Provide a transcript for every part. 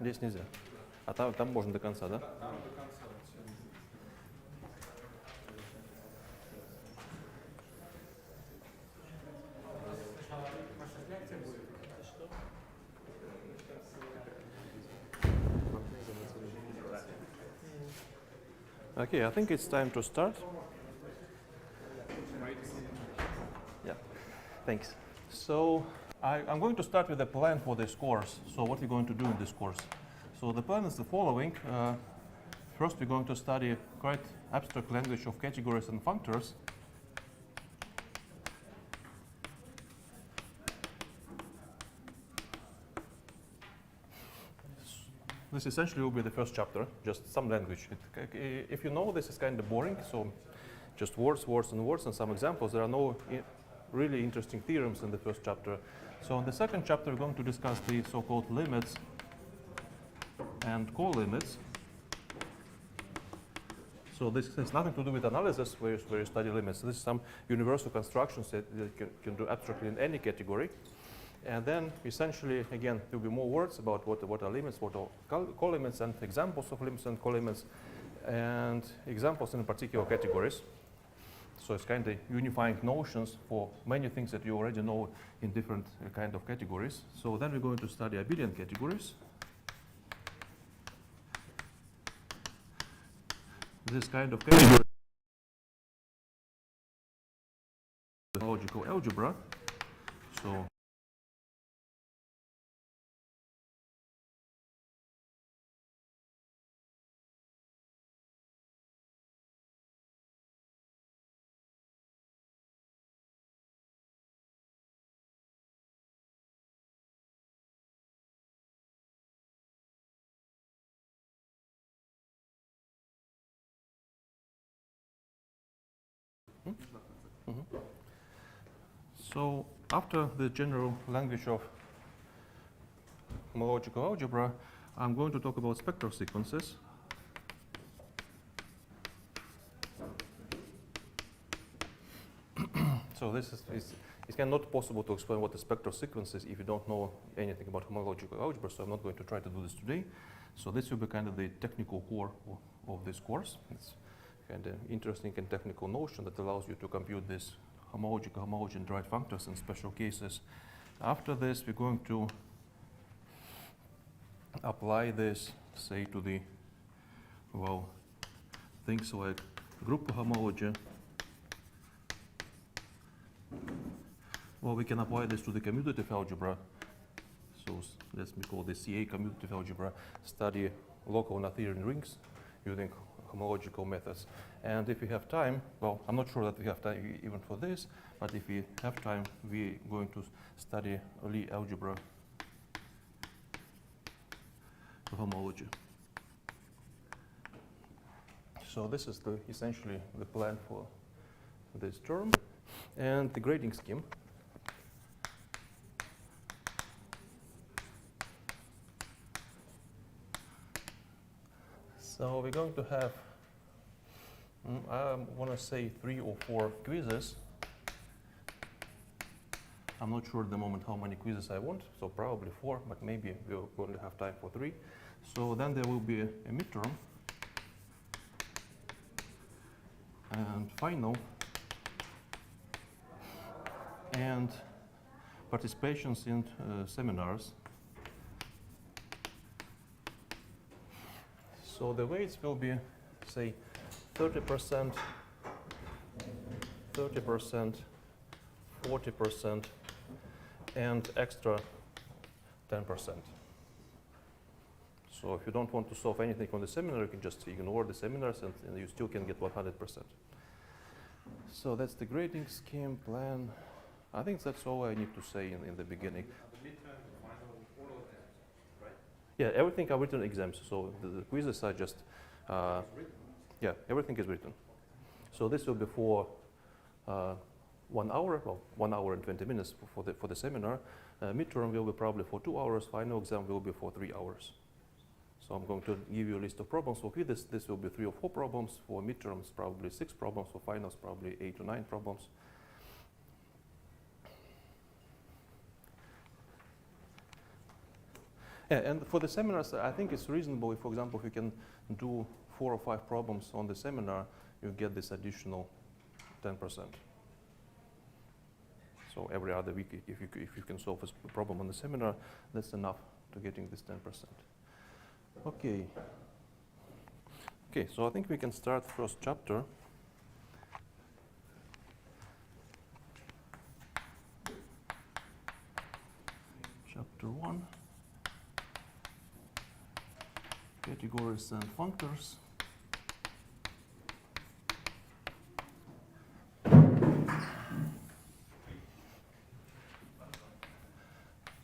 Здесь нельзя. А там можно до конца, да? Там до конца. Okay, I think it's time to start. Yeah, thanks. So I'm going to start with a plan for this course. So what we're going to do in this course. So the plan is the following. First, we're going to study quite abstract language of categories and functors. This essentially will be the first chapter, just some language. If you know, this is kind of boring, so just words, and some examples. There are no really interesting theorems in the first chapter. So in the second chapter, we're going to discuss the so-called limits and co-limits. So this has nothing to do with analysis where you study limits. This is some universal constructions that you can do abstractly in any category. And then essentially, again, there will be more words about what are limits, what are co-limits, and examples of limits and co-limits, and examples in particular categories. So it's kind of unifying notions for many things that you already know in different kind of categories. So then we're going to study abelian categories. This kind of category logical algebra. So So after the general language of homological algebra, I'm going to talk about spectral sequences. So it's kind of not possible to explain what a spectral sequence is if you don't know anything about homological algebra, so I'm not going to try to do this today. So this will be kind of the technical core of this course. It's kind of interesting and technical notion that allows you to compute these homogeneous derived functors in special cases. After this, we're going to apply this, say, to the, well, things like group homology. Well, we can apply this to the commutative algebra. So let's call this CA commutative algebra, study local Noetherian rings using homological methods. And if we have time, well, I'm not sure that we have time even for this, but if we have time, we're going to study Lie algebra homology. So this is essentially the plan for this term. And the grading scheme. So we're going to have, I want to say 3 or 4 quizzes. I'm not sure at the moment how many quizzes I want, so probably 4, but maybe we'll only have time for 3. So then there will be a midterm and final and participations in seminars. So the weights will be, say, 30%, 30%, 40%, and extra 10%. So if you don't want to solve anything on the seminar, you can just ignore the seminars and you still can get 100%. So that's the grading scheme plan. I think that's all I need to say in the beginning. The midterm, the final, all of that, right? Yeah, everything are written exams. So the quizzes are just, yeah, everything is written. So this will be for 1 hour, well, 1 hour and 20 minutes for the seminar. Midterm will be probably for 2 hours. Final exam will be for 3 hours. So I'm going to give you a list of problems for quizzes. This will be 3 or 4 problems. For midterms, probably 6 problems. For finals, probably 8 to 9 problems. Yeah, and for the seminars, I think it's reasonable if, for example, if you can do 4 or 5 problems on the seminar, you get this additional 10%. So every other week, if you can solve a problem on the seminar, that's enough to getting this 10%. Okay. Okay, so I think we can start first chapter. Chapter 1. Categories and functors.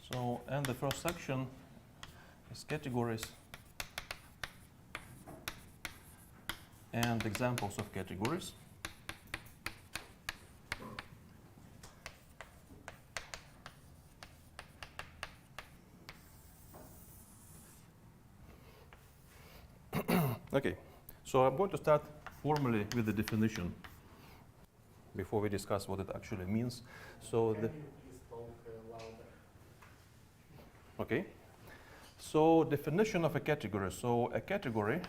So, and the first section is categories and examples of categories. Okay, so I'm going to start formally with the definition before we discuss what it actually means. So Can you please talk louder? okay, so definition of a category. So a category,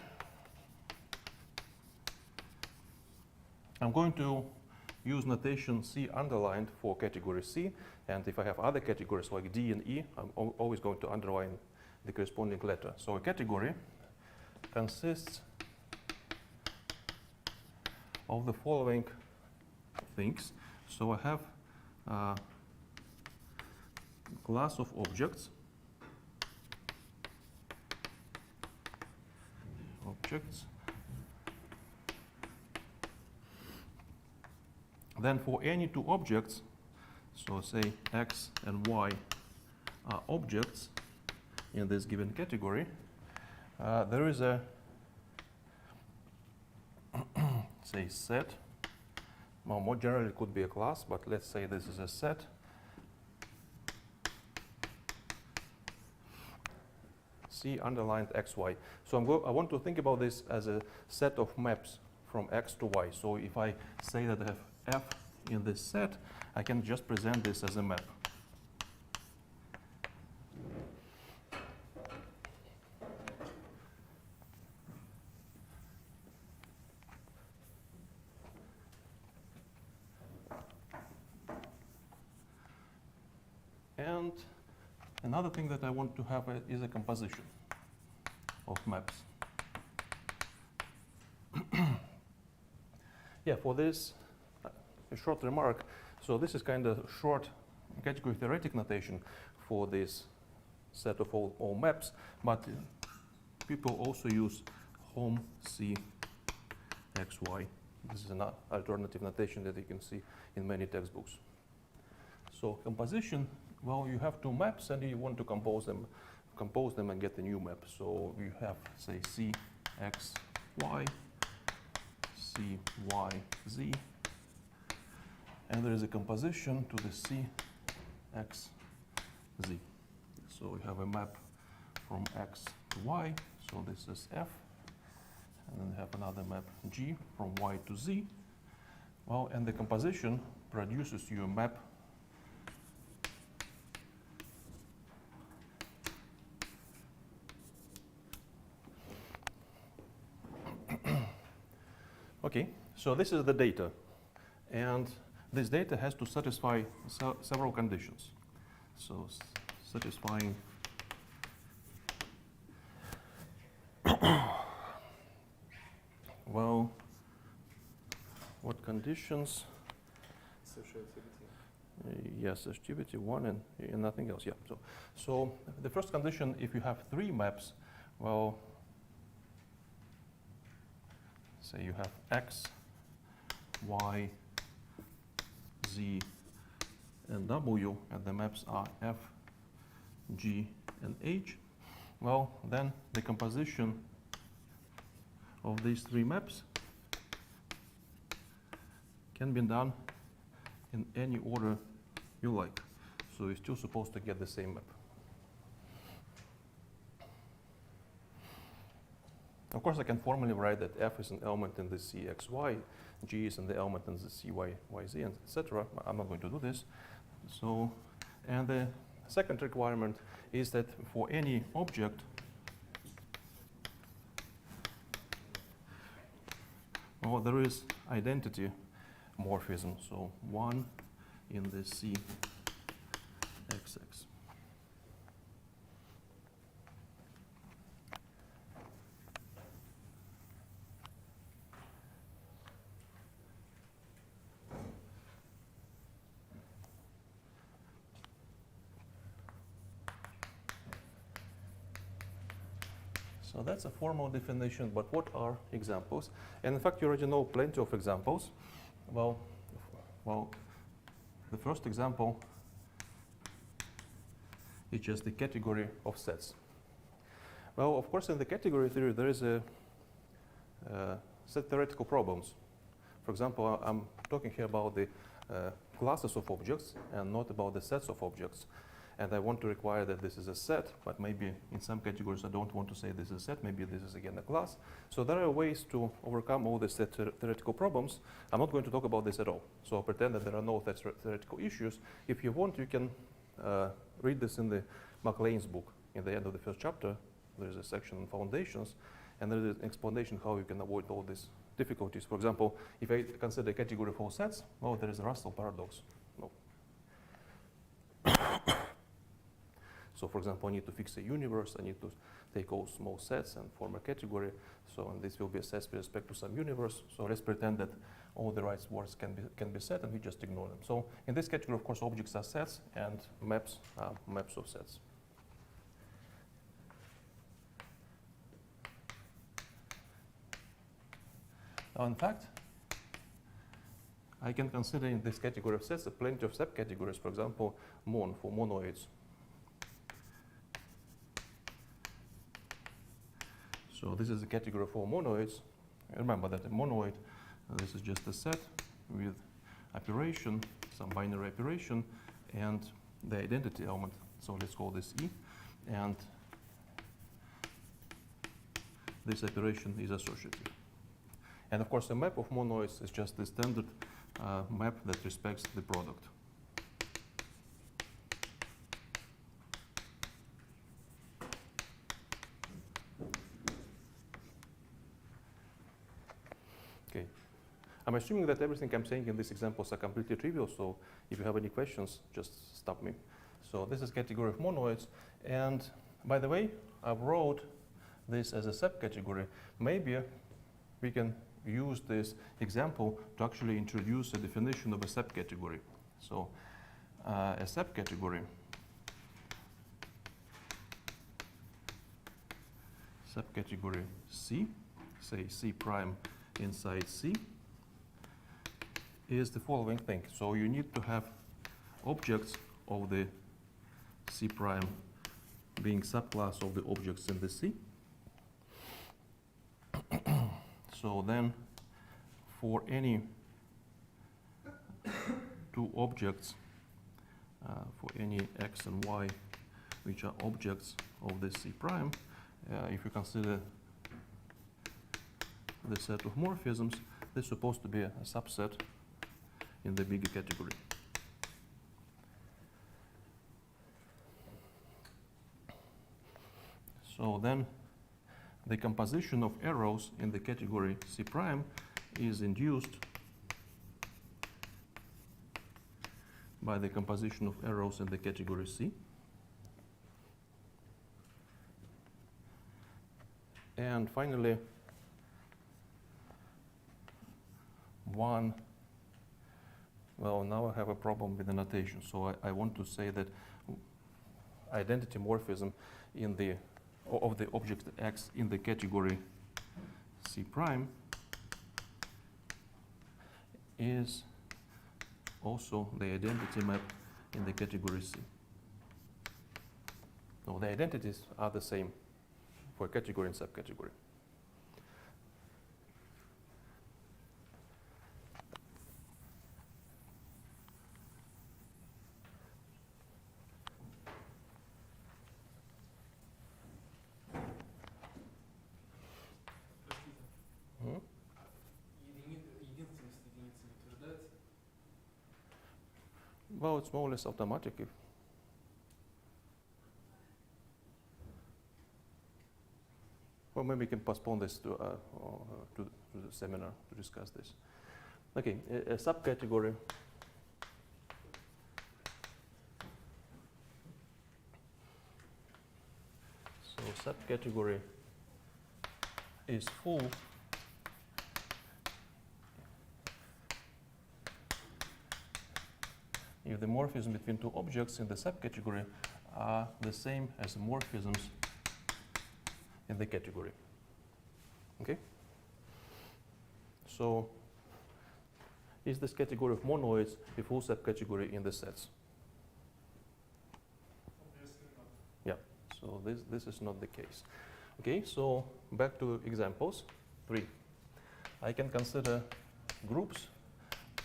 I'm going to use notation C underlined for category C, and if I have other categories like D and E, I'm always going to underline the corresponding letter. So a category consists of the following things. So I have a class of objects, Then for any 2 objects, so say X and Y are objects in this given category, there is a say set. Well, more generally it could be a class, but let's say this is a set. C underlined XY. So I want to think about this as a set of maps from X to Y. So if I say that I have F in this set, I can just present this as a map. And another thing that I want to have is a composition of maps. Yeah, for this, a short remark. So this is kind of short category theoretic notation for this set of all maps, but people also use hom C XY. This is an alternative notation that you can see in many textbooks. So composition, well, you have 2 maps and you want to compose them and get a new map. So you have, say, C X Y, C Y Z, and there is a composition to the C X Z. So we have a map from X to Y. So this is F, and then we have another map G from Y to Z. Well, and the composition produces you a map Okay, so this is the data, and this data has to satisfy several conditions. So satisfying well, what conditions? Associativity. Yes, associativity 1 and nothing else. Yeah. So the first condition, if you have 3 maps, well, say you have X, Y, Z, and W, and the maps are F, G, and H. Well, then the composition of these 3 maps can be done in any order you like. So you're still supposed to get the same map. Of course, I can formally write that F is an element in the CXY, G is an element in the CYYZ, and etc. I'm not going to do this. So, and the second requirement is that for any object, well, there is identity morphism. So 1 in the C XX. So that's a formal definition, but what are examples? And in fact, you already know plenty of examples. Well, the first example is just the category of sets. Well, of course, in the category theory, there is a set theoretical problems. For example, I'm talking here about the classes of objects and not about the sets of objects. And I want to require that this is a set, but maybe in some categories I don't want to say this is a set, maybe this is again a class. So there are ways to overcome all these set theoretical problems. I'm not going to talk about this at all. So I'll pretend that there are no theoretical issues. If you want, you can read this in the McLean's book. In the end of the first chapter, there is a section on foundations, and there is an explanation how you can avoid all these difficulties. For example, if I consider a category of all sets, well, there is a Russell paradox. No. So for example, I need to fix a universe, I need to take all small sets and form a category. So and this will be assessed with respect to some universe. So let's pretend that all the right words can be set and we just ignore them. So in this category, of course, objects are sets and maps are maps of sets. Now in fact, I can consider in this category of sets plenty of subcategories, for example, mon for monoids. So this is a category for monoids. Remember that a monoid, this is just a set with operation, some binary operation, and the identity element. So let's call this E. And this operation is associative. And of course, a map of monoids is just the standard map that respects the product. Okay. I'm assuming that everything I'm saying in these examples are completely trivial, so if you have any questions, just stop me. So this is category of monoids. And by the way, I've wrote this as a subcategory. Maybe we can use this example to actually introduce a definition of a subcategory. So a subcategory C, say C prime inside C, is the following thing. So you need to have objects of the C prime being subclass of the objects in the C. So then for any two objects, for any x and y, which are objects of the C prime, if you consider the set of morphisms, this is supposed to be a subset in the bigger category. So then the composition of arrows in the category C prime is induced by the composition of arrows in the category C. And finally, well, now I have a problem with the notation. So I want to say that identity morphism in the of the object X in the category C prime is also the identity map in the category C. So the identities are the same for category and subcategory. Well, it's more or less automatic. Or maybe we can postpone this to the seminar to discuss this. Okay, a subcategory. So subcategory is full if the morphism between two objects in the subcategory are the same as the morphisms in the category. Okay? So is this category of monoids a full subcategory in the sets? Obviously not. Yeah, so this is not the case. Okay, so back to examples. 3. I can consider groups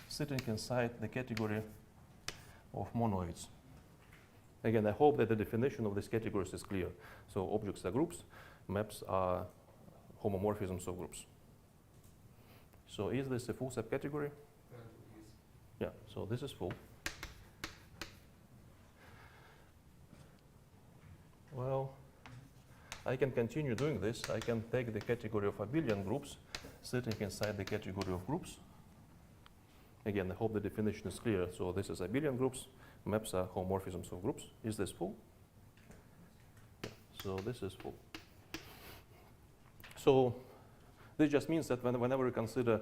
sitting inside the category of monoids. Again, I hope that the definition of these categories is clear. So objects are groups, maps are homomorphisms of groups. So is this a full subcategory? Yeah, so this is full. Well, I can continue doing this. I can take the category of abelian groups sitting inside the category of groups. Again, I hope the definition is clear. So this is abelian groups. Maps are homomorphisms of groups. Is this full? Yeah, so this is full. So this just means that whenever we consider,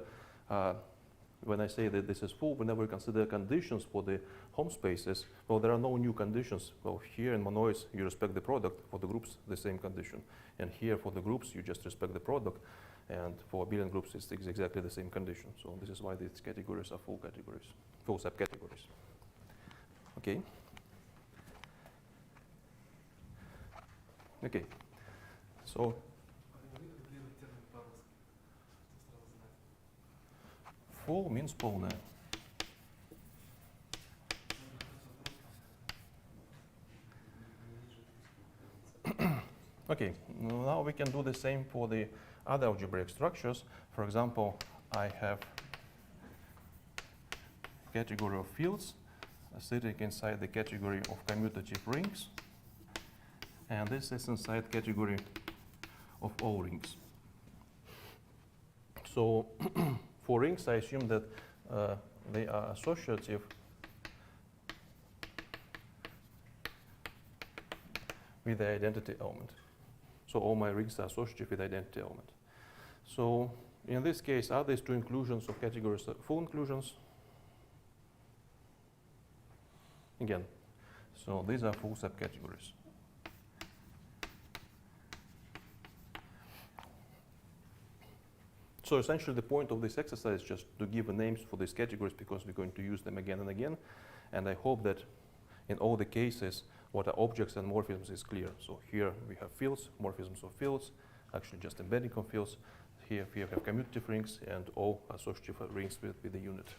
when I say that this is full, whenever we consider conditions for the home spaces, well, there are no new conditions. Well, here in monoids, you respect the product. For the groups, the same condition. And here for the groups, you just respect the product. And for abelian groups, it's exactly the same condition. So this is why these categories are full categories, full subcategories. Okay. Okay. So full means полная. Okay, now we can do the same for the other algebraic structures. For example, I have category of fields sitting inside the category of commutative rings, and this is inside category of all rings. So for rings, I assume that they are associative with the identity element. So all my rings are associative with the identity element. So in this case, are these two inclusions of categories full inclusions? Again, so these are full subcategories. So essentially the point of this exercise is just to give names for these categories because we're going to use them again and again. And I hope that in all the cases, what are objects and morphisms is clear. So here we have fields, morphisms of fields, actually just embedding of fields. Here we have commutative rings and all associative rings with the unit.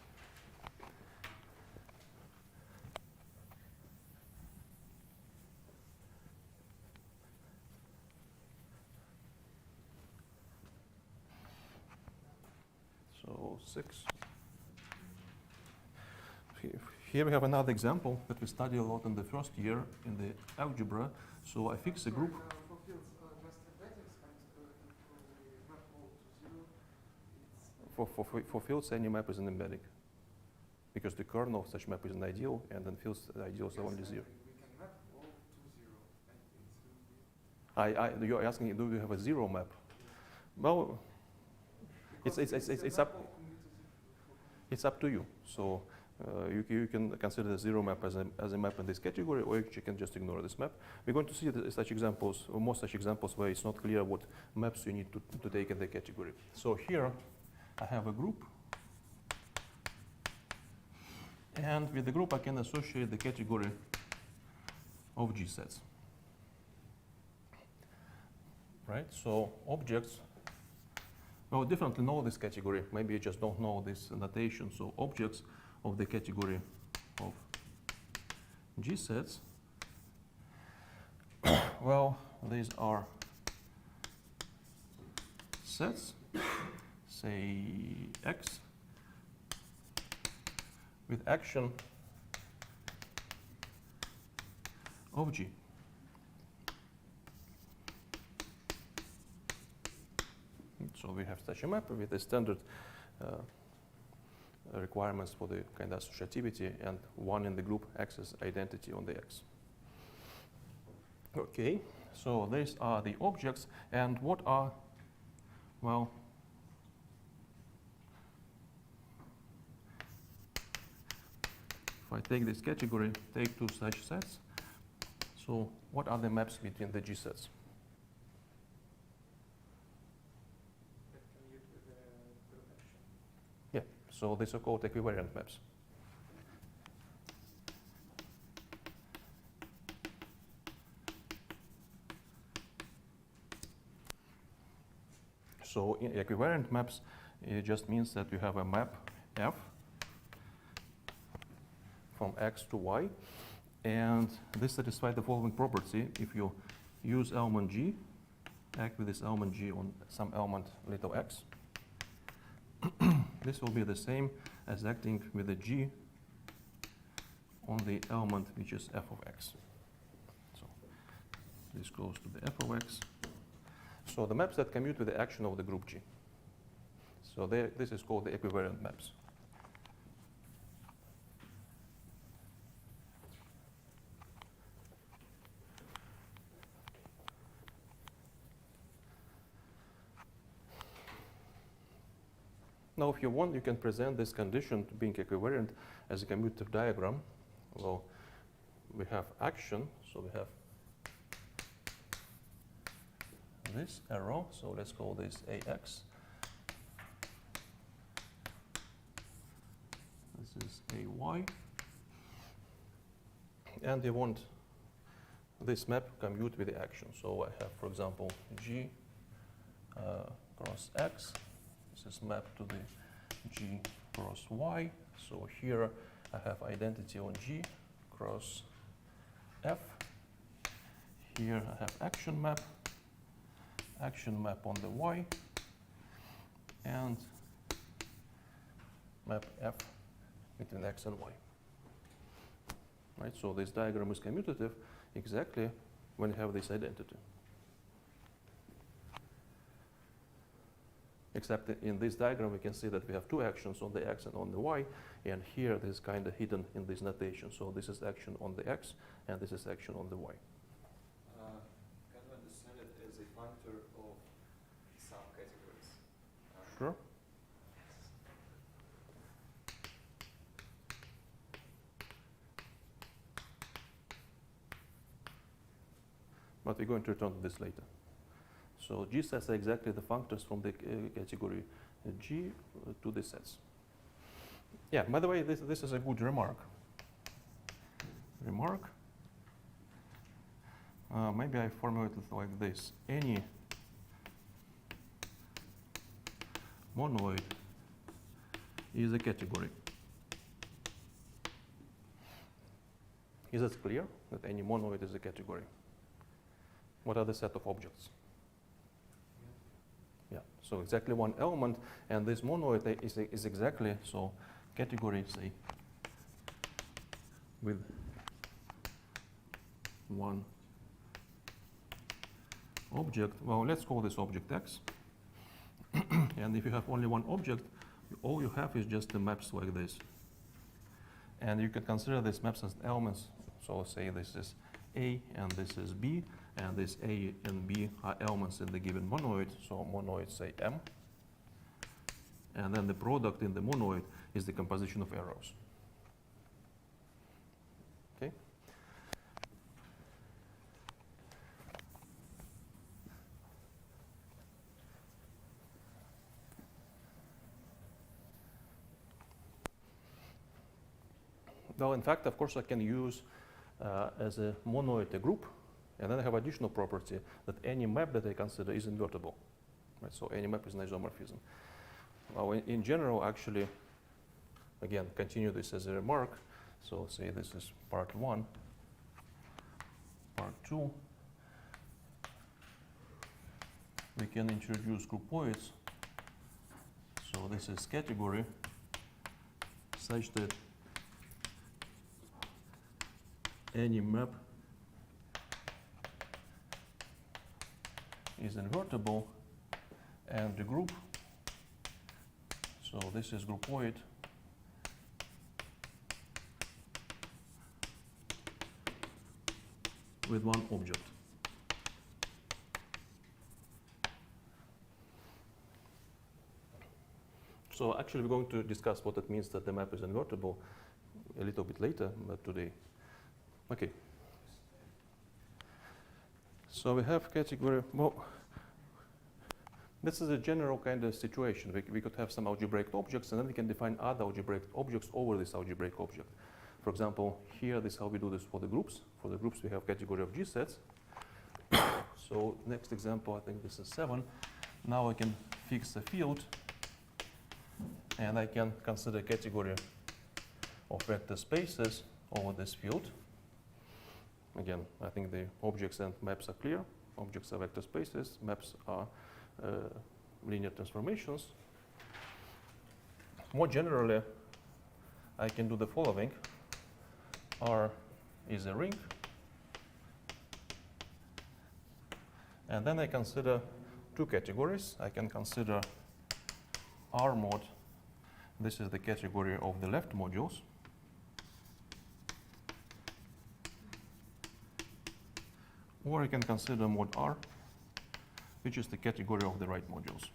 So 6. Here we have another example that we studied a lot in the first year in the algebra. So I fix a group. For fields, just embeddings map all to 0. For fields, any map is an embedding. Because the kernel of such map is an ideal, and then fields the ideals are only 0. We can map all to 0. And You're asking, do we have a 0 map? Well, it's up to you. So you can consider the 0 map as a map in this category, or you can just ignore this map. We're going to see such examples, or more such examples where it's not clear what maps you need to take in the category. So here I have a group, and with the group I can associate the category of G sets. Right? So objects. Oh, definitely know this category. Maybe you just don't know this notation. So objects of the category of G sets. Well, these are sets, say X, with action of G. So we have such a map with the standard requirements for the kind of associativity, and one in the group acts as identity on the X. Okay, so these are the objects, and what are, well, if I take this category, take two such sets, so what are the maps between the G sets? That commute with the group action. Yeah, so these are called equivariant maps. So in equivariant maps, it just means that you have a map F from X to Y, and this satisfies the following property. If you use element G, act with this element G on some element little x, this will be the same as acting with a G on the element which is f of x. So this goes to the f of x. So the maps that commute with the action of the group G. So this is called the equivariant maps. Now, if you want, you can present this condition to being equivariant as a commutative diagram. Well, we have action, so we have this arrow, so let's call this AX. This is AY. And you want this map commute with the action. So I have, for example, G cross X. This is mapped to the G cross Y. So here I have identity on G cross F. Here I have action map on the Y, and map F between X and Y. Right, so this diagram is commutative exactly when you have this identity. Except that in this diagram, we can see that we have two actions on the X and on the Y, and here this is kind of hidden in this notation. So this is action on the X, and this is action on the Y. Can we understand it as a functor of subcategories? Sure. But we're going to return to this later. So G sets are exactly the functors from the category G to the sets. Yeah, by the way, this is a good remark. Maybe I formulate it like this. Any monoid is a category. Is it clear that any monoid is a category? What are the set of objects? Yeah, so exactly one element, and this monoid is exactly, so category, say, with one object. Well, let's call this object X. And if you have only one object, all you have is just the maps like this. And you can consider these maps as elements. So say this is A and this is B, and this A and B are elements in the given monoid, so monoid say M. And then the product in the monoid is the composition of arrows. Okay? Well, in fact, of course, I can use as a monoid a group. And then I have additional property that any map that I consider is invertible. Right? So any map is Nasomorphism. Well, in general, actually, again, continue this as a remark. So say this is part 1, part 2. We can introduce groupoids. So this is category such that any map is invertible and the group. So this is groupoid with one object. So actually we're going to discuss what it means that the map is invertible a little bit later, but today. Okay. So we have category, well, this is a general kind of situation. We could have some algebraic objects, and then we can define other algebraic objects over this algebraic object. For example, here, this is how we do this for the groups. For the groups, we have category of G sets. So next example, I think this is 7. Now I can fix a field, and I can consider category of vector spaces over this field. Again, I think the objects and maps are clear. Objects are vector spaces, maps are linear transformations. More generally, I can do the following. R is a ring, and then I consider two categories. I can consider R mod. This is the category of the left modules. Or I can consider mod R, which is the category of the right modules.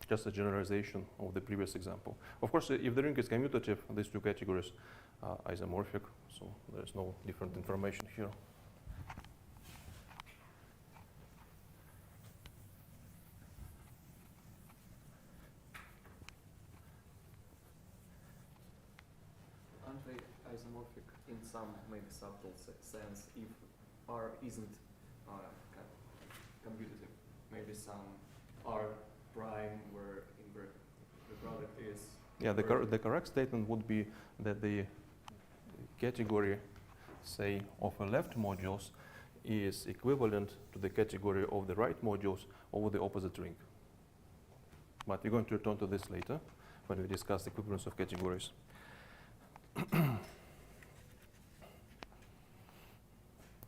Just a generalization of the previous example. Of course, if the ring is commutative, these two categories are isomorphic, so there's no different information here. Aren't they isomorphic in some maybe subtle sense if R isn't commutative? Maybe some R prime where the product is. Yeah, the correct statement would be that the category, say, of a left modules is equivalent to the category of the right modules over the opposite ring. But we're going to return to this later when we discuss the equivalence of categories.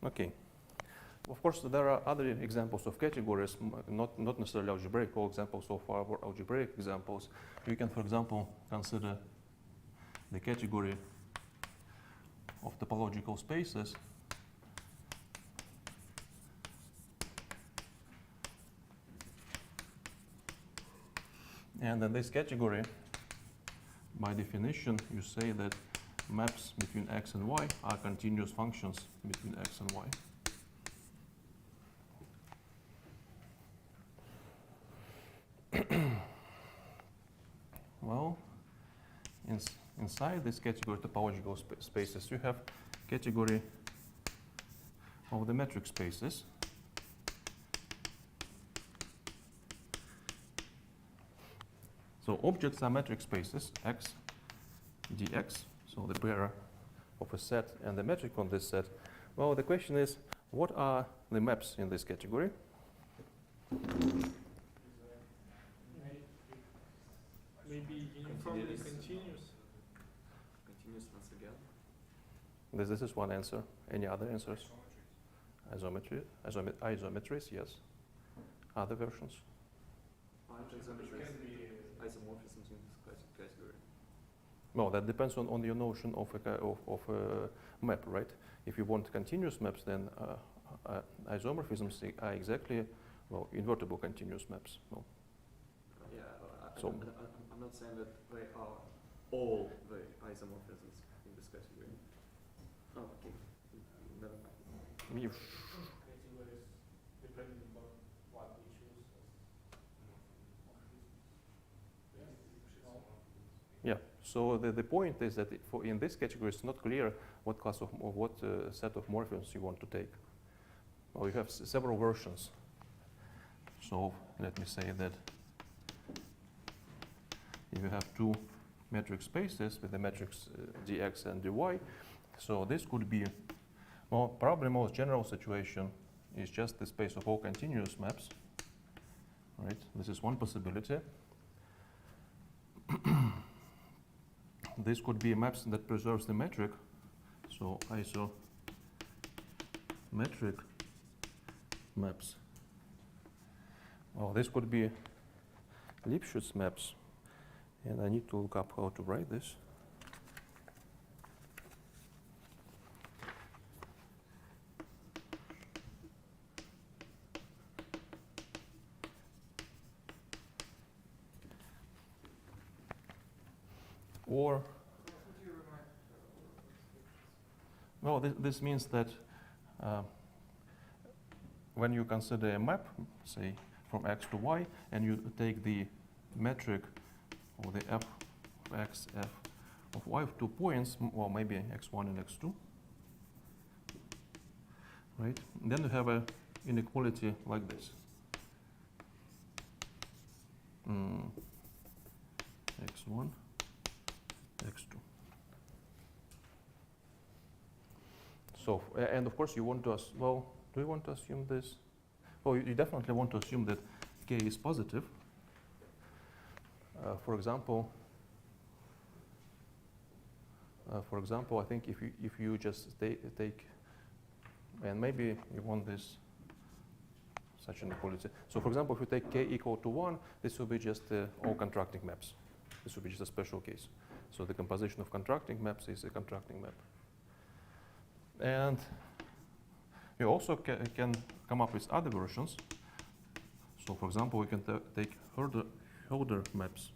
Okay. Of course, there are other examples of categories, not necessarily algebraic. All examples so far were algebraic examples. You can, for example, consider the category of topological spaces. And in this category, by definition, you say that maps between x and y are continuous functions between x and y. Well, inside this category topological spaces, you have category of the metric spaces. So objects are metric spaces, x, dx, so the bearer of a set and the metric on this set. Well, the question is, what are the maps in this category? Maybe uniformly continuous. Continuous once again. This is one answer. Any other answers? Isometry. Isometries, yes. Other versions? Aren't isomorphisms in this category? Well, that depends on your notion of a map, right? If you want continuous maps, then isomorphisms are exactly, well, invertible continuous maps. Well, Yeah, So- I'm not saying that they are all the isomorphisms in this category. Oh, okay. Never mind. you- Categories depending on what we choose. Yeah. So the point is that in this category, it's not clear what class of what set of morphisms you want to take. Well, you have several versions. So let me say that if you have two metric spaces with the metrics dx and dy, so this could be, well, probably most general situation is just the space of all continuous maps, right? This is one possibility. This could be maps that preserves the metric, so iso metric maps. Oh, this could be Lipschitz maps, and I need to look up how to write this. Or, Would you remind well, this means that when you consider a map, say from x to y, and you take the metric or the f of x, f of y of 2 points, or maybe x1 and x2, right? And then you have an inequality like this. X1, x2. So, and of course you want to, well, do you want to assume this? Oh, you definitely want to assume that k is positive. For example, I think if you just take, and maybe you want this such an equality. So, for example, if you take k equal to 1, this will be just all contracting maps. This will be just a special case. So the composition of contracting maps is a contracting map. And you also can come up with other versions. So, for example, we can take Herder maps.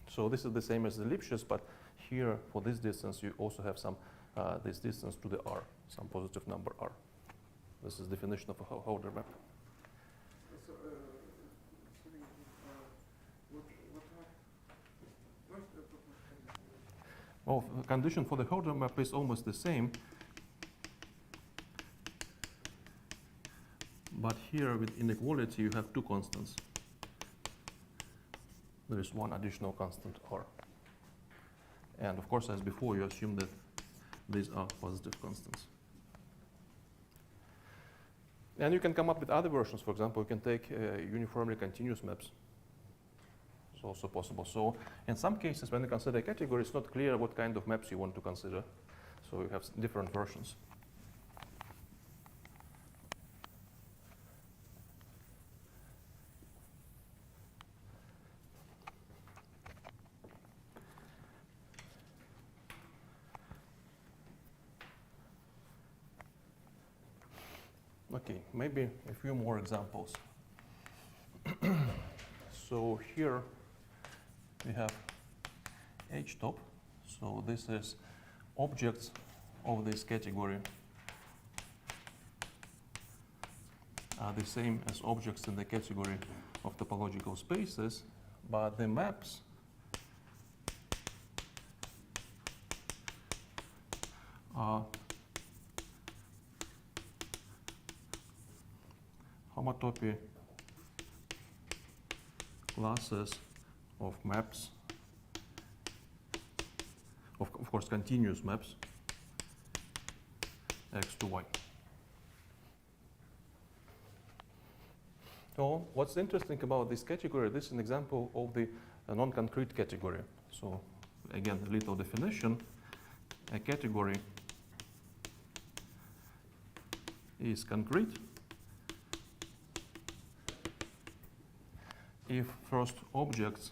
So this is the same as the Lipschitz, but here for this distance you also have some this distance to the r, some positive number r. This is definition of a Herder map. So, sorry, what's the proportion? Well, the condition for the Herder map is almost the same. But here with inequality you have two constants. There is one additional constant r. And of course, as before, you assume that these are positive constants. And you can come up with other versions. For example, you can take uniformly continuous maps. It's also possible. So in some cases, when you consider a category, it's not clear what kind of maps you want to consider. So you have different versions. Okay, maybe a few more examples. So here we have htop. So this is objects of this category are the same as objects in the category of topological spaces, but the maps are homotopy classes of maps, of course continuous maps, x to y. So what's interesting about this category, this is an example of the non-concrete category. So again, a little definition. A category is concrete if first objects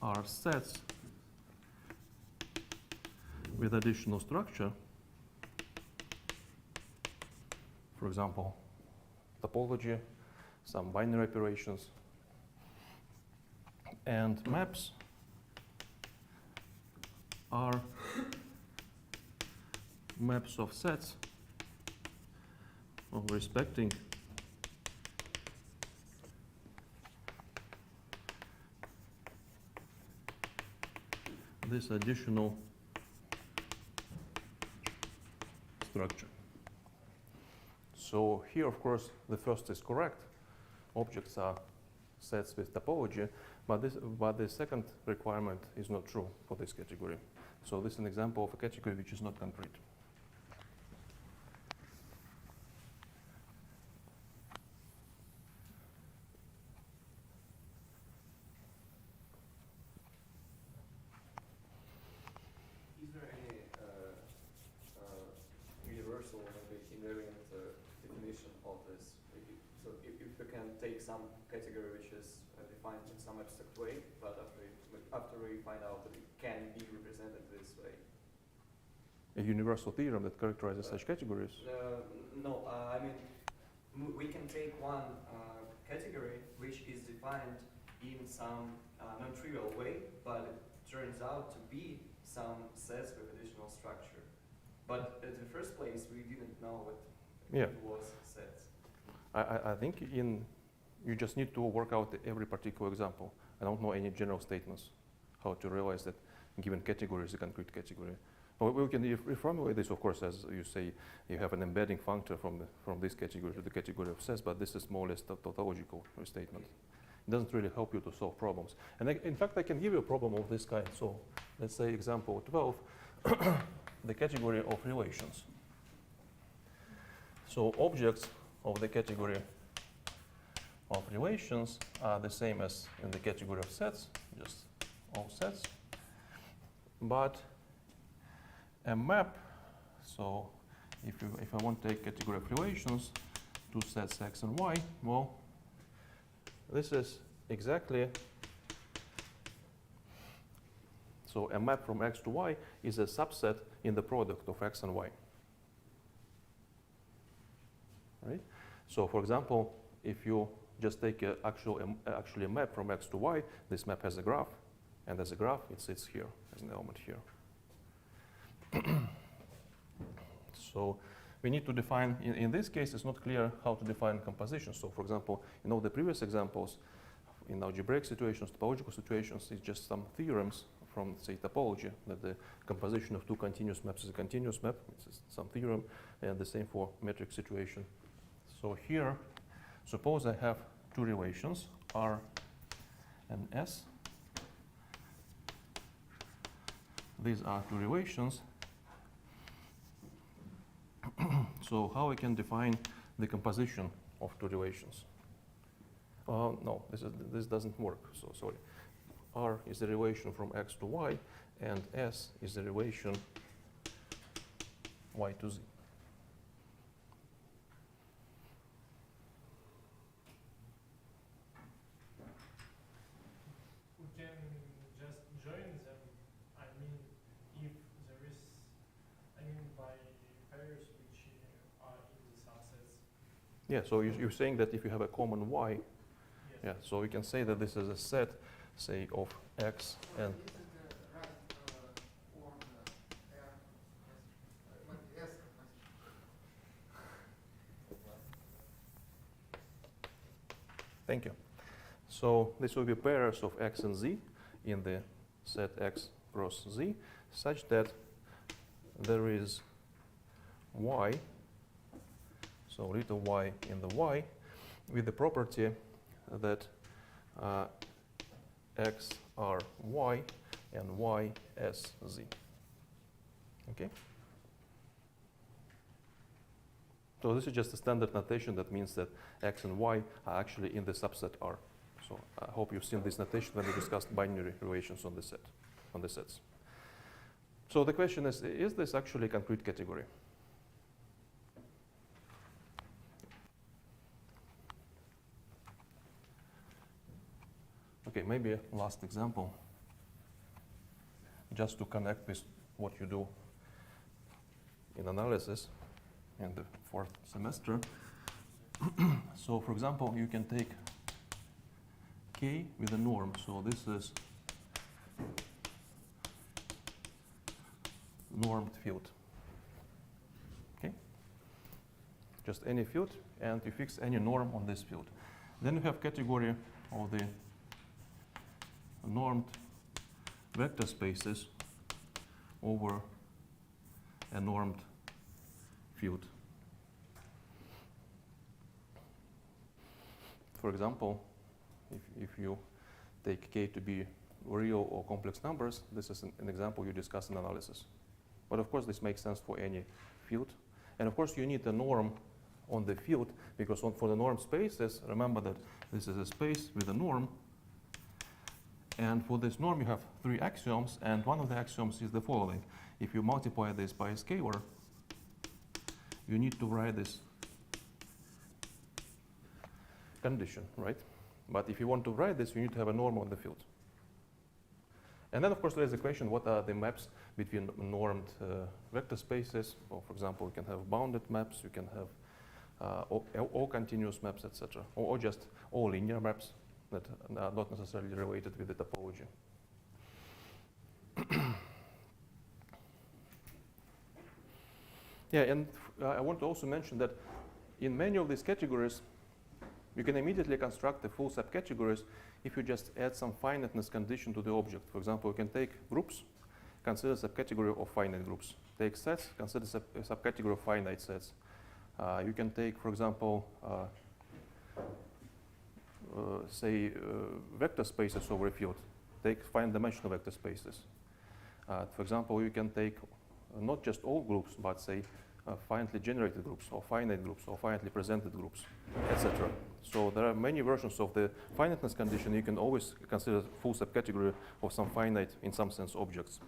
are sets with additional structure, for example, topology, some binary operations, and maps are maps of sets of respecting this additional structure. So here, of course, the first is correct. Objects are sets with topology, but the second requirement is not true for this category. So this is an example of a category which is not concrete. Is there any some category which is defined in some abstract way, but after we find out that it can be represented this way. A universal theorem that characterizes such categories? No, I mean, we can take one category which is defined in some non-trivial way, but it turns out to be some sets with additional structure. But at the first place, we didn't know what it was sets. I think you just need to work out every particular example. I don't know any general statements how to realize that given category is a concrete category. We can reformulate this, of course, as you say, you have an embedding functor from this category to the category of sets, but this is more or less tautological restatement. It doesn't really help you to solve problems. And in fact, I can give you a problem of this kind. So let's say example 12, the category of relations. So objects of the category of relations are the same as in the category of sets, just all sets. But a map, so if I want to take category of relations to sets x and y, well, this is exactly, so a map from x to y is a subset in the product of x and y. Right? So for example, if you just take actually a map from x to y, this map has a graph, and as a graph it sits here as an element here. So we need to define, in this case it's not clear how to define composition. So for example, in all the previous examples, in algebraic situations, topological situations, it's just some theorems from, say, topology, that the composition of two continuous maps is a continuous map, it's some theorem, and the same for metric situation. So here, suppose I have two relations, R and S. These are two relations. So how I can define the composition of two relations? No, this doesn't work, so sorry. R is the relation from x to y, and S is the relation y to z. We can just join them, I mean, if there is, I mean, by pairs which are in the subsets. Yeah, so you're saying that if you have a common y, Yes. yeah, so we can say that this is a set, say, of x and This is the right form R, S Thank you. So this will be pairs of x and z in the set x cross z, such that there is y, so little y in the y, with the property that x are y and y s z. Okay? So this is just a standard notation that means that x and y are actually in the subset R. So I hope you've seen this notation when we discussed binary relations on the sets. So the question is this actually a concrete category? Okay, maybe a last example, just to connect with what you do in analysis in the 4th semester. So for example, you can take K with a norm. So this is normed field. Okay? Just any field, and you fix any norm on this field. Then you have category of the normed vector spaces over a normed field. For example, if you take K to be real or complex numbers, this is an example you discuss in analysis. But of course, this makes sense for any field. And of course, you need a norm on the field, because for the norm spaces, remember that this is a space with a norm. And for this norm, you have 3 axioms, and one of the axioms is the following. If you multiply this by a scalar, you need to write this condition, right? But if you want to write this, you need to have a norm on the field. And then, of course, there is the question, what are the maps between normed vector spaces? Well, for example, you can have bounded maps, you can have all continuous maps, etc., or just all linear maps that are not necessarily related with the topology. Yeah, and I want to also mention that in many of these categories, you can immediately construct the full subcategories if you just add some finiteness condition to the object. For example, you can take groups, consider subcategory of finite groups. Take sets, consider a subcategory of finite sets. You can take, for example, say vector spaces over a field. Take finite dimensional vector spaces. For example, you can take not just all groups, but say finitely generated groups, or finite groups, or finitely presented groups, etc. So there are many versions of the finiteness condition. You can always consider full subcategory of some finite, in some sense, objects.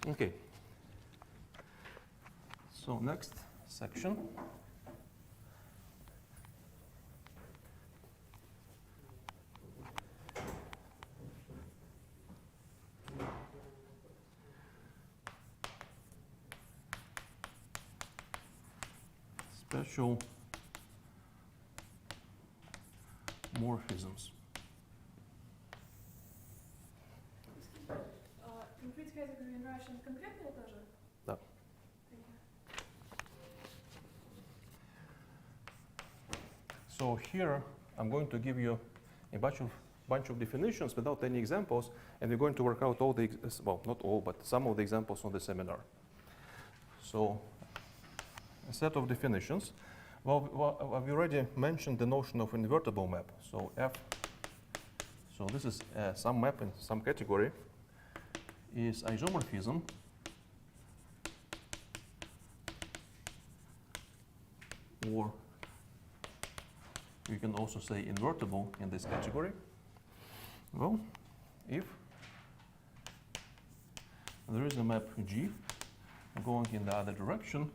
Okay. So next section. Special morphisms. Concrete category in Russian конкретные тоже? Да. So here I'm going to give you a bunch of definitions without any examples, and we're going to work out all the, well, not all, but some of the examples on the seminar. So a set of definitions. Well, I've already mentioned the notion of invertible map. So F, so this is some map in some category, is isomorphism or you can also say invertible in this category. Well, if there is a map G going in the other direction,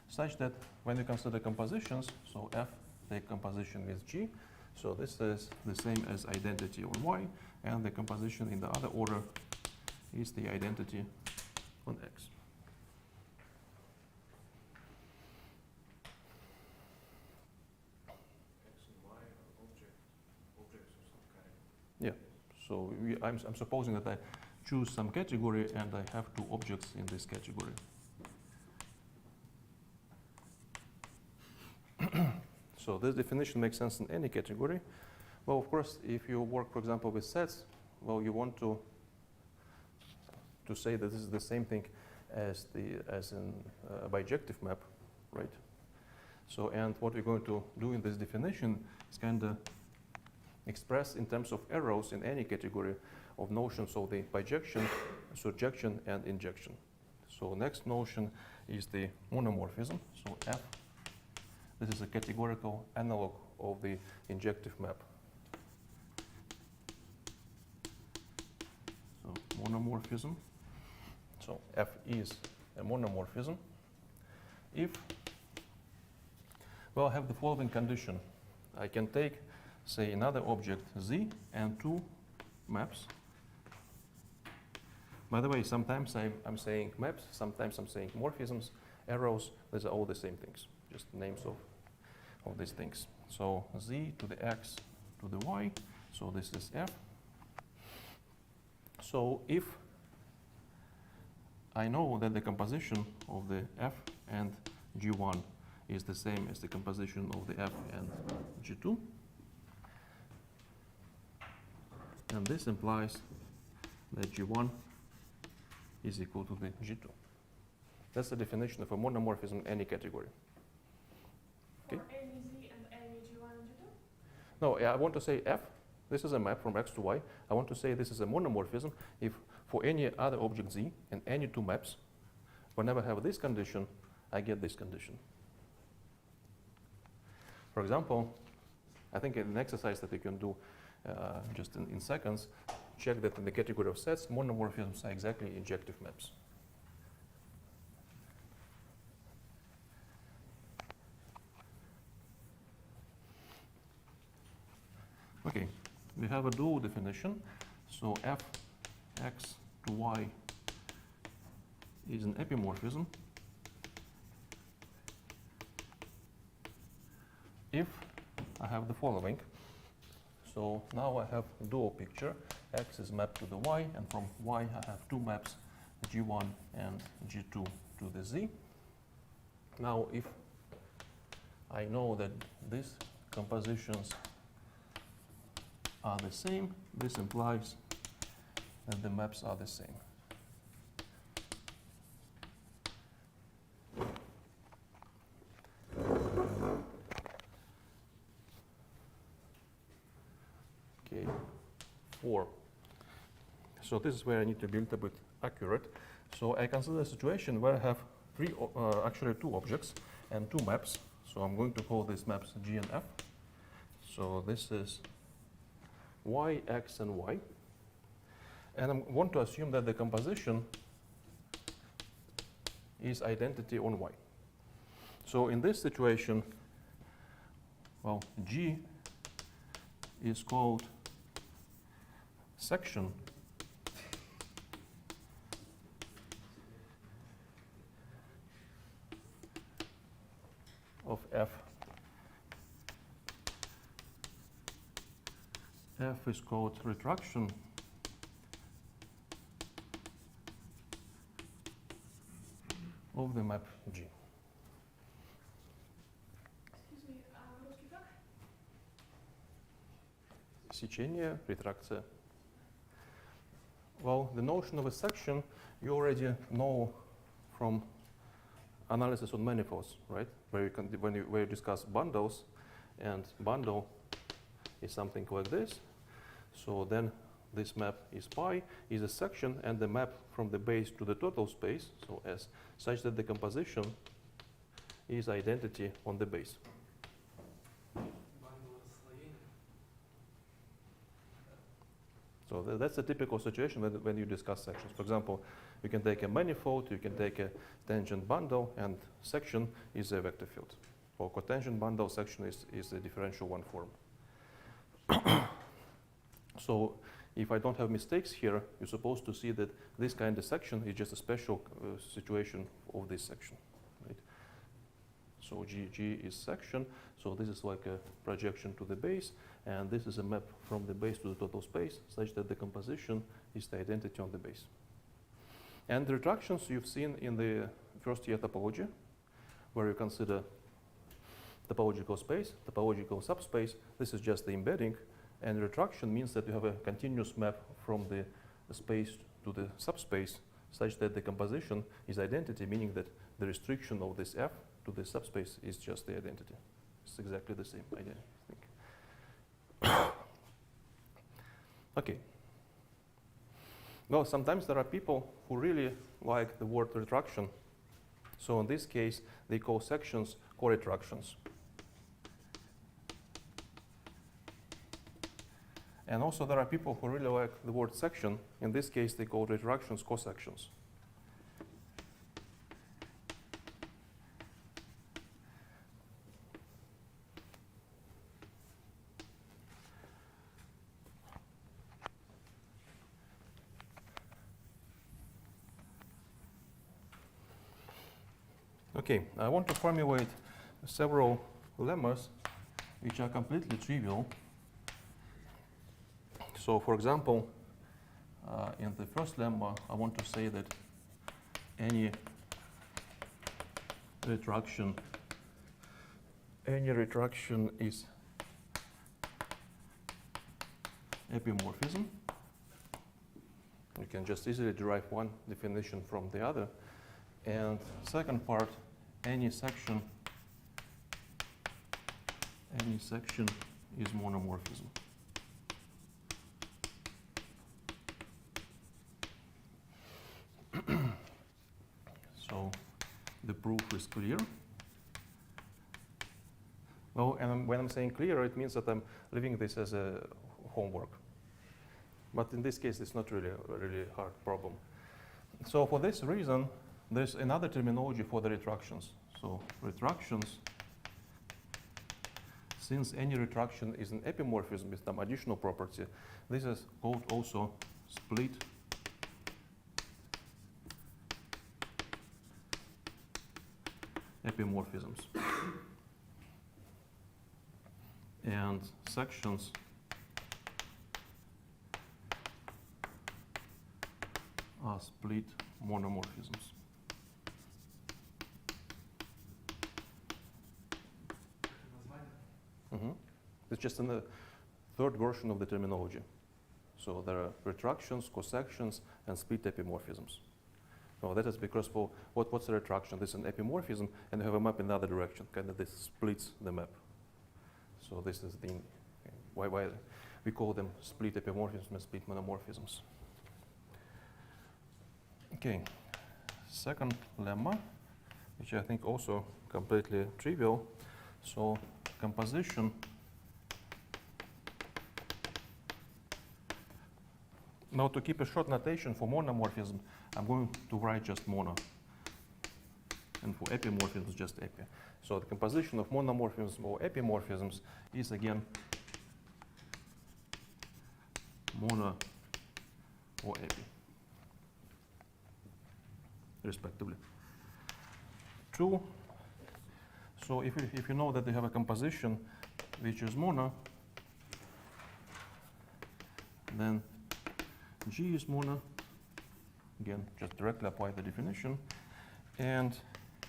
such that when you consider compositions, so F take composition with G, so this is the same as identity on Y, and the composition in the other order is the identity on X. X and Y are objects of some kind. Yeah, so I'm supposing that I choose some category and I have two objects in this category. So this definition makes sense in any category. Well, of course, if you work, for example, with sets, well, you want to say that this is the same thing as in a bijective map, right? So, and what we're going to do in this definition is kind of express in terms of arrows in any category of notions of the bijection, surjection, and injection. So next notion is the monomorphism. So F. This is a categorical analog of the injective map. So monomorphism. So F is a monomorphism. If, well, I have the following condition. I can take, say, another object Z and two maps. By the way, sometimes I'm saying maps, sometimes I'm saying morphisms, arrows, these are all the same things, just names of these things. So Z to the X to the Y, so this is F. So if I know that the composition of the F and G1 is the same as the composition of the F and G2, and this implies that G1 is equal to the G2. That's the definition of a monomorphism in any category. For any Z and any G1 and G2? No, I want to say F, this is a map from X to Y. I want to say this is a monomorphism if for any other object Z and any two maps, whenever I have this condition, I get this condition. For example, I think an exercise that you can do just in seconds, check that in the category of sets, monomorphisms are exactly injective maps. Okay, we have a dual definition. So f x to y is an epimorphism if I have the following. So now I have a dual picture. X is mapped to the y, and from y I have two maps, g1 and g2 to the z. Now if I know that these compositions are the same, this implies that the maps are the same. Okay, 4. So this is where I need to be a little bit accurate. So I consider a situation where I have actually two objects and two maps. So I'm going to call these maps G and F. So this is y, x, and y. And I want to assume that the composition is identity on y. So in this situation, well, G is called section of F. F is called retraction of the map G. Excuse me, русский как? Сечение, ретракция. Well, the notion of a section you already know from analysis on manifolds, right? Where you can, where you discuss bundles, and bundle is something like this. So then this map is pi, is a section, and the map from the base to the total space, so S, such that the composition is identity on the base. So that's a typical situation when you discuss sections. For example, you can take a manifold, you can take a tangent bundle, and section is a vector field. For cotangent bundle, section is a differential one form. So if I don't have mistakes here, you're supposed to see that this kind of section is just a special situation of this section, right? So G is section, so this is like a projection to the base, and this is a map from the base to the total space, such that the composition is the identity on the base. And the retractions you've seen in the first year topology, where you consider topological space, topological subspace. This is just the embedding, and retraction means that you have a continuous map from the space to the subspace, such that the composition is identity, meaning that the restriction of this F to the subspace is just the identity. It's exactly the same idea, I think. Okay. Well, sometimes there are people who really like the word retraction. So in this case, they call sections co-retractions. And also there are people who really like the word section. In this case, they call retractions co-sections. Okay, I want to formulate several lemmas which are completely trivial. So for example, in the first lemma, I want to say that any retraction is epimorphism. You can just easily derive one definition from the other. And second part, any section is monomorphism. So the proof is clear. Well, and when I'm saying clear, it means that I'm leaving this as a homework. But in this case, it's not really a really hard problem. So for this reason, there's another terminology for the retractions. So retractions, since any retraction is an epimorphism with some additional property, this is called also split epimorphisms. And sections are split monomorphisms. It's just in the third version of the terminology. So there are retractions, cosections, and split epimorphisms. Well, that is because for what's a retraction? This is an epimorphism, and you have a map in the other direction. Kind of this splits the map. So this is the why we call them split epimorphisms and split monomorphisms. Okay, second lemma, which I think also completely trivial. So composition. Now to keep a short notation for monomorphism, I'm going to write just mono. And for epimorphisms, just epi. So the composition of monomorphisms or epimorphisms is again mono or epi, respectively. True. So if you know that they have a composition which is mono, then G is mono. Again, just directly apply the definition. And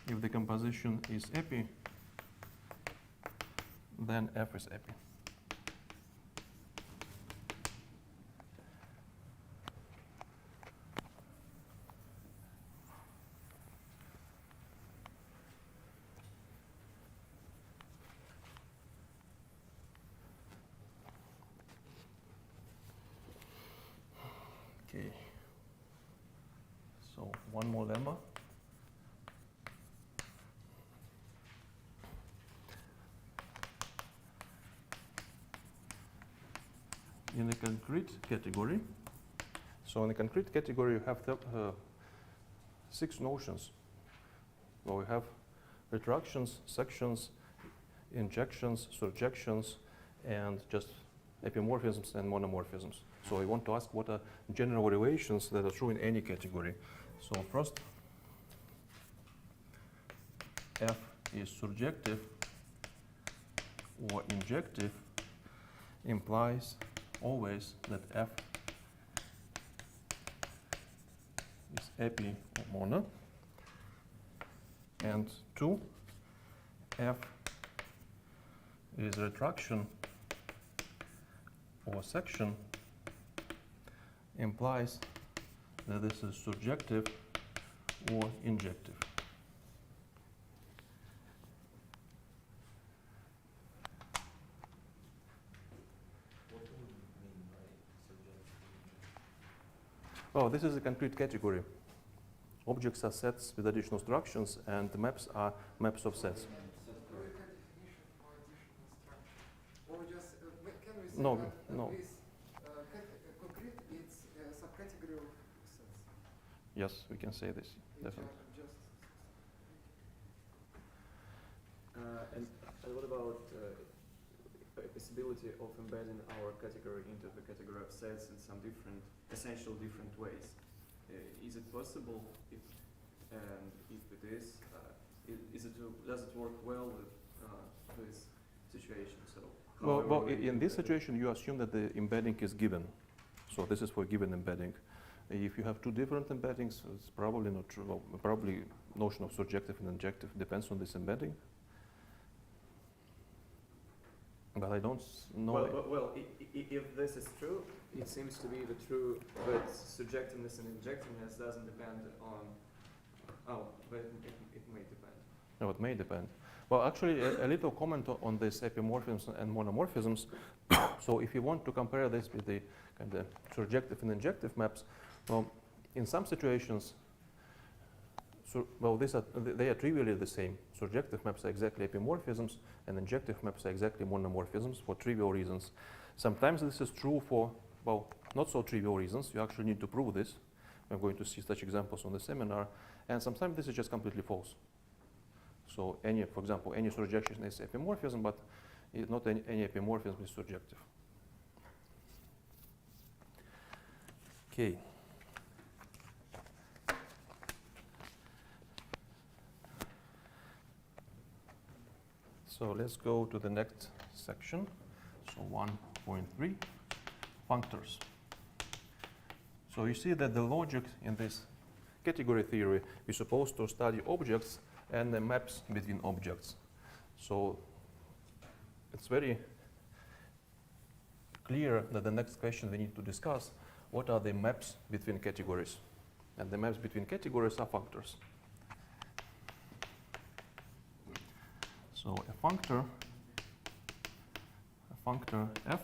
if the composition is epi, then F is epi. Okay. So one more lemma. In a concrete category, so in a concrete category you have 6 notions. Well, we have retractions, sections, injections, surjections, and just epimorphisms and monomorphisms. So we want to ask what are general relations that are true in any category. So first, F is surjective or injective implies always that F is epi or mono. And 2, F is retraction or section implies that this is surjective or injective. What do you mean by subjective? Well, this is a concrete category. Objects are sets with additional instructions, and the maps are maps of sets. Do we have definition for additional structure? Or just, can we say No, that no. this concrete is a subcategory of sets? Yes, we can say this, Which definitely. are just And what about possibility of embedding our category into the category of sets in some different, essential different ways? Is it possible? And if it is, does it work well with this situation? So, Well, in this situation, you assume that the embedding is given. So this is for given embedding. If you have 2 different embeddings, it's probably not true. Well, probably notion of surjective and injective depends on this embedding. But I don't know. If this is true, it seems to be the true, but surjectiveness and injectiveness doesn't depend on. Oh, but it may depend. No, it may depend. Well, actually, a little comment on this epimorphisms and monomorphisms. So if you want to compare this with the kind of surjective and injective maps, well, in some situations, they are trivially the same. Surjective maps are exactly epimorphisms, and injective maps are exactly monomorphisms for trivial reasons. Sometimes this is true for well, not so trivial reasons. You actually need to prove this. We're going to see such examples on the seminar. And sometimes this is just completely false. So any, for example, any surjection is epimorphism, but not any epimorphism is surjective. Okay. So let's go to the next section. So 1.3, functors. So you see that the logic in this category theory is supposed to study objects and the maps between objects. So it's very clear that the next question we need to discuss, what are the maps between categories? And the maps between categories are functors. So a functor f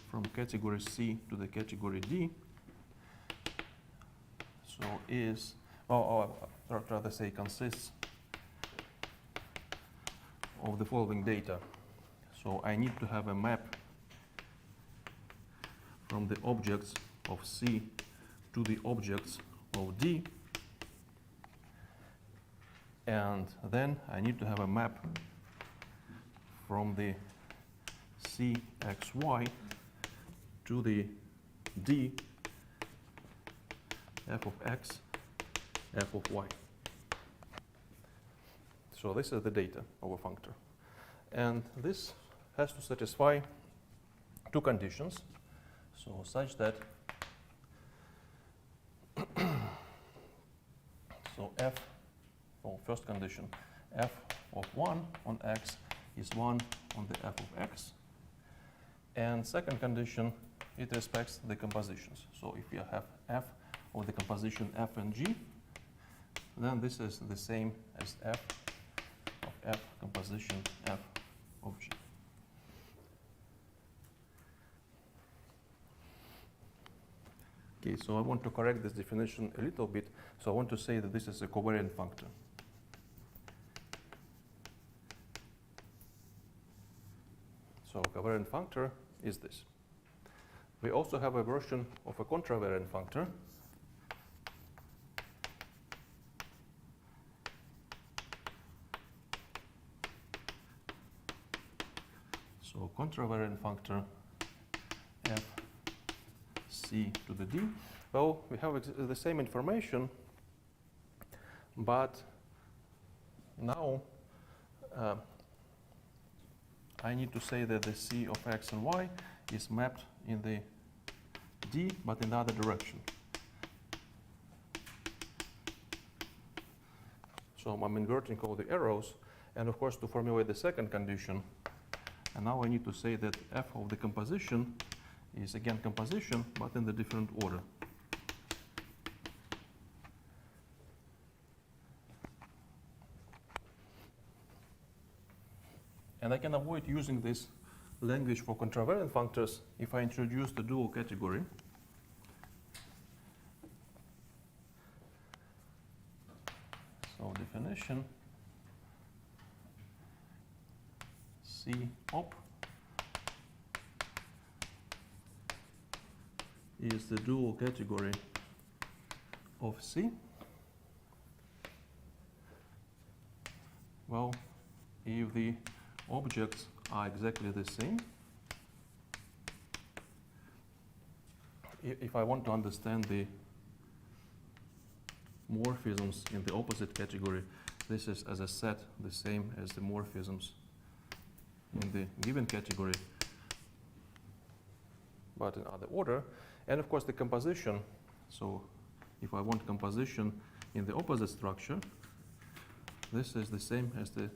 from category C to the category D, so is, or rather say consists of the following data. So I need to have a map from the objects of C to the objects of D, and then I need to have a map from the CXY to the D f of x, f of y. So this is the data of a functor. And this has to satisfy two conditions. So such that so f, well, first condition, f of 1 on x is 1 on the f of x. And second condition, it respects the compositions. So if you have f of the composition f and g, then this is the same as f of f composition f of g. Okay, so I want to correct this definition a little bit. So I want to say that this is a covariant functor. So covariant functor is this. We also have a version of a contravariant functor. So contravariant functor f C to the D. Well, we have the same information, but now I need to say that the C of x and y is mapped in the D, but in the other direction. So I'm inverting all the arrows, and of course to formulate the second condition, and now I need to say that f of the composition is again composition, but in the different order. And I can avoid using this language for contravariant functors if I introduce the dual category. So definition, C op is the dual category of C. Well, if the objects are exactly the same, if I want to understand the morphisms in the opposite category, this is as a set the same as the morphisms in the given category, but in other order. And of course the composition, so if I want composition in the opposite structure, this is the same as the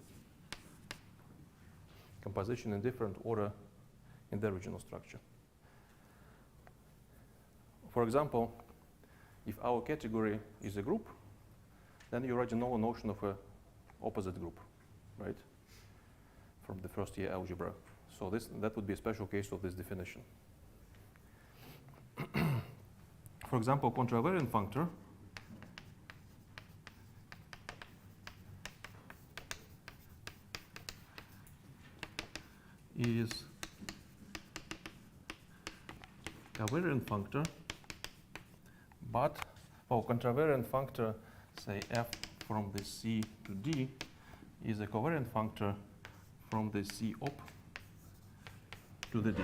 composition in different order in the original structure. For example, if our category is a group, then you already know a notion of a opposite group, right? From the first year algebra. So that would be a special case of this definition. For example, contravariant functor is covariant functor, but for contravariant functor, say f from the C to D is a covariant functor from the C op to the D.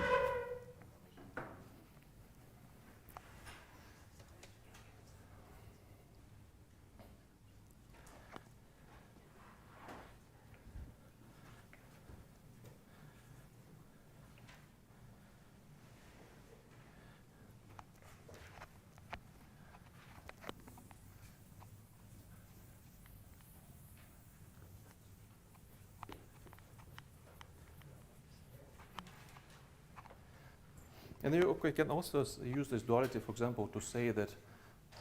And you can also use this duality, for example, to say that,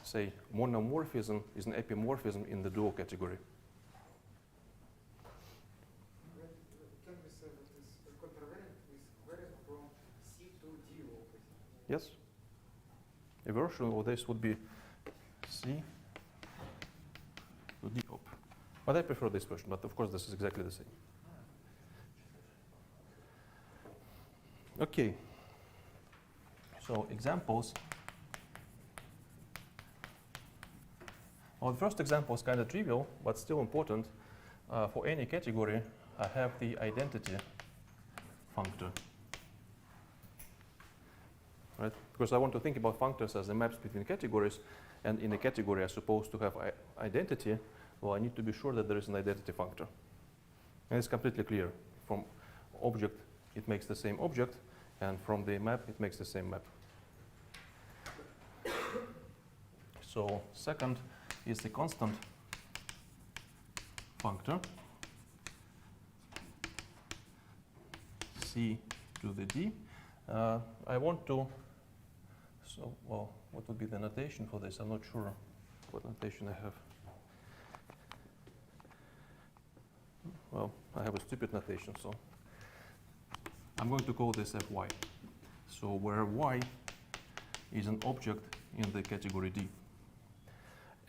say, monomorphism is an epimorphism in the dual category. Can we say that this contravariant is covariant from C to D opposite? Yes? A version of this would be C to D op. But I prefer this version, but of course this is exactly the same. Okay. So examples. Well, the first example is kind of trivial, but still important. For any category, I have the identity functor. Right? Because I want to think about functors as the maps between categories, and in a category I'm supposed to have identity. Well, I need to be sure that there is an identity functor. And it's completely clear. From object, it makes the same object, and from the map, it makes the same map. So second is the constant functor, C to the D. I want to, so, well, what would be the notation for this? I'm not sure what notation I have. Well, I have a stupid notation, so I'm going to call this Fy. So where Y is an object in the category D.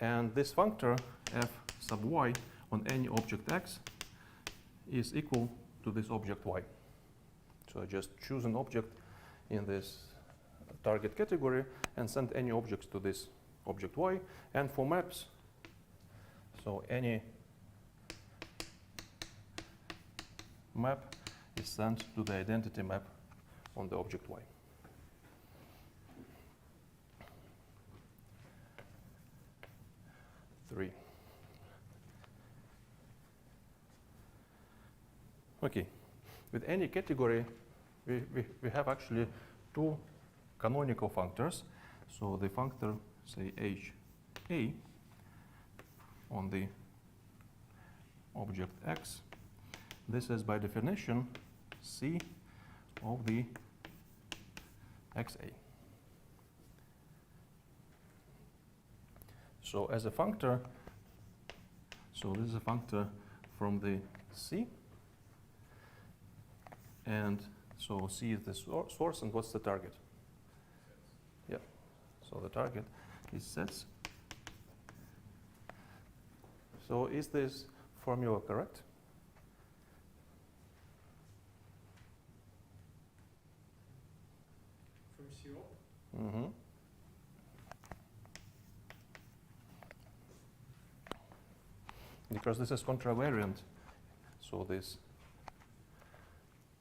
And this functor f sub y on any object x is equal to this object y. So I just choose an object in this target category and send any objects to this object y. And for maps, so any map is sent to the identity map on the object y. Three. Okay, with any category, we have actually two canonical functors. So the functor, say HA on the object X, this is by definition C of the XA. So as a functor, so this is a functor from the C, and so C is the source, and what's the target? Yeah, so the target is sets. So is this formula correct? From CO? Mm-hmm. Because this is contravariant, so this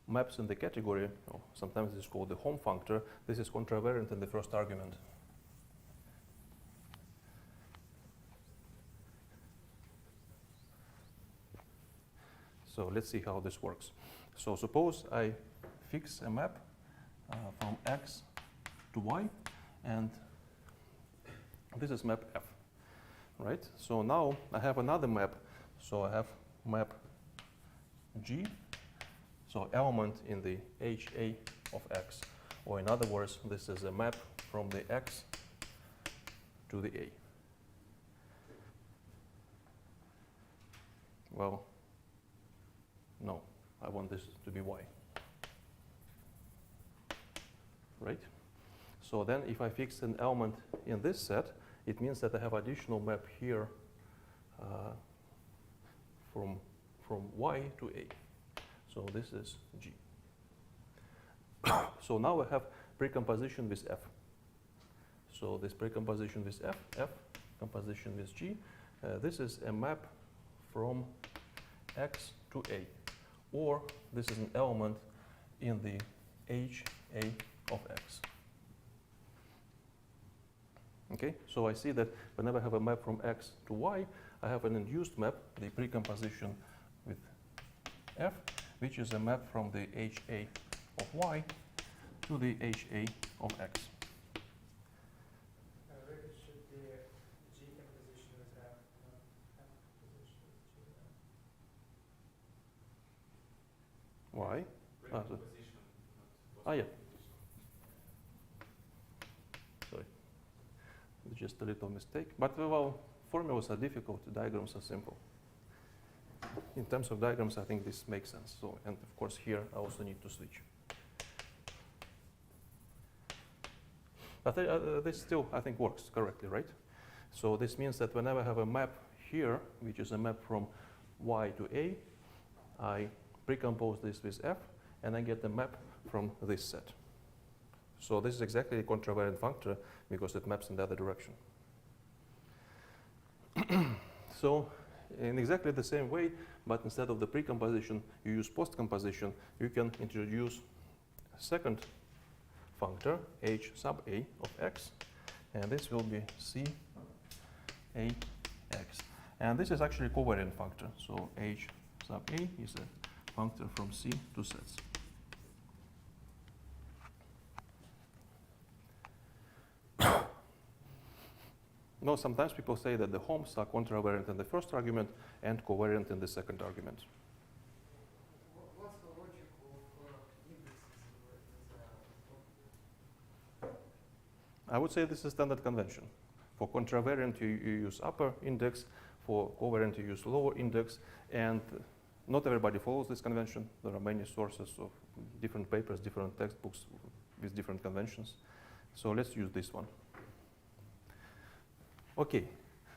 maps in the category, or sometimes it's called the home functor, this is contravariant in the first argument. So let's see how this works. So suppose I fix a map from X to Y, and this is map F, right? So now I have another map. So I have map G, so element in the HA of X. Or in other words, this is a map from the X to the A. Well, no, I want this to be Y. Right? So then if I fix an element in this set, it means that I have additional map here from Y to A. So this is G. So now I have precomposition with F. So this precomposition with F, F composition with G, this is a map from X to A, or this is an element in the HA of X. Okay, so I see that whenever I have a map from X to Y, I have an induced map, the precomposition with F, which is a map from the HA of Y to the HA of X. Where it should be G composition with F, not F composition with G. Why? Position, Yeah. Sorry. Just a little mistake. But well, formulas are difficult, diagrams are simple. In terms of diagrams, I think this makes sense. So, and of course here I also need to switch. But this still, I think, works correctly, right? So this means that whenever I have a map here, which is a map from Y to A, I precompose this with F, and I get the map from this set. So this is exactly a contravariant functor because it maps in the other direction. So in exactly the same way, but instead of the precomposition, you use postcomposition, you can introduce a second functor, H sub A of X, and this will be C A X. And this is actually a covariant functor. So H sub A is a functor from C to sets. No, sometimes people say that the homes are contravariant in the first argument and covariant in the second argument. What's the logic of indexes? I would say this is standard convention. For contravariant, you use upper index. For covariant, you use lower index. And not everybody follows this convention. There are many sources of different papers, different textbooks with different conventions. So let's use this one. Okay,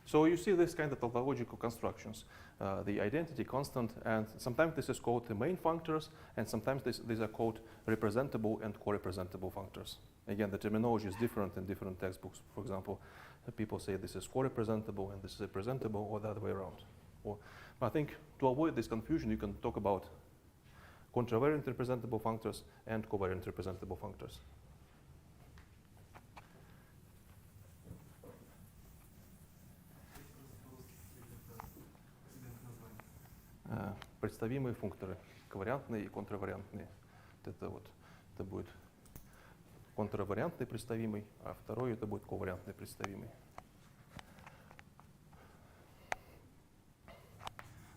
so you see this kind of tautological constructions. The identity constant, and sometimes this is called the main functors, and sometimes these are called representable and co-representable functors. Again, the terminology is different in different textbooks. For example, people say this is co-representable and this is representable, or the other way around. Or, I think to avoid this confusion, you can talk about contravariant representable functors and covariant representable functors. Представимые функторы, ковариантные и контравариантные. Это вот, это будет контравариантный представимый, а второй это будет ковариантный представимый.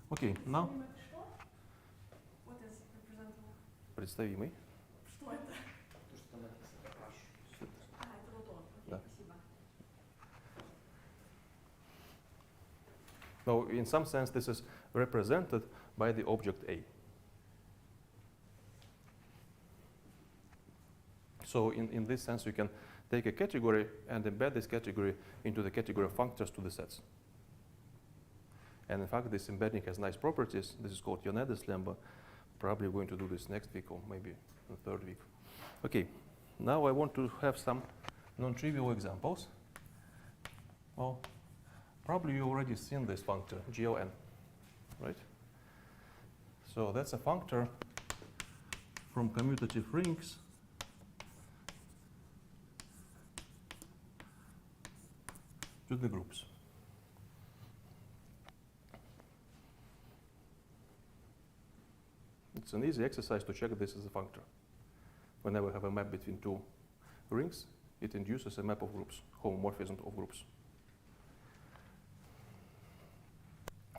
Окей, now. Что? What is representable? Представимый. Что это? То, что там написано. Это вот он. Окей, Да. спасибо. So in some sense, this is represented by the object A. So in this sense, you can take a category and embed this category into the category of functors to the sets. And in fact, this embedding has nice properties. This is called Ioannidis lemma. Probably going to do this next week or maybe the third week. Okay, now I want to have some non-trivial examples. Well, probably you already seen this functor, GLN, right? So that's a functor from commutative rings to the groups. It's an easy exercise to check this as a functor. Whenever we have a map between two rings, it induces a map of groups, homomorphism of groups.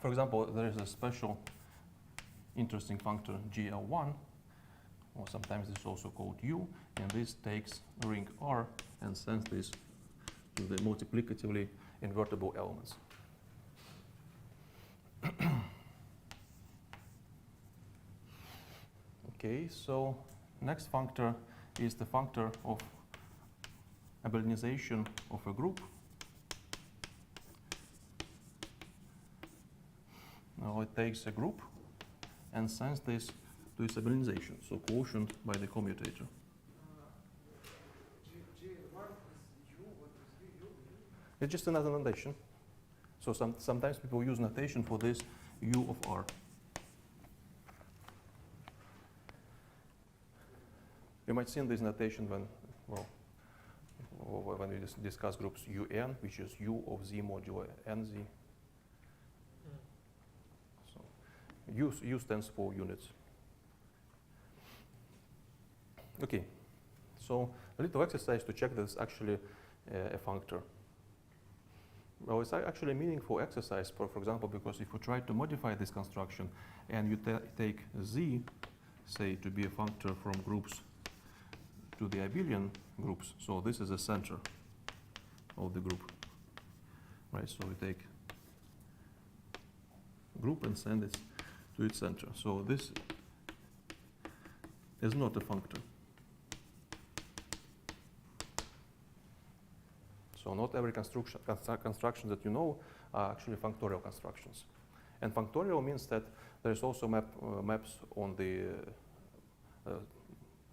For example, there is a special interesting functor GL1, or sometimes it's also called U, and this takes ring R and sends this to the multiplicatively invertible elements. Okay, so next functor is the functor of abelianization of a group. Now it takes a group and sends this to its abelianization, so quotient by the commutator. It's just another notation. So sometimes people use notation for this U of R. You might see this notation when, well, when we discuss groups UN, which is U of Z modulo NZ. So U stands for units. Okay, so a little exercise to check that it's actually a functor. Well, it's actually a meaningful exercise, for example, because if you try to modify this construction and you take Z, say, to be a functor from groups to the abelian groups, so this is the center of the group, right? So we take group and send it to its center. So this is not a functor. So not every construction that you know are actually functorial constructions. And functorial means that there is also maps on the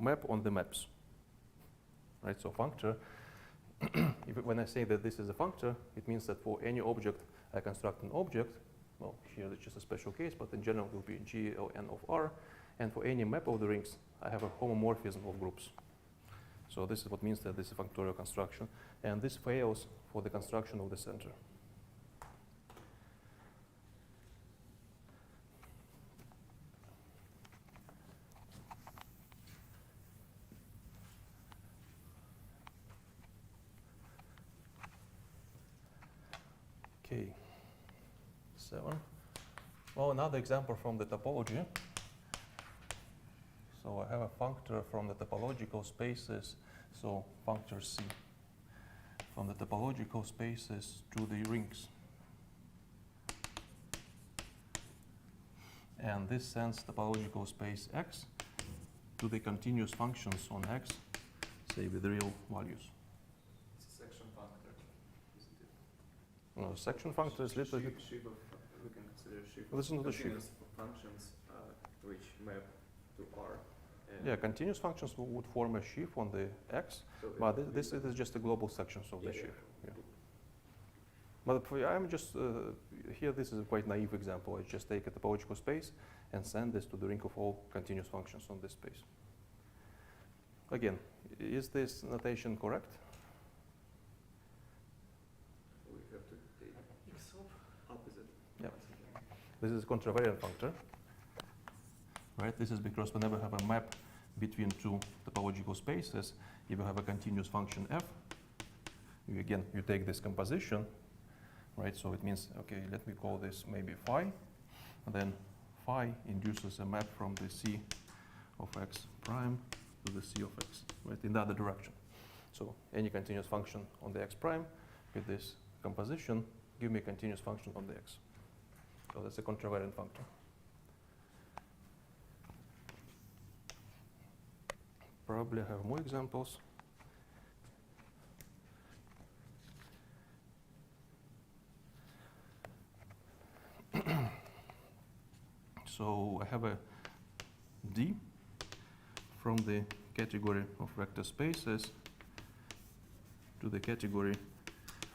map on the maps. Right? So functor, when I say that this is a functor, it means that for any object I construct an object. Well, here it's just a special case, but in general it will be GLN of R. And for any map of the rings, I have a homomorphism of groups. So this is what means that this is a functorial construction. And this fails for the construction of the center. Okay, 7. Well, another example from the topology. So I have a functor from the topological spaces, so functor C, from the topological spaces to the rings. And this sends topological space X to the continuous functions on X, say with real values. It's a section functor, isn't it? No, section functor is little bit. Sheaf of, we can consider sheaf Well, this is not a sheaf. continuous functions which map to R. Yeah, continuous functions would form a sheaf on the X, So but this is just the global sections of the sheaf. Yeah. But I'm just, here this is a quite naive example. I just take a topological space and send this to the ring of all continuous functions on this space. Again, is this notation correct? we have to take opposite. Yep. This is a contravariant functor. Right? This is because whenever I have a map between two topological spaces, if you have a continuous function f, you take this composition, right? So it means, okay, let me call this maybe phi, and then phi induces a map from the C of x prime to the C of x, right, in the other direction. So any continuous function on the x prime with this composition give me a continuous function on the x. So that's a contravariant functor. Probably have more examples. So I have a D from the category of vector spaces to the category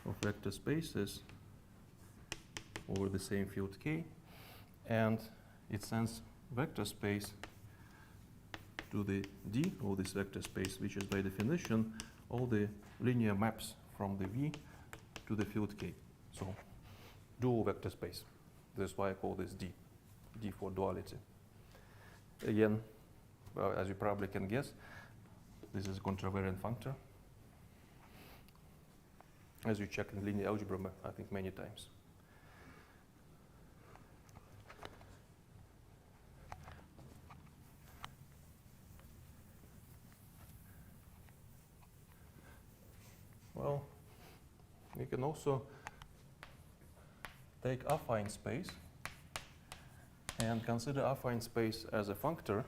of vector spaces over the same field K, and it sends vector space to the D of this vector space, which is by definition all the linear maps from the V to the field K. So dual vector space. That's why I call this D. D for duality. Again, well, as you probably can guess, this is a contravariant functor, as you check in linear algebra, I think, many times. Well, we can also take affine space and consider affine space as a functor.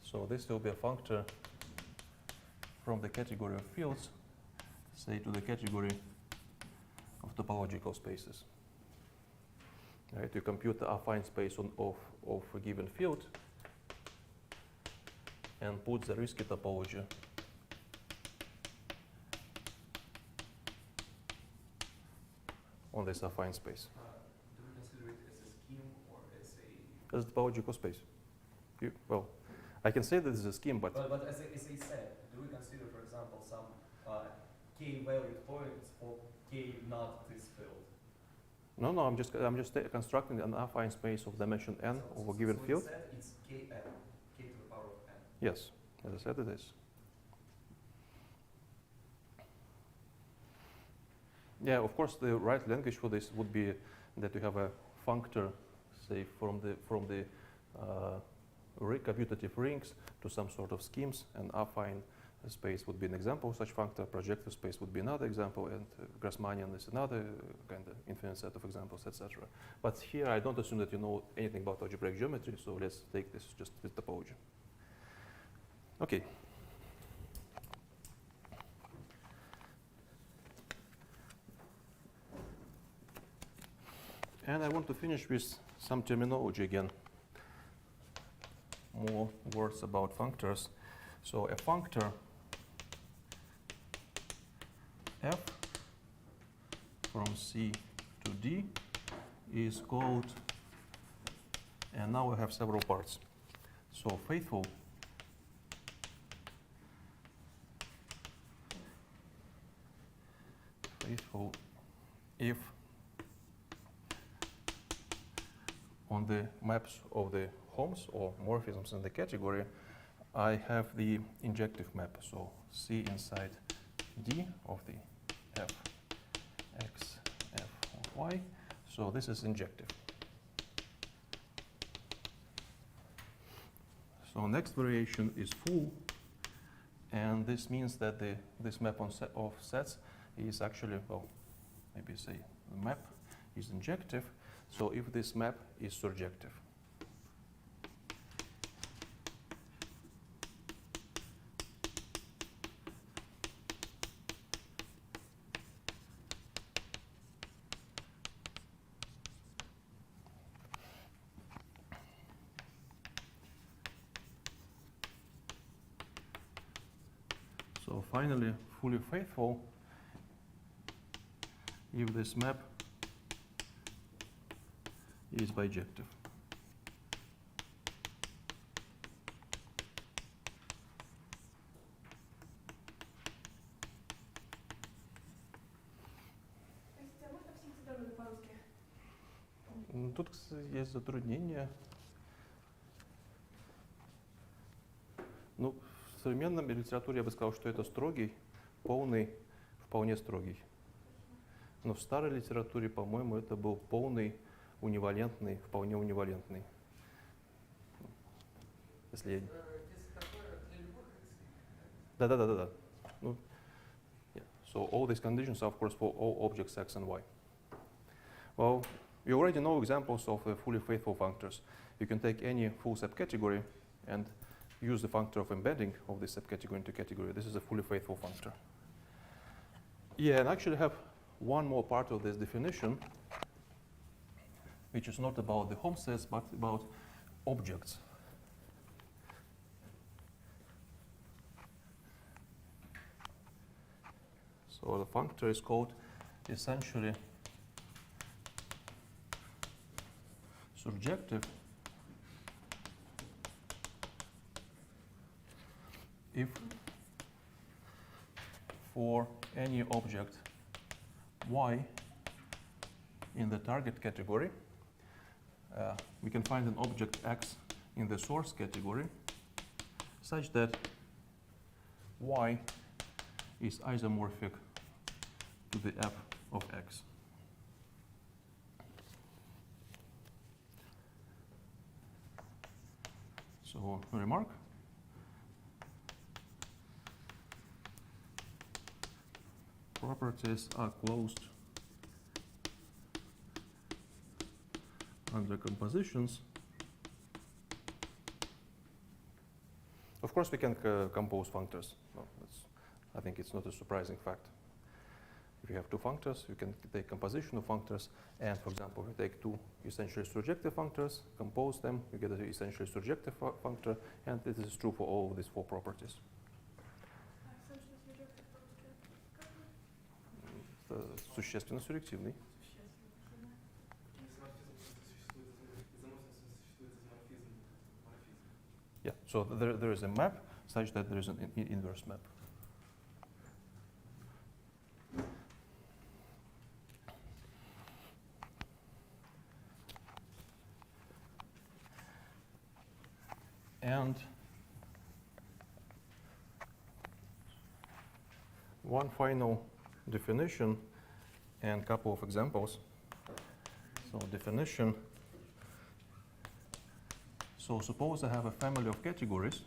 So this will be a functor from the category of fields, say, to the category of topological spaces. Right? You compute the affine space of a given field and put the risky topology on this affine space. Do we consider it as a scheme or as a... As the topological space. Well, I can say that this is a scheme, but But as a set, do we consider, for example, some k-valued points for k not this field? no, I'm just constructing an affine space of dimension n over a given so field. So set it's kn, k to the power of n. Yes, as I said, it is. Yeah, of course, the right language for this would be that you have a functor, say, from the commutative rings to some sort of schemes, and affine space would be an example of such functor, projective space would be another example, and Grassmannian is another kind of infinite set of examples, etc. But here I don't assume that you know anything about algebraic geometry, so let's take this just with topology. Okay. And I want to finish with some terminology again. More words about functors. So a functor f from C to D is called, and now we have several parts. So faithful if on the maps of the homes or morphisms in the category, I have the injective map. So C inside D of the f x, f of y. So this is injective. So next variation is full, and this means that this map on of sets is actually, well, maybe say the map is injective. So if this map is surjective. So finally, fully faithful if this map is bijective. Можно все эти термины по-русски? Тут есть затруднение. Ну, в современном литературе я бы сказал, что это строгий, полный, вполне строгий. Но в старой литературе, по-моему, это был полный, унивалентный, вполне унивалентный. Если я... Если такое для любых x. Да. Ну, yeah. So all these conditions are, of course, for all objects x and y. Well, you already know examples of fully faithful functors. You can take any full subcategory and use the functor of embedding of this subcategory into category. This is a fully faithful functor. Yeah, and actually have one more part of this definition, which is not about the home sets, but about objects. So the functor is called essentially surjective if for any object y in the target category, we can find an object x in the source category such that y is isomorphic to the f of x. So, remark. Properties are closed under compositions. Of course, we can compose functors. Well, I think it's not a surprising fact. If you have two functors, you can take composition of functors, and for example, if you take two essentially surjective functors, compose them, you get an essentially surjective functor, and this is true for all of these four properties. Существенно суръективный. So there is a map such that there is an inverse map. And one final definition and couple of examples. So definition. So suppose I have a family of categories.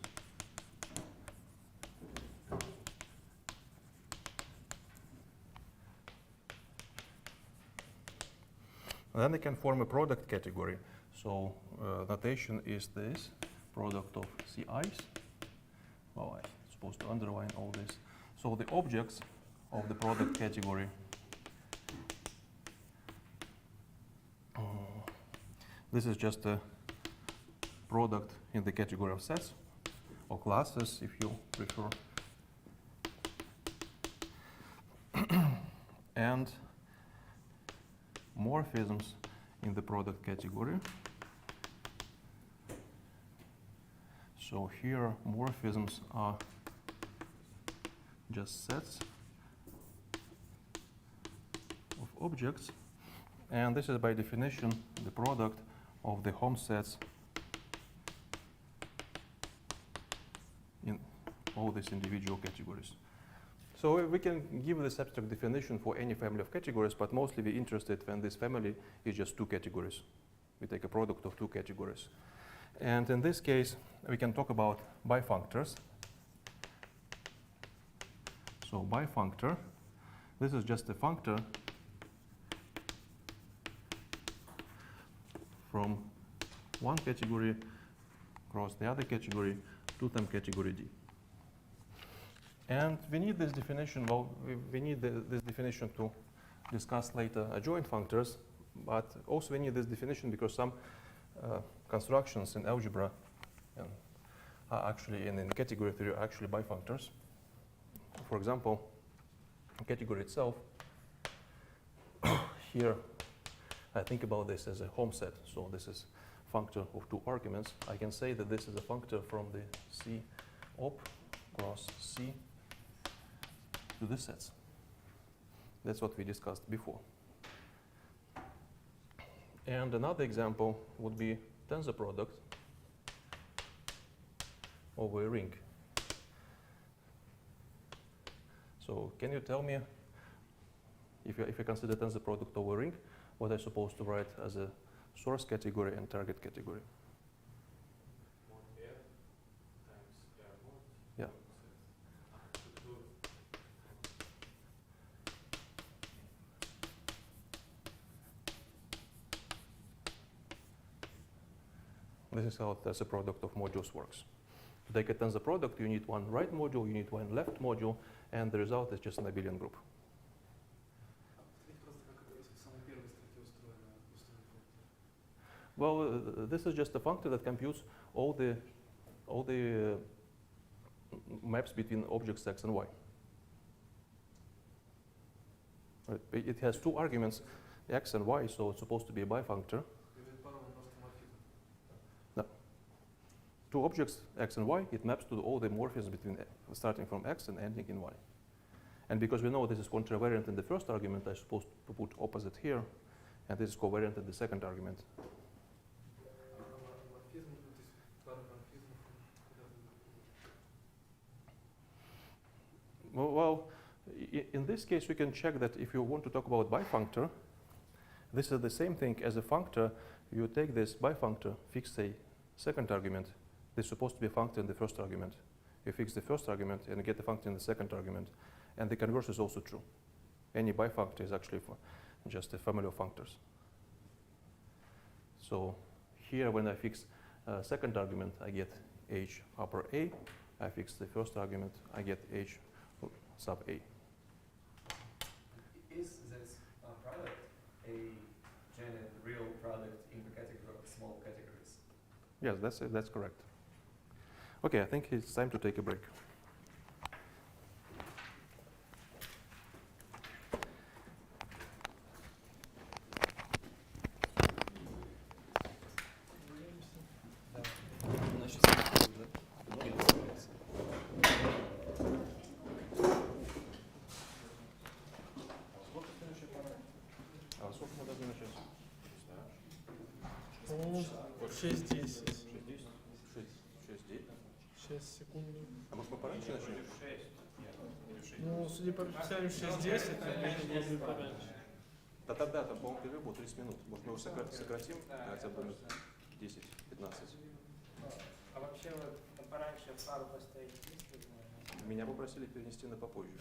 And then I can form a product category. So notation is this, product of CIs. Well, I'm supposed to underline all this. So the objects of the product category this is just a product in the category of sets or classes, if you prefer. And morphisms in the product category. So here morphisms are just sets of objects, and this is by definition the product of the home sets in all these individual categories. So we can give this abstract definition for any family of categories, but mostly we're interested when this family is just two categories. We take a product of two categories. And in this case, we can talk about bifunctors. So bifunctor, this is just a functor from one category across the other category to some category D. And we need this definition, well, we need this definition to discuss later adjoint functors, but also we need this definition because some constructions in algebra and are actually in category theory are actually bifunctors. For example, category itself, here I think about this as a home set. So this is functor of two arguments. I can say that this is a functor from the C op cross C to the sets. That's what we discussed before. And another example would be tensor product over a ring. So can you tell me, if you consider tensor product over a ring, what I'm supposed to write as a source category and target category? Mod R times R mod. Yeah. This is how tensor product of modules works. To take a tensor product, you need one right module, you need one left module, and the result is just an abelian group. Well, this is just a functor that computes all the maps between objects x and y. Right. It has two arguments, x and y, so it's supposed to be a bifunctor. No. Two objects, x and y, it maps to all the morphisms between starting from x and ending in y. And because we know this is contravariant in the first argument, I'm supposed to put opposite here, and this is covariant in the second argument. Well, in this case, we can check that if you want to talk about bifunctor, this is the same thing as a functor. You take this bifunctor, fix a second argument. This is supposed to be a functor in the first argument. You fix the first argument and you get the functor in the second argument. And the converse is also true. Any bifunctor is actually just a family of functors. So here, when I fix second argument, I get h upper A. I fix the first argument, I get h sub A. Is this product a genuine real product in the category of small categories? Yes, that's correct. Okay, I think it's time to take a break. По-моему, 6:10. 6-9. 6 секунд. А может мы пораньше начнем? Ну, судя по расписанию 6:10, то мы должны пораньше. Да тогда, там, по-моему, перерыв был 30 минут. Может, мы его сократим хотя бы минут 10-15. А вообще вот пораньше пару поставить есть возможность? Меня попросили перенести на попозже.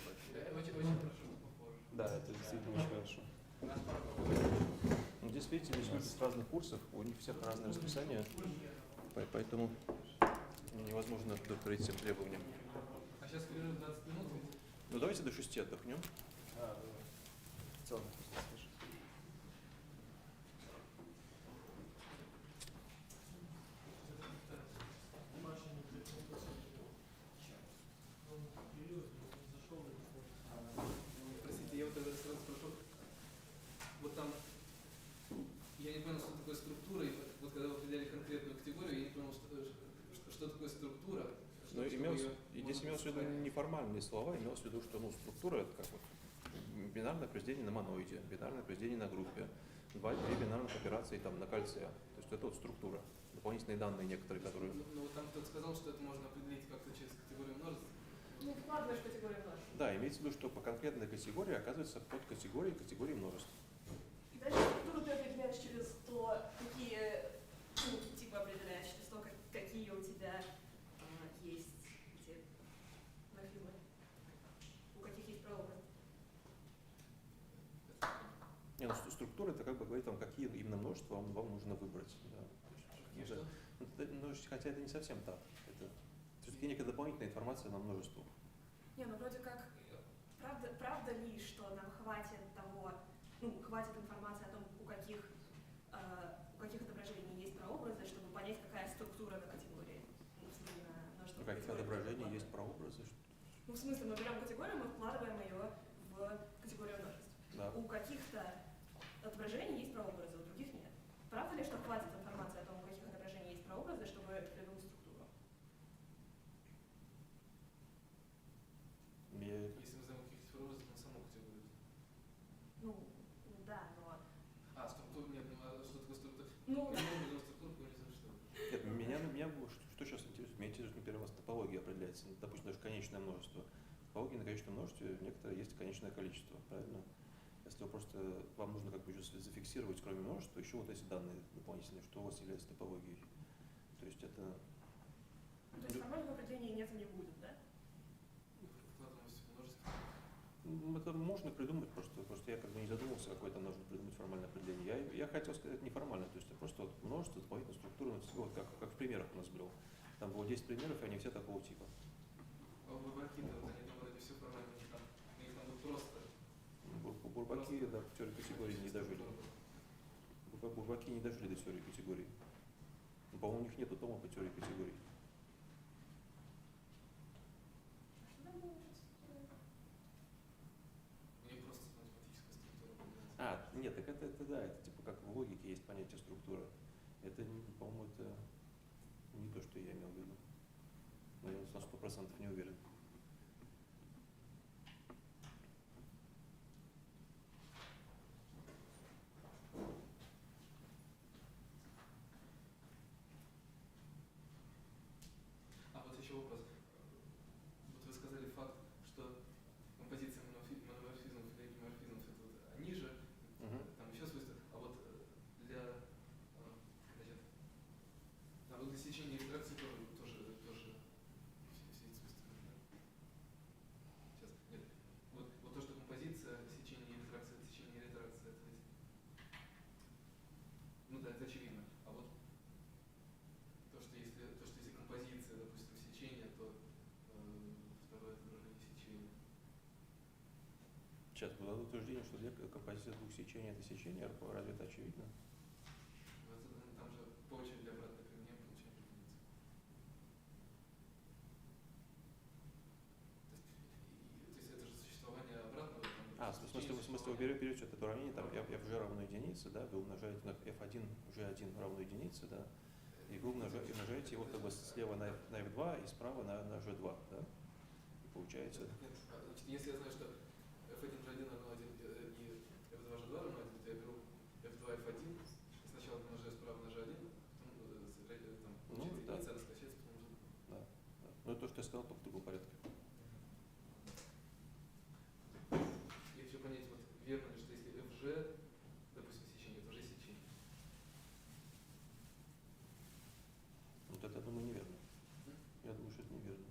Очень прошу попозже. Да, это действительно очень хорошо. У нас пару попозже. Ну, здесь, видите, здесь люди с разных курсов, у них всех разное расписание, поэтому невозможно удовлетворить всем требованиям. А сейчас перерыв 20 минут ведь? Ну, давайте до 6 отдохнем. В целом, слышишь? Простите, я вот тогда сразу спрошу. Вот там, я не понял, что такое структура, и вот когда вы определяли конкретную категорию, я не понял, что такое структура. Но и здесь имелось в виду неформальные слова, имелось в виду, что структура это как вот бинарное произведение на моноиде, бинарное произведение на группе, 2-3 бинарных операций там, на кольце. То есть это вот структура. Дополнительные данные некоторые, которые... Но вот там кто-то сказал, что это можно определить как-то через категорию множеств. Ну, вкладываешь категорию множеств. Да, имеется в виду, что по конкретной категории оказывается под категории множеств. Дальше структуру ты определяешь через то, какие, ну, типы определяешь, через то, какие у тебя есть эти морфизмы, у каких есть прообразы. Не, ну, структура это как бы говорит вам, какие именно множества вам нужно выбрать. Да. Хотя это не совсем так. Это все-таки некая дополнительная информация на множество. Не, ну вроде как, правда ли, что нам хватит того, ну, хватит информации о том, у каких отображений есть прообразы, чтобы понять, какая структура на категории. Ну, в смысле, на множество У каких категорий отображений мы есть прообразы? Ну, в смысле, мы берем категорию, мы вкладываем ее в категорию множеств. Да. У каких-то отображений есть прообразы, у других нет. Правда ли, что хватит информации о том, у каких отображений есть прообразы, чтобы придумать структуру? Если мы знаем каких-то прообразов на саму категорию. Ну, да, но... А, структура, нет, ну а что такое структура? Ну, Я не знаю структуру, не знаю что. Нет, меня что сейчас интересует? Меня интересует, например, у вас топология определяется, допустим, даже конечное множество. В топологии на конечном множестве некоторое есть конечное количество, правильно? Если вы просто, вам нужно как бы еще зафиксировать, кроме множества, еще вот эти данные дополнительные, что у вас является топологией. То есть это... то есть формального определения нет и не будет, да? Вкладываемость в множество. Это можно придумать, просто я как бы не задумывался, какое там нужно придумать формальное определение. Я хотел сказать неформально, то есть просто вот множество, дополнительная структура, вот как в примерах у нас было. Там было 10 примеров, и они все такого типа. А бурбаки-то, вот они там вроде все формально, у них там вот просто. Бурбаки до теории категории не дожили. Бурбаки не дожили до теории категорий. Ну, по-моему, у них нету тома по теории категорий. Что там было уже структура? У них просто математическая структура. Нет, так это да, это типа как в логике есть понятие структура. Это, по-моему, это не то, что я имел в виду. Но я на 100% не уверен. А вот еще вопрос. Вот вы сказали факт, что композиция мономорфизмов и полиморфизмов это вот они же, там еще свойства, а вот для, значит, а вот для сечения интеракции тоже все эти свойства нужны. Сейчас, нет. Вот то, что композиция, сечение интеракции, сечение ретракции, это ведь, ну да, это очевидно. А вот то, что если композиция, допустим, сечение, то второе отображение сечения. Сейчас было утверждение, что для композиции двух сечений это сечение, разве это очевидно? Там же по очереди обратное применение получаем единицу. То есть это же существование обратного. В смысле вы берете это уравнение, там fg равно единице, да, вы умножаете на f1, g1 равно единице, да, и вы умножаете его как бы слева на f2 и справа на g2, да, и получается... Нет, значит, если я знаю, что f1 g1 равно 1 и f2 g2 равно 1, то я беру f2 f1, сначала умножаю справа на g1, я сказал, только в другом порядке. Я хочу понять, вот верно ли, что если FG, допустим, сечение, то G сечение. Вот это, я думаю, неверно. Я думаю, что это неверно.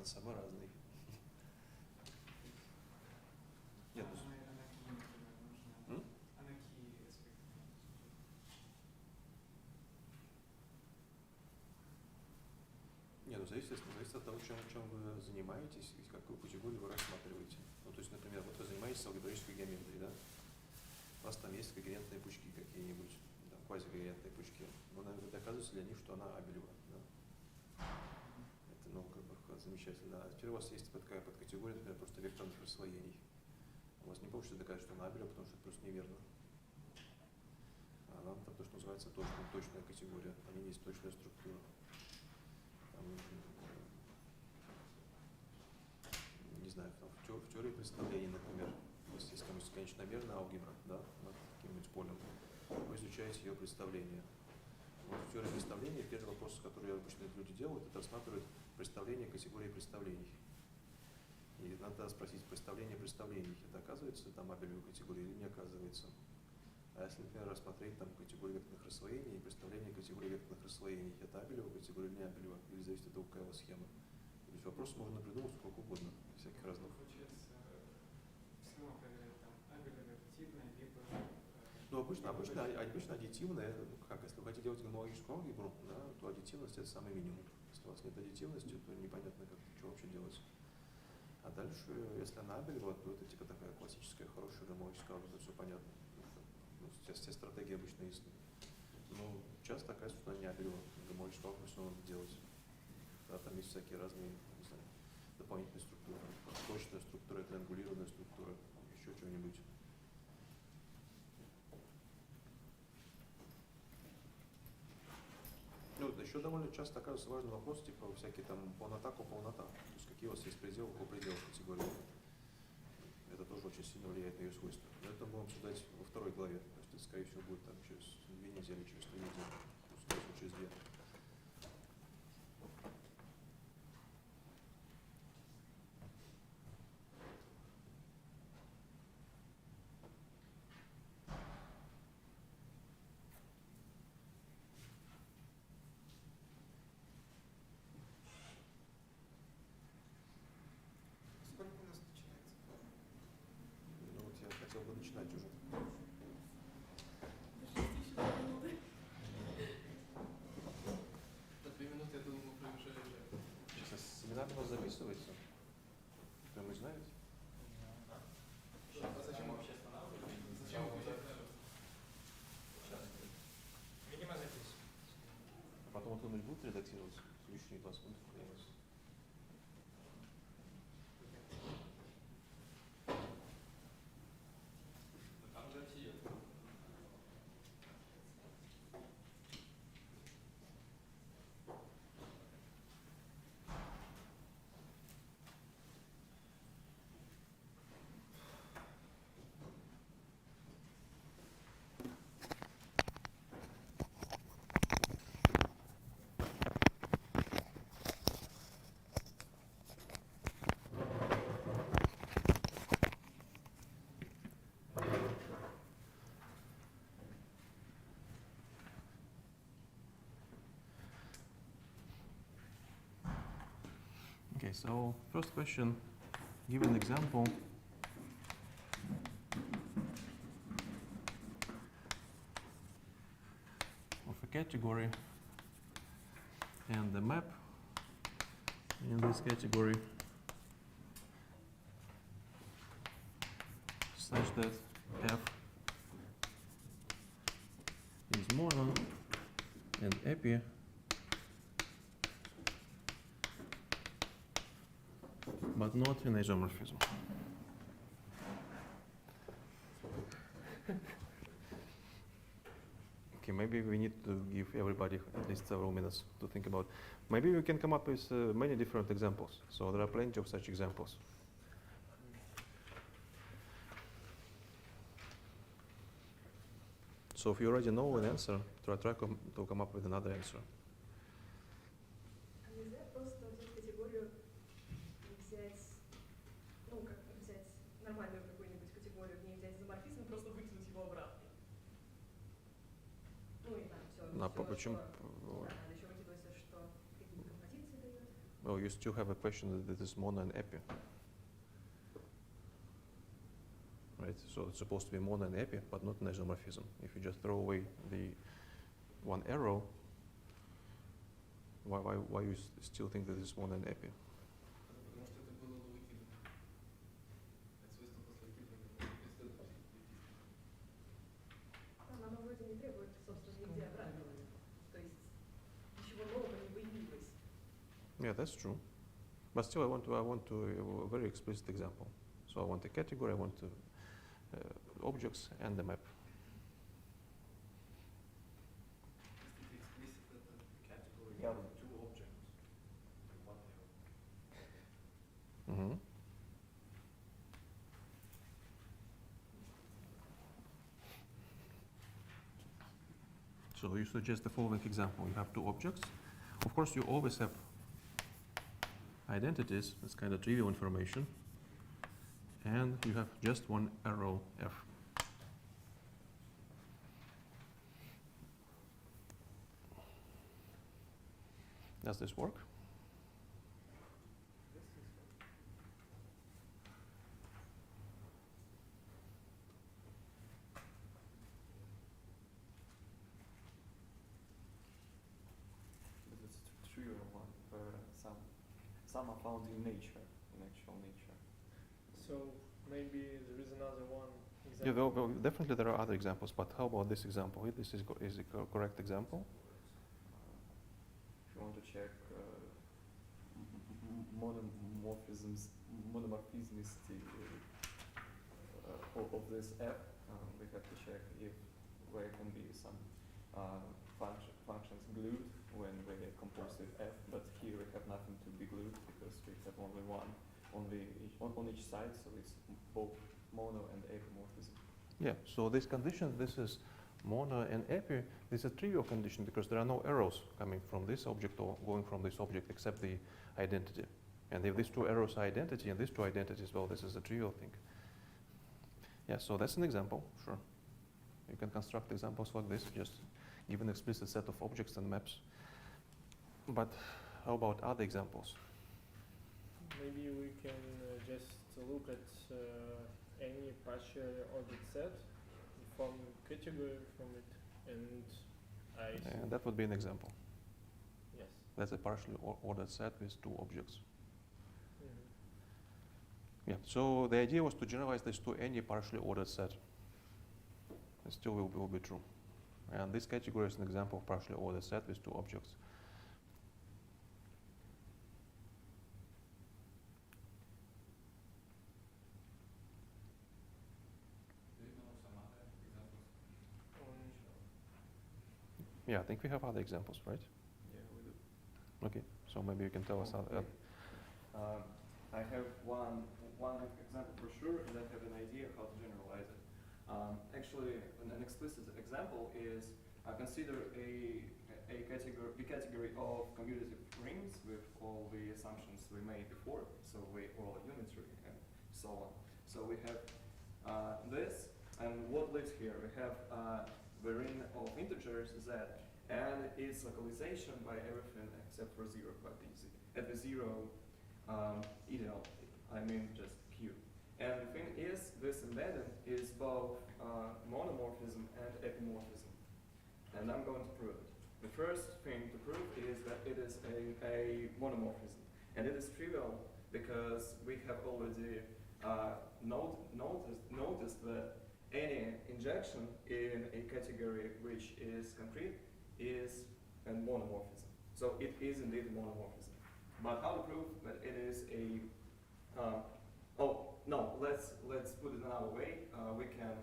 Самый разный. Нет, нет, ну зависит от того, чем вы занимаетесь и какую категорию вы рассматриваете. Ну, то есть, например, вот вы занимаетесь алгебраической геометрией, да? У вас там есть когерентные пучки какие-нибудь, да, квазикогерентные пучки. Но, наверное, доказывается для них, что она абелева. Да? Это, ну, как бы замечательно. А теперь у вас есть такая подкатегория, например, просто векторных рассвоений. У вас не получится доказать, что она абелева, потому что это просто неверно. А нам там то, что называется точная категория. Они есть точная структура. Там, не знаю, там, в теории представлений, например, если есть конечномерная алгебра, да, над каким-нибудь полем, вы изучаете ее представление. Вот в теории представлений первый вопрос, который обычно люди делают, это рассматривают представление категории представлений. И надо спросить, представление представлений, это оказывается там абелевой категорией или не оказывается. А если, например, рассмотреть там категорию векторных рассвоений и представление категории векторных рассвоений, это абелевая категория или не абелевая, или зависит от того, какая у вас схема. То есть вопрос можно придумать сколько угодно, всяких разных. Получается, все равно проверять там абелевая, аддитивная, либо... Ну, обычно аддитивная, ну, как, если вы хотите делать гомологическую алгебру, да, то аддитивность это самый минимум. Если у вас нет аддитивности, то непонятно, как, что вообще делать. А дальше, если она абелева, то это типа такая классическая, хорошая гомологическая алгебра, все понятно. Ну, все стратегии обычно ясны. Но часто оказывается, что она не абелева. Гомологическую алгебру все надо делать. Да, там есть всякие разные, не знаю. дополнительные структуры, точная структура, триангулированная структура, еще что-нибудь. Ну, еще довольно часто оказывается важный вопрос, типа всякие там полнота, кополнота. То есть какие у вас есть пределы, копределы категории. Это тоже очень сильно влияет на ее свойства. Но это будем обсуждать во второй главе. То есть это, скорее всего, будет там через 2 недели, через 3 недели. Ну, скорее всего, через 2. Сколько у нас начинается? Ну вот я хотел бы начинать уже. На 2 минуты, я думаю, мы пробежали уже. Сейчас семинар у нас записывается. Кто-нибудь знает? А зачем вообще останавливать? Зачем включать камеру? Видимо, записывается. А потом кто-нибудь будет редактировать лишние 20 минут? Там же все. Okay, so first question, give an example of a category and the map in this category such that F is mono and epi but not in isomorphism. Okay, maybe we need to give everybody at least several minutes to think about. Maybe we can come up with many different examples. So there are plenty of such examples. So if you already know an answer, try to come up with another answer. А нельзя просто взять категорию и взять, ну, как взять нормальную какую-нибудь категорию, в ней взять изоморфизм и просто выкинуть его обратно. Ну и там все. Почему? Да, надо еще выкидывать все, что какие-то композиции дает. Well, you still have a question that this is mono and epi. Right, so it's supposed to be mono and epi, but not an isomorphism. If you just throw away the one arrow, why you still think that this is mono and epi? Потому что это было бы выкидано. Это свойство после выкидывания. Там оно вроде не требует, собственно, нигде обратного. То есть ничего нового не появилось. Yeah, that's true. But still, I want a very explicit example. So I want a category, I want objects and the map. Category. Yeah, with 2 objects. One arrow. Mm-hmm. So you suggest the following example. You have 2 objects. Of course, you always have identities. That's kind of trivial information. And you have just one arrow F. Does this work? But it's a trivial one. Some are found in nature, in actual nature. So maybe there is another one Yeah, example. definitely there are other examples, but how about this example? This is a correct example? If you want to check, monomorphismicity of this F. We have to check if there can be some functions glued when we compose with F, but here we have nothing to be glued because we have only one on each side, so it's both mono and epimorphism. Yeah, so this condition, this is mono and epi, this is a trivial condition because there are no arrows coming from this object or going from this object except the identity. And if these two arrows are identity and these two identities, well, this is a trivial thing. Yeah, so that's an example, sure. You can construct examples like this, just give an explicit set of objects and maps. But how about other examples? Maybe we can just look at any partially ordered set, form category from it, and And that would be an example. yes. That's a partially ordered set with two objects. Yeah, so the idea was to generalize this to any partially ordered set. It still will be true. And this category is an example of partially ordered set with two objects. Do you know some other examples? Yeah, I think we have other examples, right? Yeah, we do. Okay, so maybe you can tell us how. I have one example for sure, and I have an idea how to generalize it. Actually, an explicit example is consider a category of commutative rings with all the assumptions we made before, so we all unitary and so on. So we have this, and what lives here? We have the ring of integers z, and its localization by everything except for 0 quite easy. At the 0 ideal, I mean just Q. And the thing is, this embedding is both monomorphism and epimorphism. And I'm going to prove it. The first thing to prove is that it is a monomorphism. And it is trivial because we have already noticed that any injection in a category which is concrete is a monomorphism. So it is indeed a monomorphism. But how to prove that it is a let's put it another way. We can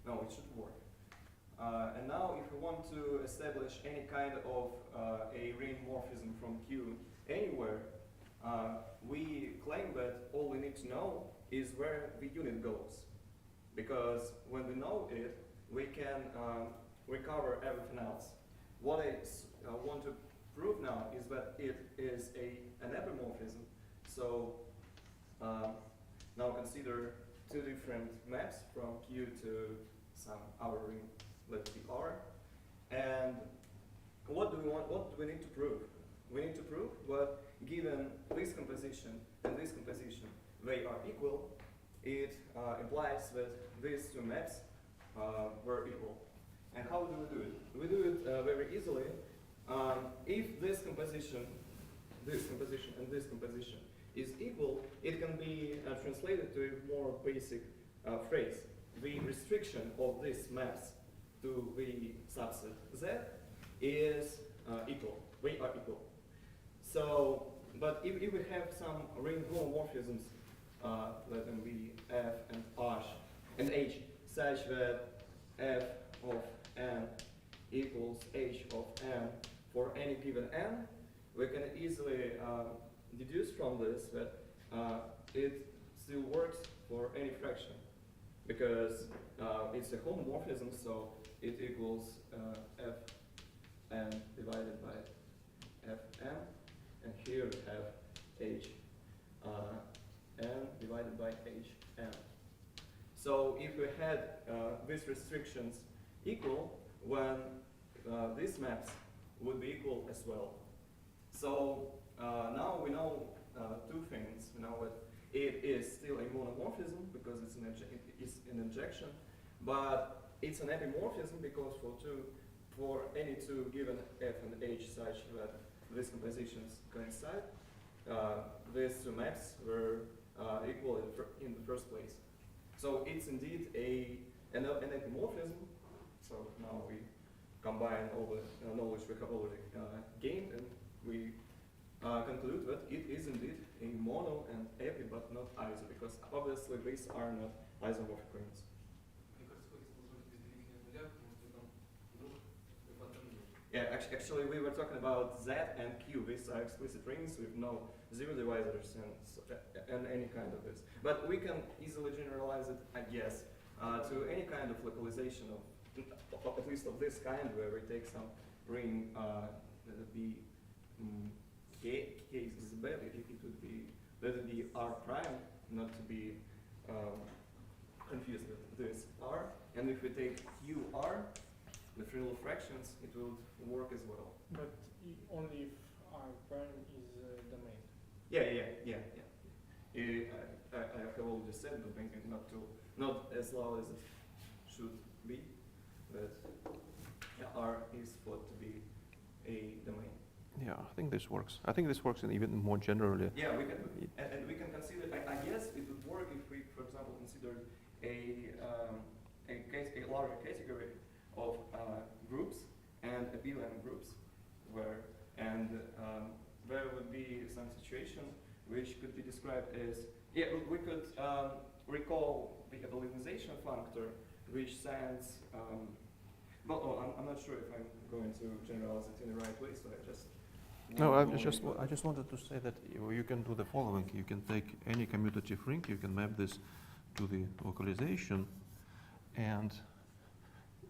no, it should work. And now if we want to establish any kind of a ring morphism from Q anywhere, we claim that all we need to know is where the unit goes. Because when we know it, we can recover everything else. What I want to prove now is that it is an epimorphism. So now consider two different maps from Q to some other ring, let's be R. And what do we want? What do we need to prove? We need to prove that given this composition and this composition, they are equal. It implies that these two maps were equal. And how do we do it? We do it very easily. If this composition, and this composition is equal, it can be translated to a more basic phrase. The restriction of these maps to the subset Z is equal. We are equal. So, but if we have some ring homomorphisms, let them be F and H, such that F of n equals H of n for any given n, we can easily deduce from this that it still works for any fraction, because it's a homomorphism, so it equals Fn divided by Fn, and here we have H n divided by Hn. So if we had these restrictions equal, when these maps would be equal as well. So now we know two things. We know that it is still a monomorphism because it's an injection, but it's an epimorphism because for any two given F and H such that these compositions coincide, these two maps were equal in the first place. So it's indeed an epimorphism. So now we combine all the knowledge we have already gained, and we conclude that it is indeed a mono and epi, but not iso, because obviously these are not isomorphic rings. Мне кажется, хочется позволить без деления нуля, потому что там вдруг фантом нет. Yeah, actually we were talking about Z and Q. These are explicit rings with no zero divisors and any kind of this. But we can easily generalize it, I guess, to any kind of localization of at least of this kind, where we take some ring, let it be K is bad, it would be, let it be R prime, not to be confused with this R. And if we take QR, the frillo fractions, it will work as well. But only if R prime is domain. Yeah. I have already said that maybe not as low as it should be, but R is thought to be a domain. Yeah, I think this works. I think this works in even more generally. Yeah, we can, and we can consider. I guess it would work if we, for example, considered a larger category of groups and abelian groups, where there would be some situation which could be described as, we could recall the abelianization functor, which sends. I'm not sure if I'm going to generalize it in the right way, so I just. No, I just wanted to say that you can do the following. You can take any commutative ring, you can map this to the localization, and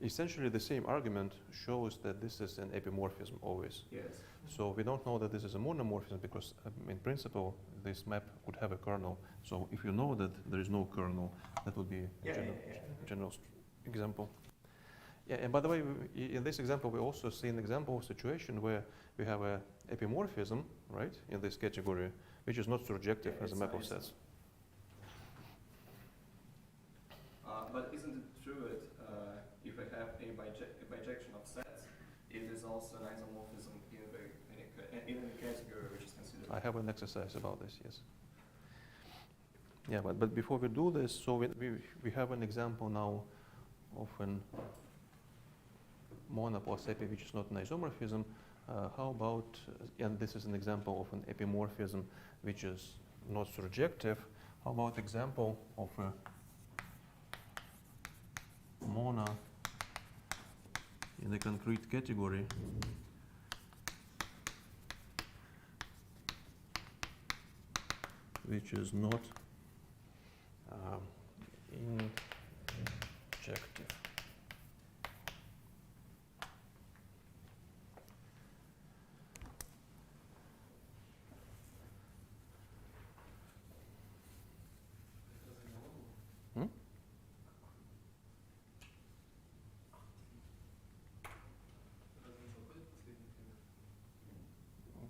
essentially the same argument shows that this is an epimorphism always. Yes. So we don't know that this is a monomorphism because in principle this map could have a kernel. So if you know that there is no kernel, that would be a general example. Yeah, and by the way, in this example, we also see an example of situation where we have a epimorphism, right, in this category, which is not surjective as a map of sets. But isn't it true that if I have a bijection of sets, it is also an isomorphism in the category which is considered? I have an exercise about this, yes. Yeah, but before we do this, so we have an example now of an mono plus epi, which is not an isomorphism. How about, and this is an example of an epimorphism which is not surjective. How about example of a mono in a concrete category which is not injective.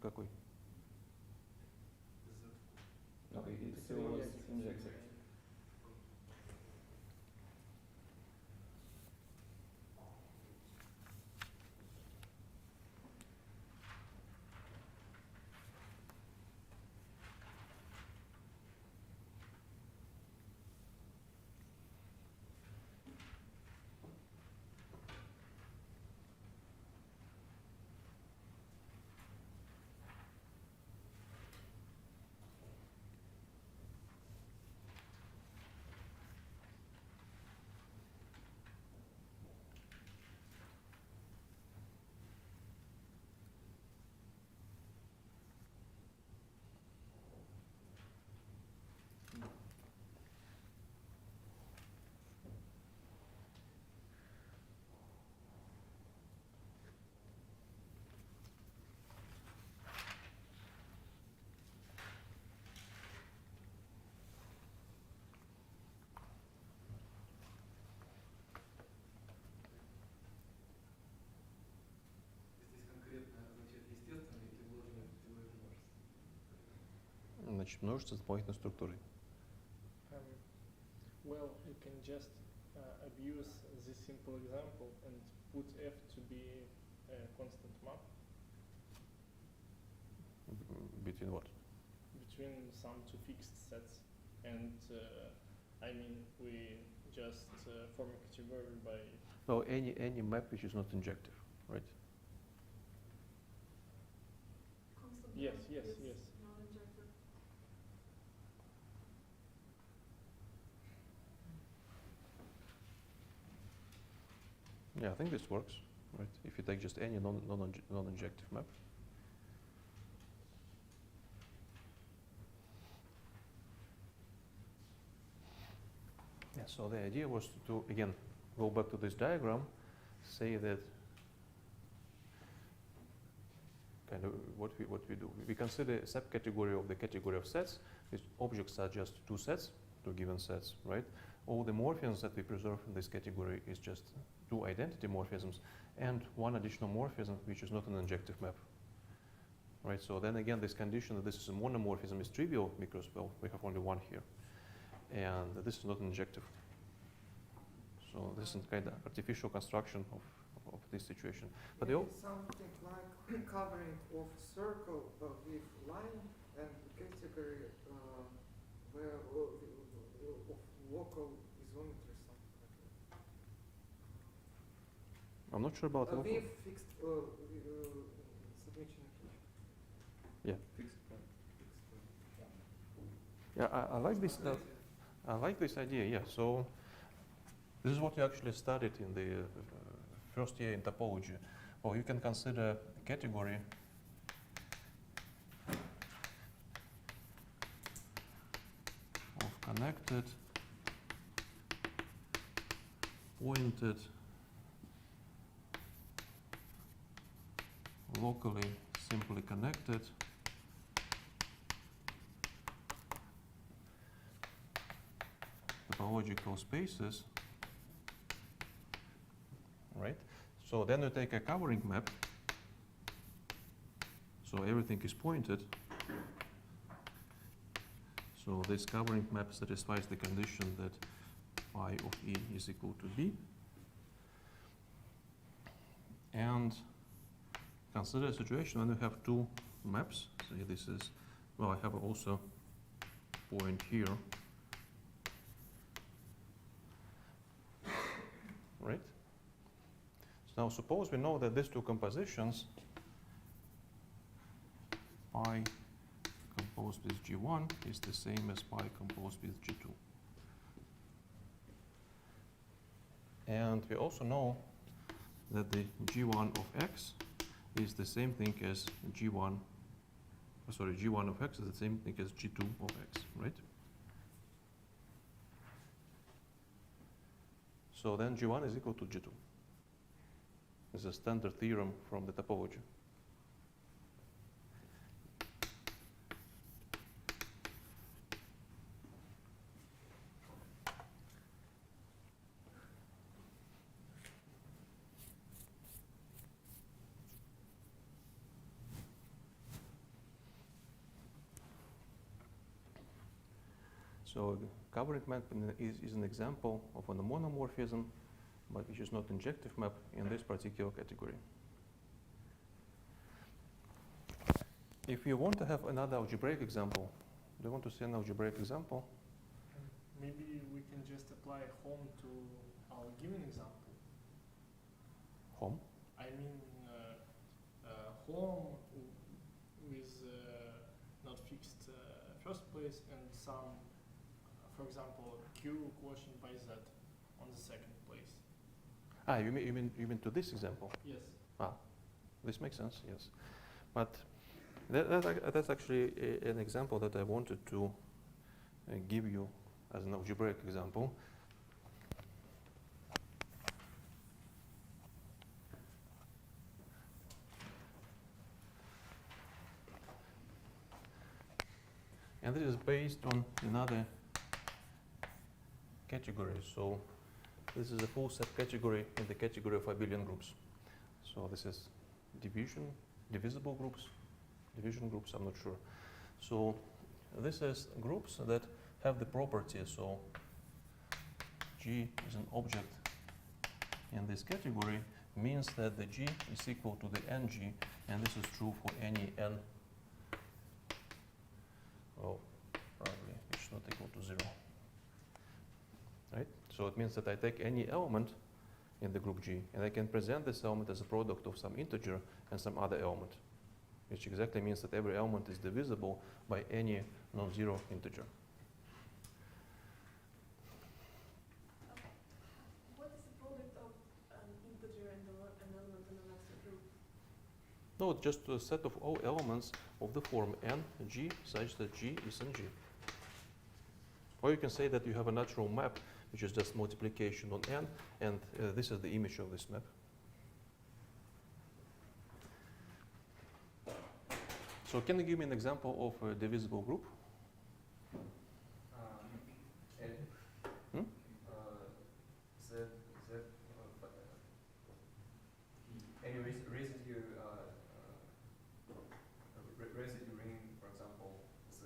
Какой? No, it still was injective. Значит, множество с дополнительной структурой. Well, you can just abuse this simple example and put f to be a constant map Between what? between some two fixed sets, and I mean we just form a category by. So any map which is not injective, right? Constant Yes, map. yes, is yes. non-injective. Yeah, I think this works, right? If you take just any non-injective map. Yeah, so the idea was to, again, go back to this diagram, say that kind of what we do. We consider a subcategory of the category of sets. These objects are just two sets, two given sets, right? All the morphisms that we preserve in this category is just two identity morphisms and one additional morphism which is not an injective map, right? So then again, this condition that this is a monomorphism is trivial because, well, we have only one here. And this is not an injective. So this is kind of artificial construction of this situation. But Maybe something like covering of circle with line and category where of local isometry, something like that. I'm not sure about local. With fixed submission equation. Yeah. Fixed point. Yeah, I like this. I like this idea. Yeah. So this is what you actually studied in the first year in topology. Or you can consider a category of connected, pointed, locally simply connected topological spaces, right? So then you take a covering map, so everything is pointed. So this covering map satisfies the condition that phi of E is equal to B. And consider a situation when you have two maps. Say this is, well, I have also point here, right? So now suppose we know that these two compositions, pi composed with G1 is the same as pi composed with G2. And we also know that the G1 of X is the same thing as G1 of X is the same thing as G2 of X, right? So then G1 is equal to G2. This is a standard theorem from the topology. So covering map is an example of a monomorphism, but which is not injective map in this particular category. If you want to have another algebraic example, do you want to see an algebraic example? Maybe we can just apply home to our given example. Home? I mean, home with not fixed first place and some, for example, Q quotient by Z on the second place. Ah, you mean to this example? Yes. Ah, this makes sense. Yes, but that's actually an example that I wanted to give you as an algebraic example. And this is based on another category. So this is a full subcategory in the category of abelian groups. So this is divisible groups, division groups, I'm not sure. So this is groups that have the property, so G is an object in this category, means that the G is equal to the NG, and this is true for any N. Well, probably it's not equal to 0. Right? So it means that I take any element in the group G, and I can present this element as a product of some integer and some other element which exactly means that every element is divisible by any non-zero integer. What is the product of an integer and an element in a vector group? No, it's just a set of all elements of the form n, g, such that g is in g. Or you can say that you have a natural map, which is just multiplication on n, and this is the image of this map. So can you give me an example of a divisible group? Hmm? Any residue residue ring, for example, z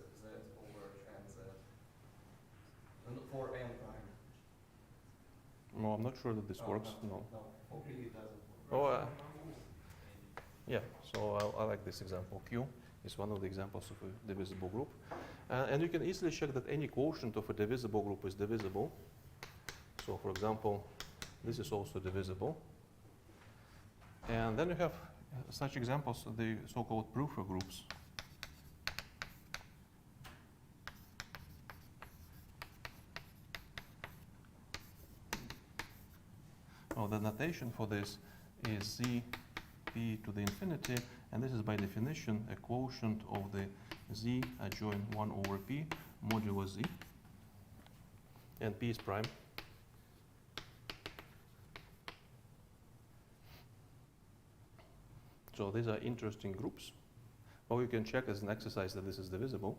over nz, for n prime. No, I'm not sure that this works. No. No, hopefully it doesn't work. Oh, yeah. So I like this example. Q is one of the examples of a divisible group, and you can easily check that any quotient of a divisible group is divisible. So, for example, this is also divisible. And then you have such examples of the so-called proofer groups. Well, the notation for this is z p to the infinity, and this is by definition a quotient of the z adjoin 1 over p modulo z, and p is prime. So these are interesting groups. Well, you can check as an exercise that this is divisible.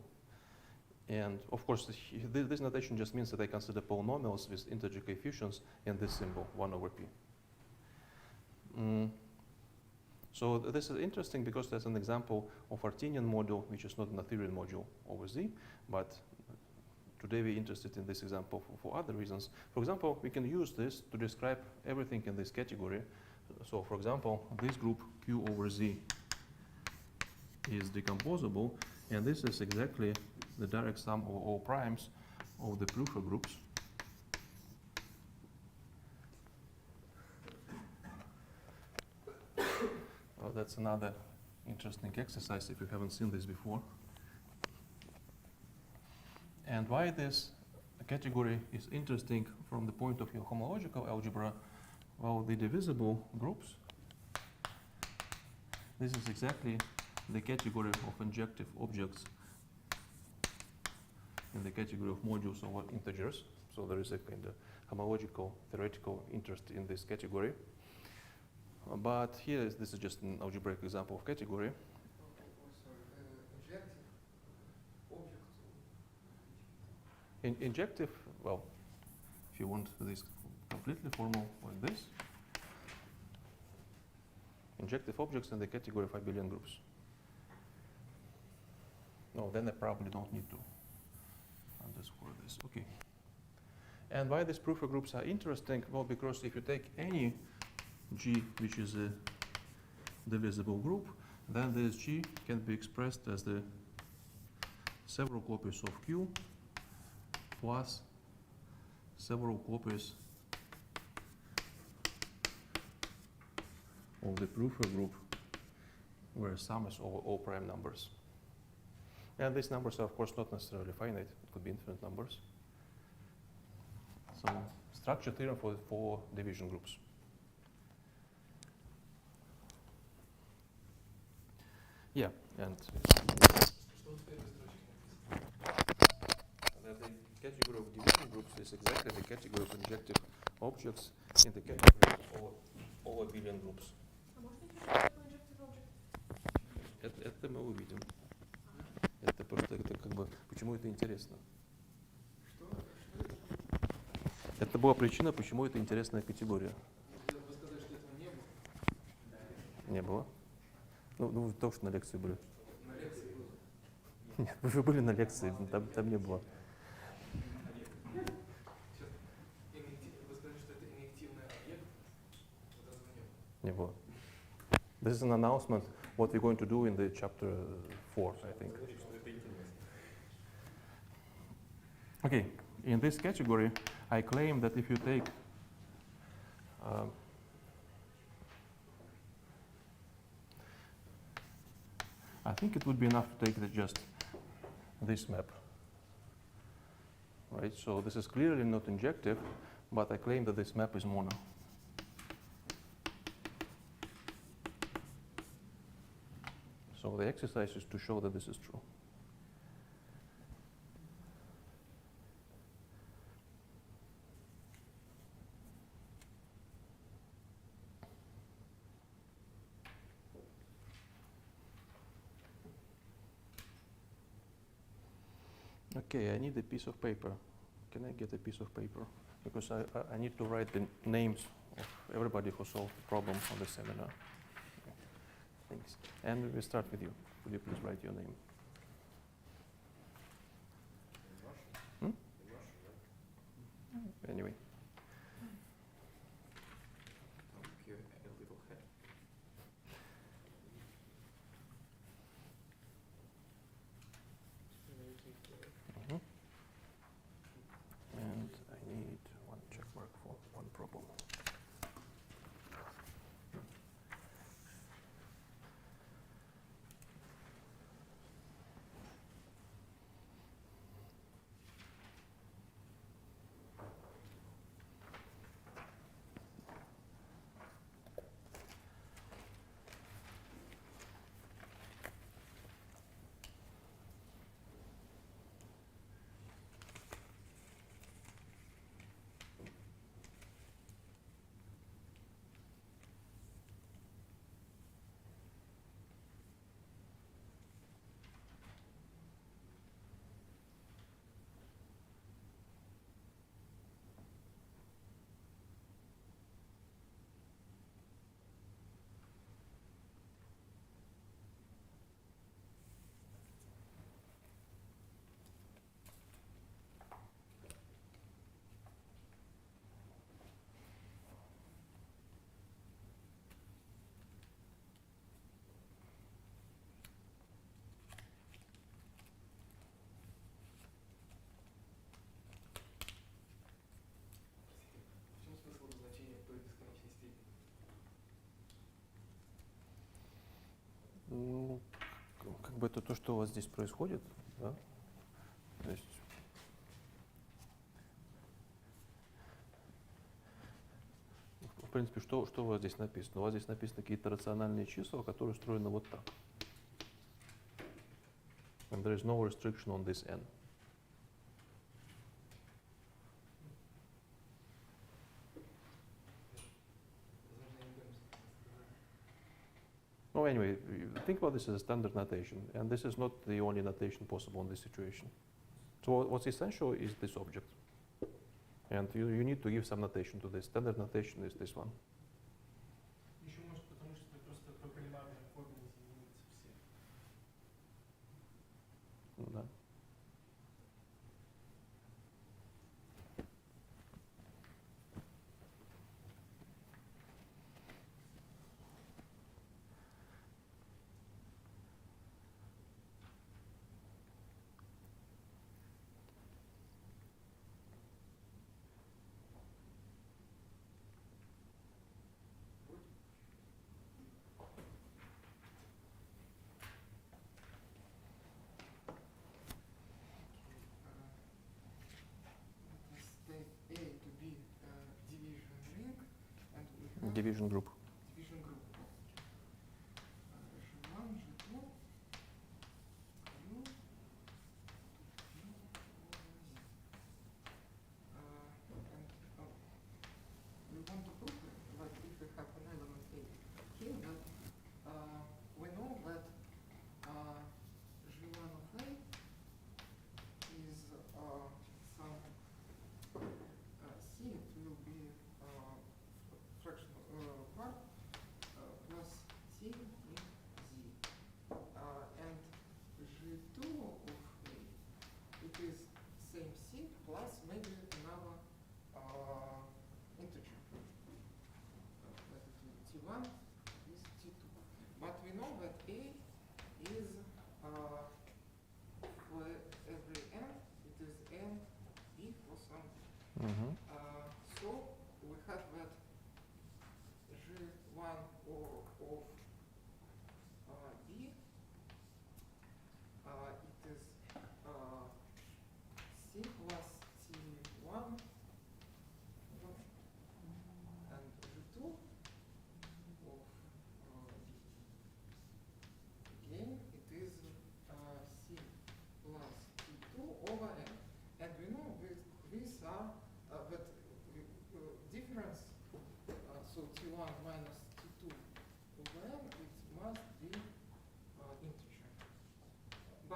And of course, this notation just means that I consider polynomials with integer coefficients in this symbol, 1 over p. So this is interesting because there's an example of Artinian module, which is not an Artinian module over Z, but today we're interested in this example for other reasons. For example, we can use this to describe everything in this category. So for example, this group Q over Z is decomposable, and this is exactly the direct sum of all primes of the proofer groups. Well, that's another interesting exercise if you haven't seen this before. And why this category is interesting from the point of view of homological algebra? Well, the divisible groups, this is exactly the category of injective objects in the category of modules over integers. So there is a kind of homological theoretical interest in this category. But here, this is just an algebraic example of category. Injective, well, if you want this completely formal like this, injective objects in the category of abelian groups. No, then I probably don't need to underscore this. Okay. And why these proofer groups are interesting? Well, because if you take any G, which is a divisible group, then this G can be expressed as the several copies of Q plus several copies of the proofer group, where sum is over all prime numbers. And these numbers are, of course, not necessarily finite. It could be infinite numbers. So, structure theorem for 4 division groups. Yeah, and the category of division groups is exactly the category of injective objects in the category of all abelian groups. Это мы увидим. Это просто это как бы почему это интересно. Это была причина, почему это интересная категория. Вы сказали, что этого не было? Не было. Ну, вы тоже на лекции были. На лекции было? Нет, вы же были на лекции, там не было. Вы сказали, что это инъективный объект? Вот этого не было. Не было. This is an announcement what we're going to do in the chapter 4, I think. Okay, in this category, I claim that if you take I think it would be enough to take just this map. Right, so this is clearly not injective, but I claim that this map is mono. So the exercise is to show that this is true. Okay, I need a piece of paper. Can I get a piece of paper? Because I need to write the names of everybody who solved the problem on the seminar. Okay. Thanks. And we start with you. Would you please write your name? Hmm? Anyway. Give a little head. Mhm. And I need one check mark for one problem. В чем смысл значения той бесконечной степени? Ну, как бы это то, что у вас здесь происходит, да? То есть в принципе, что у вас здесь написано? У вас здесь написаны какие-то рациональные числа, которые устроены вот так. And there is no restriction on this n. Возможно, я не понял, что ты сказал. No, anyway, think about this as a standard notation, and this is not the only notation possible in this situation. So what's essential is this object. And you need to give some notation to this. Standard notation is this one. Еще может потому, что просто по полимарной формуле изменятся все. Да. State A to be division ring, and we have Division group. division group. G1, G2, U, U, and we want to prove that if we have an element A here, that we know that G1 of A is some C, it will be fractional part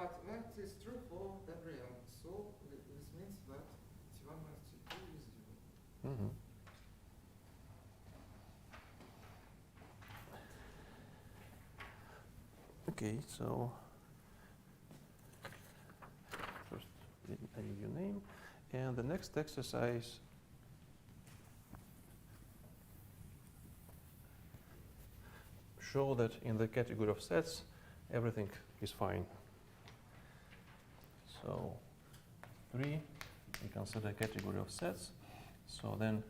but that is true for every n. So this means that T1 minus T2 is 0. Mhm. Okay, so first I need your name, and the next exercise show that in the category of sets everything is fine. So 3, we consider category of sets. So then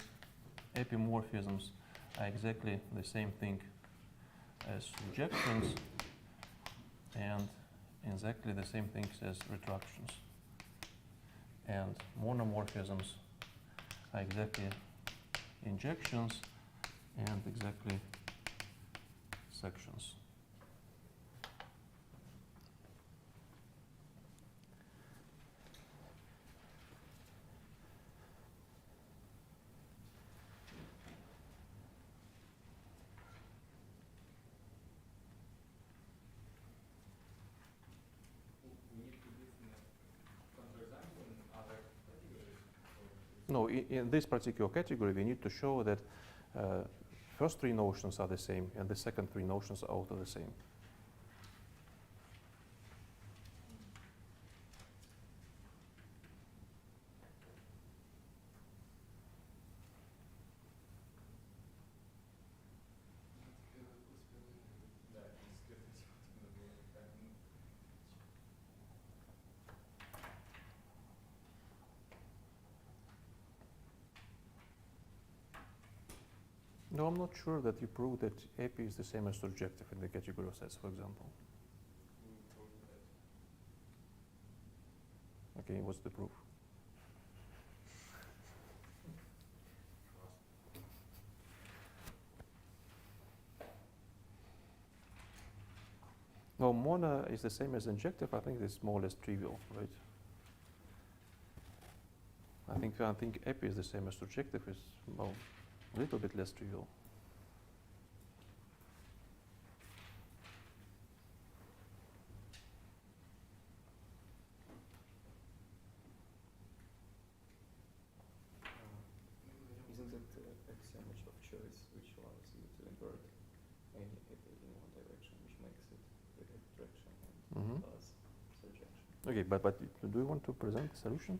epimorphisms are exactly the same thing as surjections and exactly the same things as retractions. And monomorphisms are exactly injections and exactly sections. No, in this particular category, we need to show that first 3 notions are the same and the second 3 notions are also the same. No, I'm not sure that you prove that epi is the same as surjective in the category of sets, for example. Okay, what's the proof? No, mono is the same as injective. I think it's more or less trivial, right? I think epi is the same as surjective. Is well, a little bit less trivial. Isn't it axiom of choice which allows you to invert any epi in one direction, which makes it the retraction and thus surjection? Okay, but do you want to present the solution?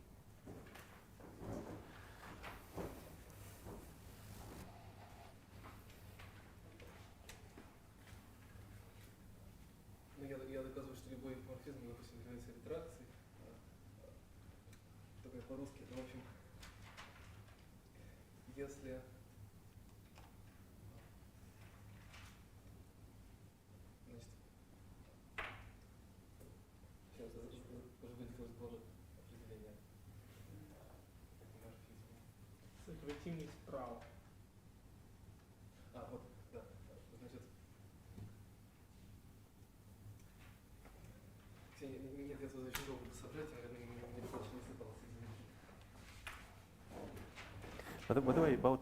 Ну, я доказываю, что любой морфизм, допустим, является ретракцией. Только по-русски, ну, в общем, если значит, сейчас уже вылетело из головы определение морфизма. Сократимый справа. Вот, да, значит, нет, я тут очень долго соображать, наверное, мне больше не сыпалось, извините. By the way, about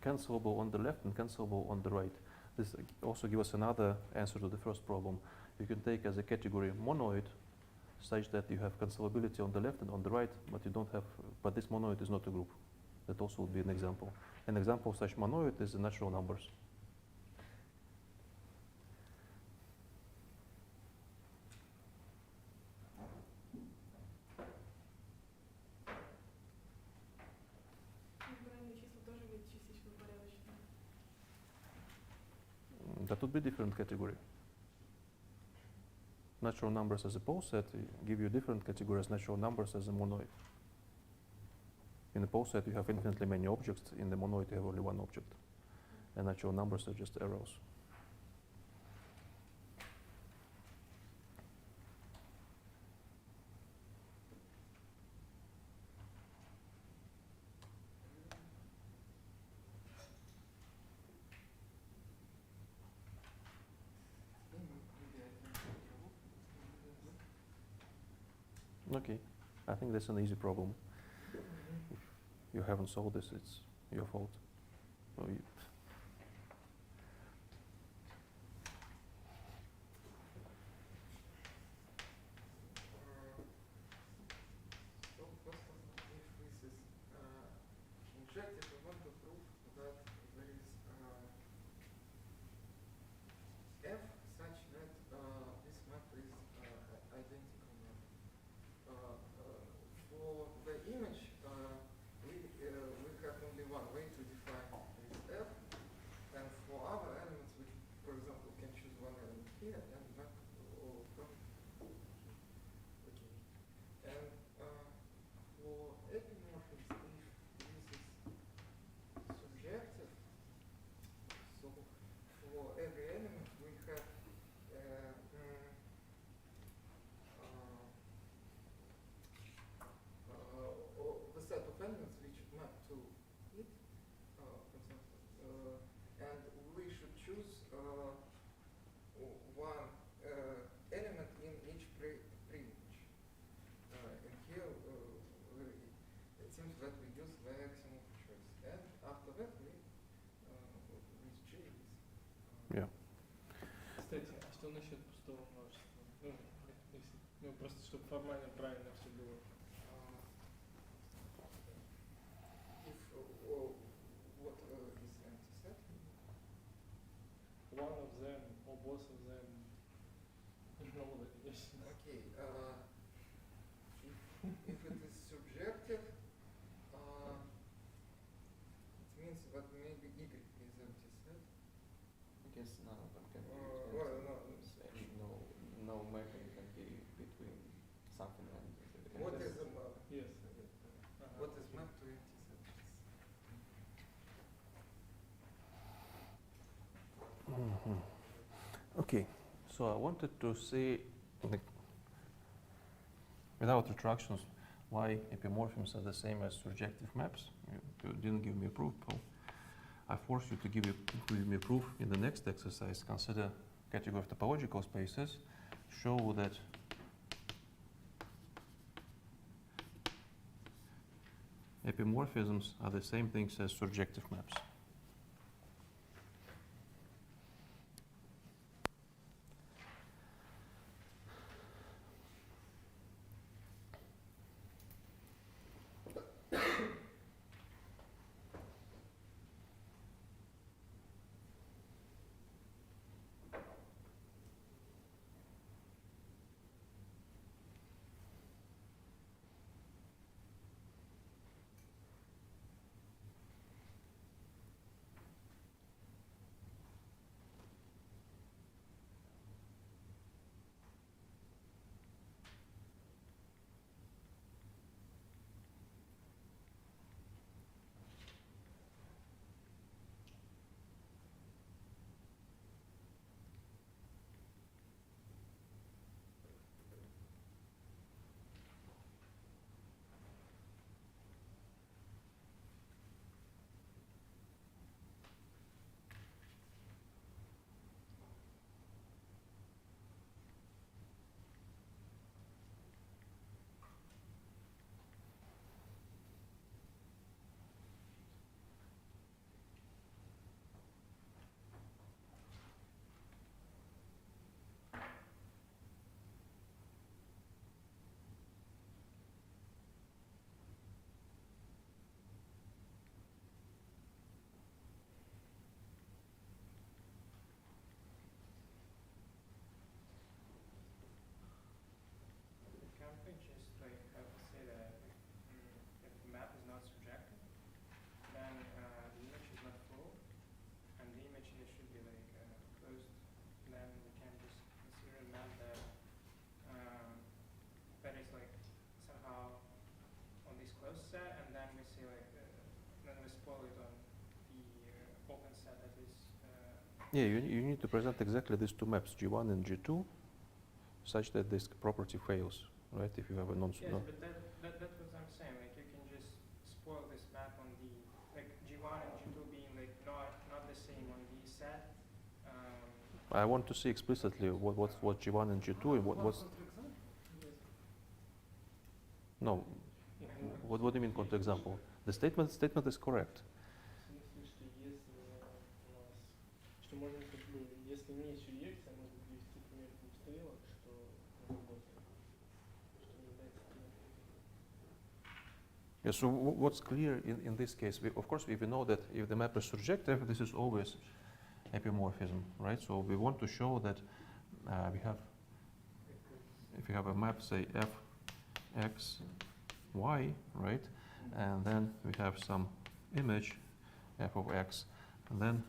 cancelable on the left and cancelable on the right, this also gives us another answer to the first problem. You can take as a category monoid, such that you have cancelability on the left and on the right, but you don't have. But this monoid is not a group. That also would be an example. An example of such monoid is the natural numbers. Натуральные числа тоже ведь частично упорядочены. That would be a different category. Natural numbers as a pole set give you different categories. Natural numbers as a monoid. In the pole set, you have infinitely many objects. In the monoid, you have only one object. And natural numbers are just arrows. Okay, I think that's an easy problem. If you haven't solved this, it's your fault. So elements which map to it, for example, and we should choose one element in each pre-image. And here it seems that we use the axiom of choice, and after that we with J is. Yeah. Кстати, а что насчет пустого множества? Ну, если, ну просто чтобы формально правильно все было. If what is empty set? One of them or both of them. No, yes. Okay. If it is subjective, it means that maybe Y is empty set. I guess none of them can be Well, empty. No mapping can be between something and what empty is set. a map? Yes. What is mapped to empty set? Okay, so I wanted to see, without retractions, why epimorphisms are the same as surjective maps. You didn't give me a proof, Paul. I force you to give me a proof in the next exercise. Consider category of topological spaces. Show that epimorphisms are the same things as surjective maps. Can't we just like have to say that if the map is not subjective, then the image is not full, and the image here should be like closed. Then we can just consider a map that is like somehow on this closed set, and then we see like then we spoil it on the open set that is. Yeah, you need to present exactly these two maps, G1 and G2, such that this property fails, right? If you have a Yes, but that's what I'm saying. Like you can just spoil this map on the like G1 and G2 being like not the same on the set. I want to see explicitly what G1 and G2 and what's no. What do you mean counterexample? The statement is correct. В смысле, что если у нас, что можно как бы, если не сюръекция, можно привести пример двух стрелок, что работает, что не является примером. Yeah, so what's clear in this case? Of course, we know that if the map is surjective, this is always epimorphism, right? So we want to show that if you have a map, say f, x, y, right? And then we have some image, f of x. And then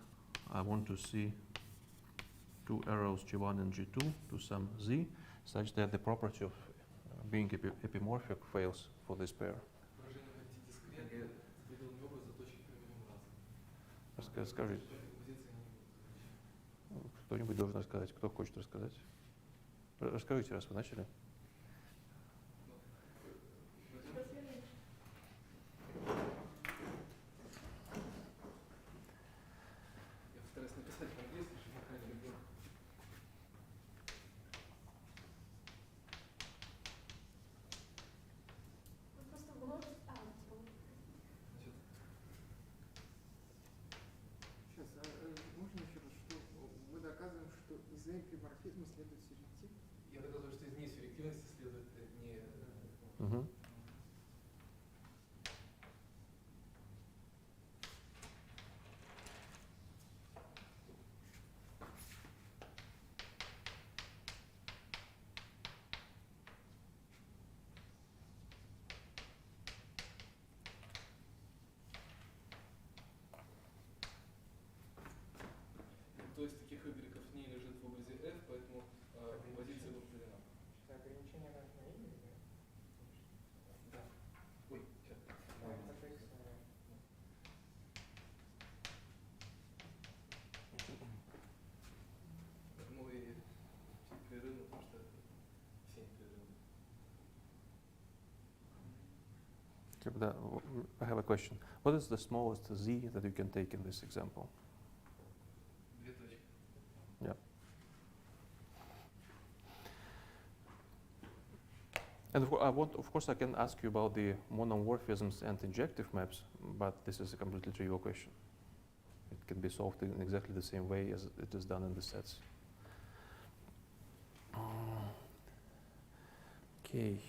I want to see two arrows, G1 and G2, to some z, such that the property of being epimorphic fails for this pair. Расскажите. Кто-нибудь должен рассказать. Кто хочет рассказать? Расскажите, раз вы начали. эпиморфизма следует сюрректив? Я доказываю, что из несюрреактивности следует не... Mhm. То есть таких y не лежит в образе f, поэтому композиция повторена. Это ограничение на y, да? Да. Ой, сейчас. Это x, Ну и непрерывно, потому что все непрерывны. I have a question. What is the smallest z that you can take in this example? Две точки. And of course, I can ask you about the monomorphisms and injective maps, but this is a completely trivial question. It can be solved in exactly the same way as it is done in the sets. Okay.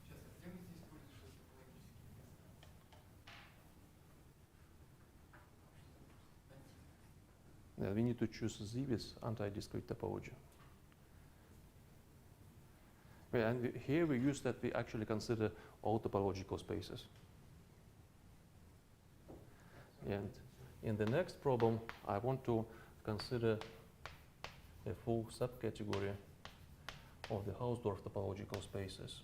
Сейчас, а где мы здесь будем что-то логически? We need to choose z with anti-discrete topology. And here we use that we actually consider all topological spaces. And in the next problem, I want to consider a full subcategory of the Hausdorff topological spaces.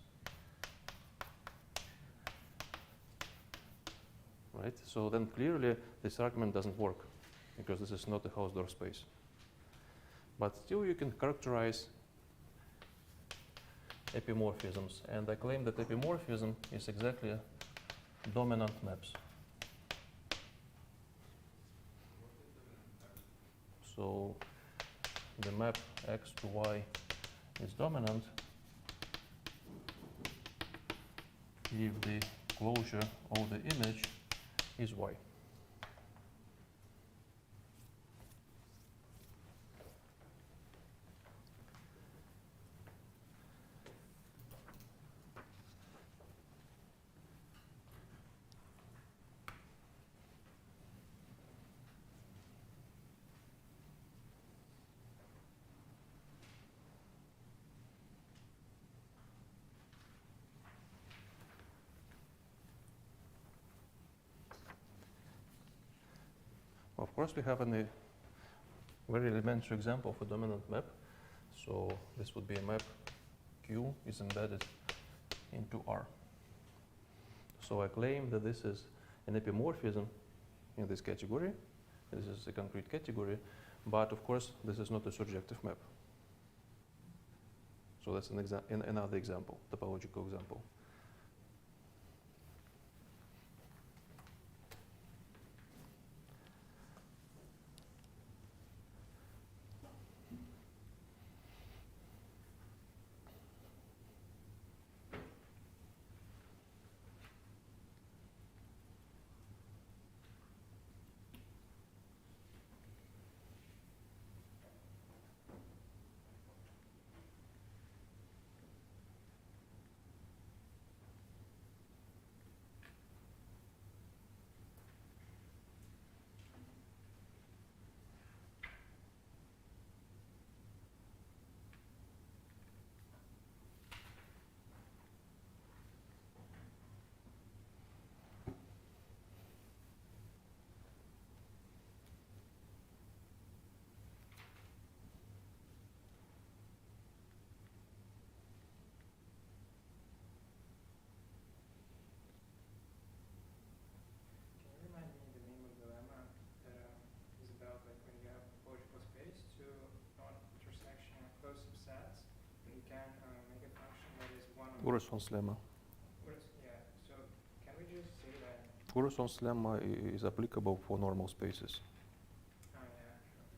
Right? So then clearly this argument doesn't work because this is not a Hausdorff space. But still you can characterize epimorphisms, and I claim that epimorphism is exactly dominant maps. So the map x to y is dominant if the closure of the image is y. Of course, we have a very elementary example of a dominant map. So this would be a map Q is embedded into R. So I claim that this is an epimorphism in this category. This is a concrete category, but of course, this is not a surjective map. So that's another example, topological example. Can you remind me the name of the lemma that is about like when you have a topological space to non-intersection closed subsets, and you can make a function that is one of Urson's lemma. yeah. So can we just say that? Urson's lemma is applicable for normal spaces. Oh yeah, sure.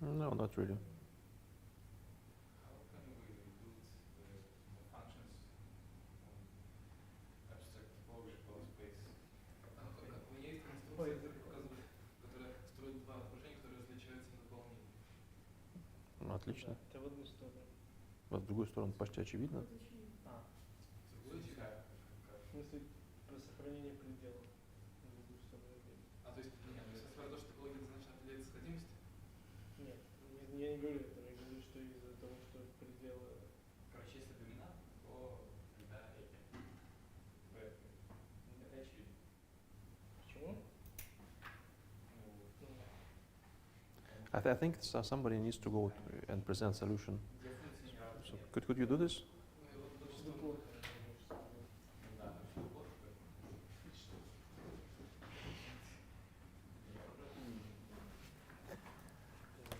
No, not really. How can we build the functions on abstract logical space? У меня есть конструкция, которая строит два окружения, которые различаются на дополнение. Ну, отлично. Это в одну сторону. А с другой стороны почти очевидно. Вот очевидно. С другой читаю. В смысле, про сохранение пределов. В другую сторону бегать. То есть, нет, то есть про то, что топология однозначно определяет сходимость? Нет, я не говорю этого, я говорю, что из-за того, что пределы... Короче, если доминант, то тогда эти. Это очевидно. Почему? I think somebody needs to go and present solution. Где функции не равны. So could you do this? Что плохо. Да, что плохо.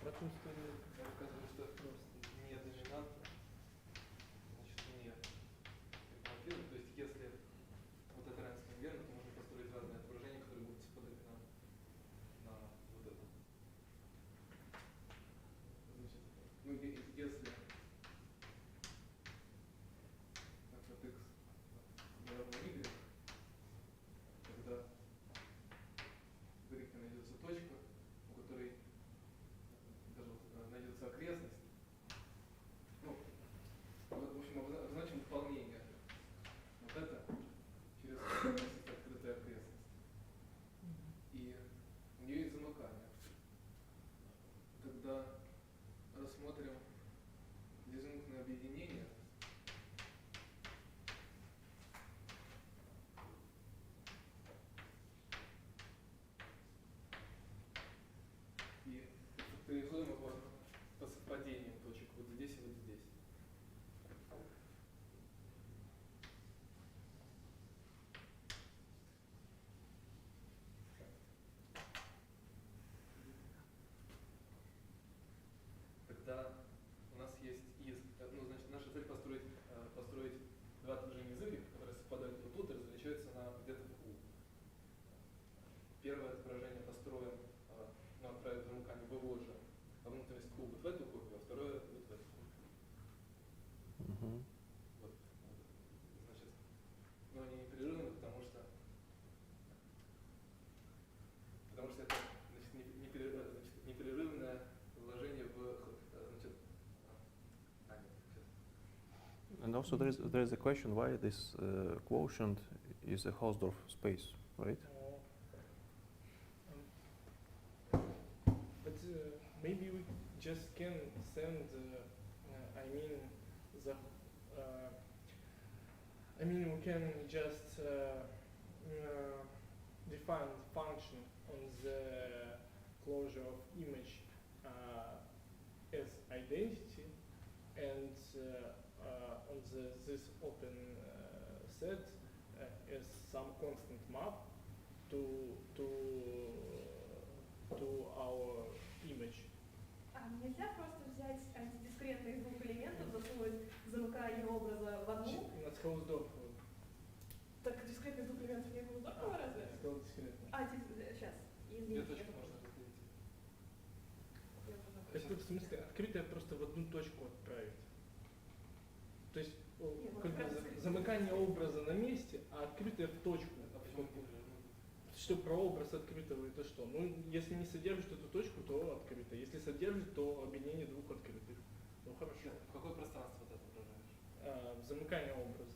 Про ту сторону Я показываю, что просто. не доминанта, значит не альтернативно. То есть если вот это равенство верно, то можно построить разные отображения, которые будут совпадать на вот это. Значит, ну если от x не равно y, тогда в y найдется точка, у которой даже вот найдется окрестность. Ну, в общем, обозначим дополнение. Вот это через открытая окрестность. И у нее есть замыкание. Тогда рассмотрим дизъюнктное объединение. И факторизуем его по совпадению точек вот здесь и вот здесь. Тогда у нас есть ну, значит, наша цель построить два отображения из y, которые совпадают вот тут и различаются где-то в U. Первое отображение построим, ну, отправим замыкание выложим внутренность U вот в эту копию, а второе вот в эту копию. Мгм. Вот. Значит, но они непрерывны, потому что это значит, непрерывное вложение в значит, And also there is a question why this quotient is a Hausdorff space, right? But maybe we just can send, we can just define the function on the closure of image as identity, and on this open set as some constant map to our image. А нельзя просто взять антидискретные из двух элементов, засунуть замыкание образа в одну? Not Hausdorff. Так дискретные из двух элементов не было здорово разве? Сказал дискретно. Сейчас. Две Извините. точки можно разделить. Это в смысле открытое просто в одну точку отправить. То есть как бы замыкание образа на месте, а открытое в точку. А почему непрерывно? Что про образ открытого это что? Ну, если не содержит эту точку, то открыто. Если содержит, то объединение двух открытых. Ну хорошо. В какое пространство ты отображаешь? В замыкание образа.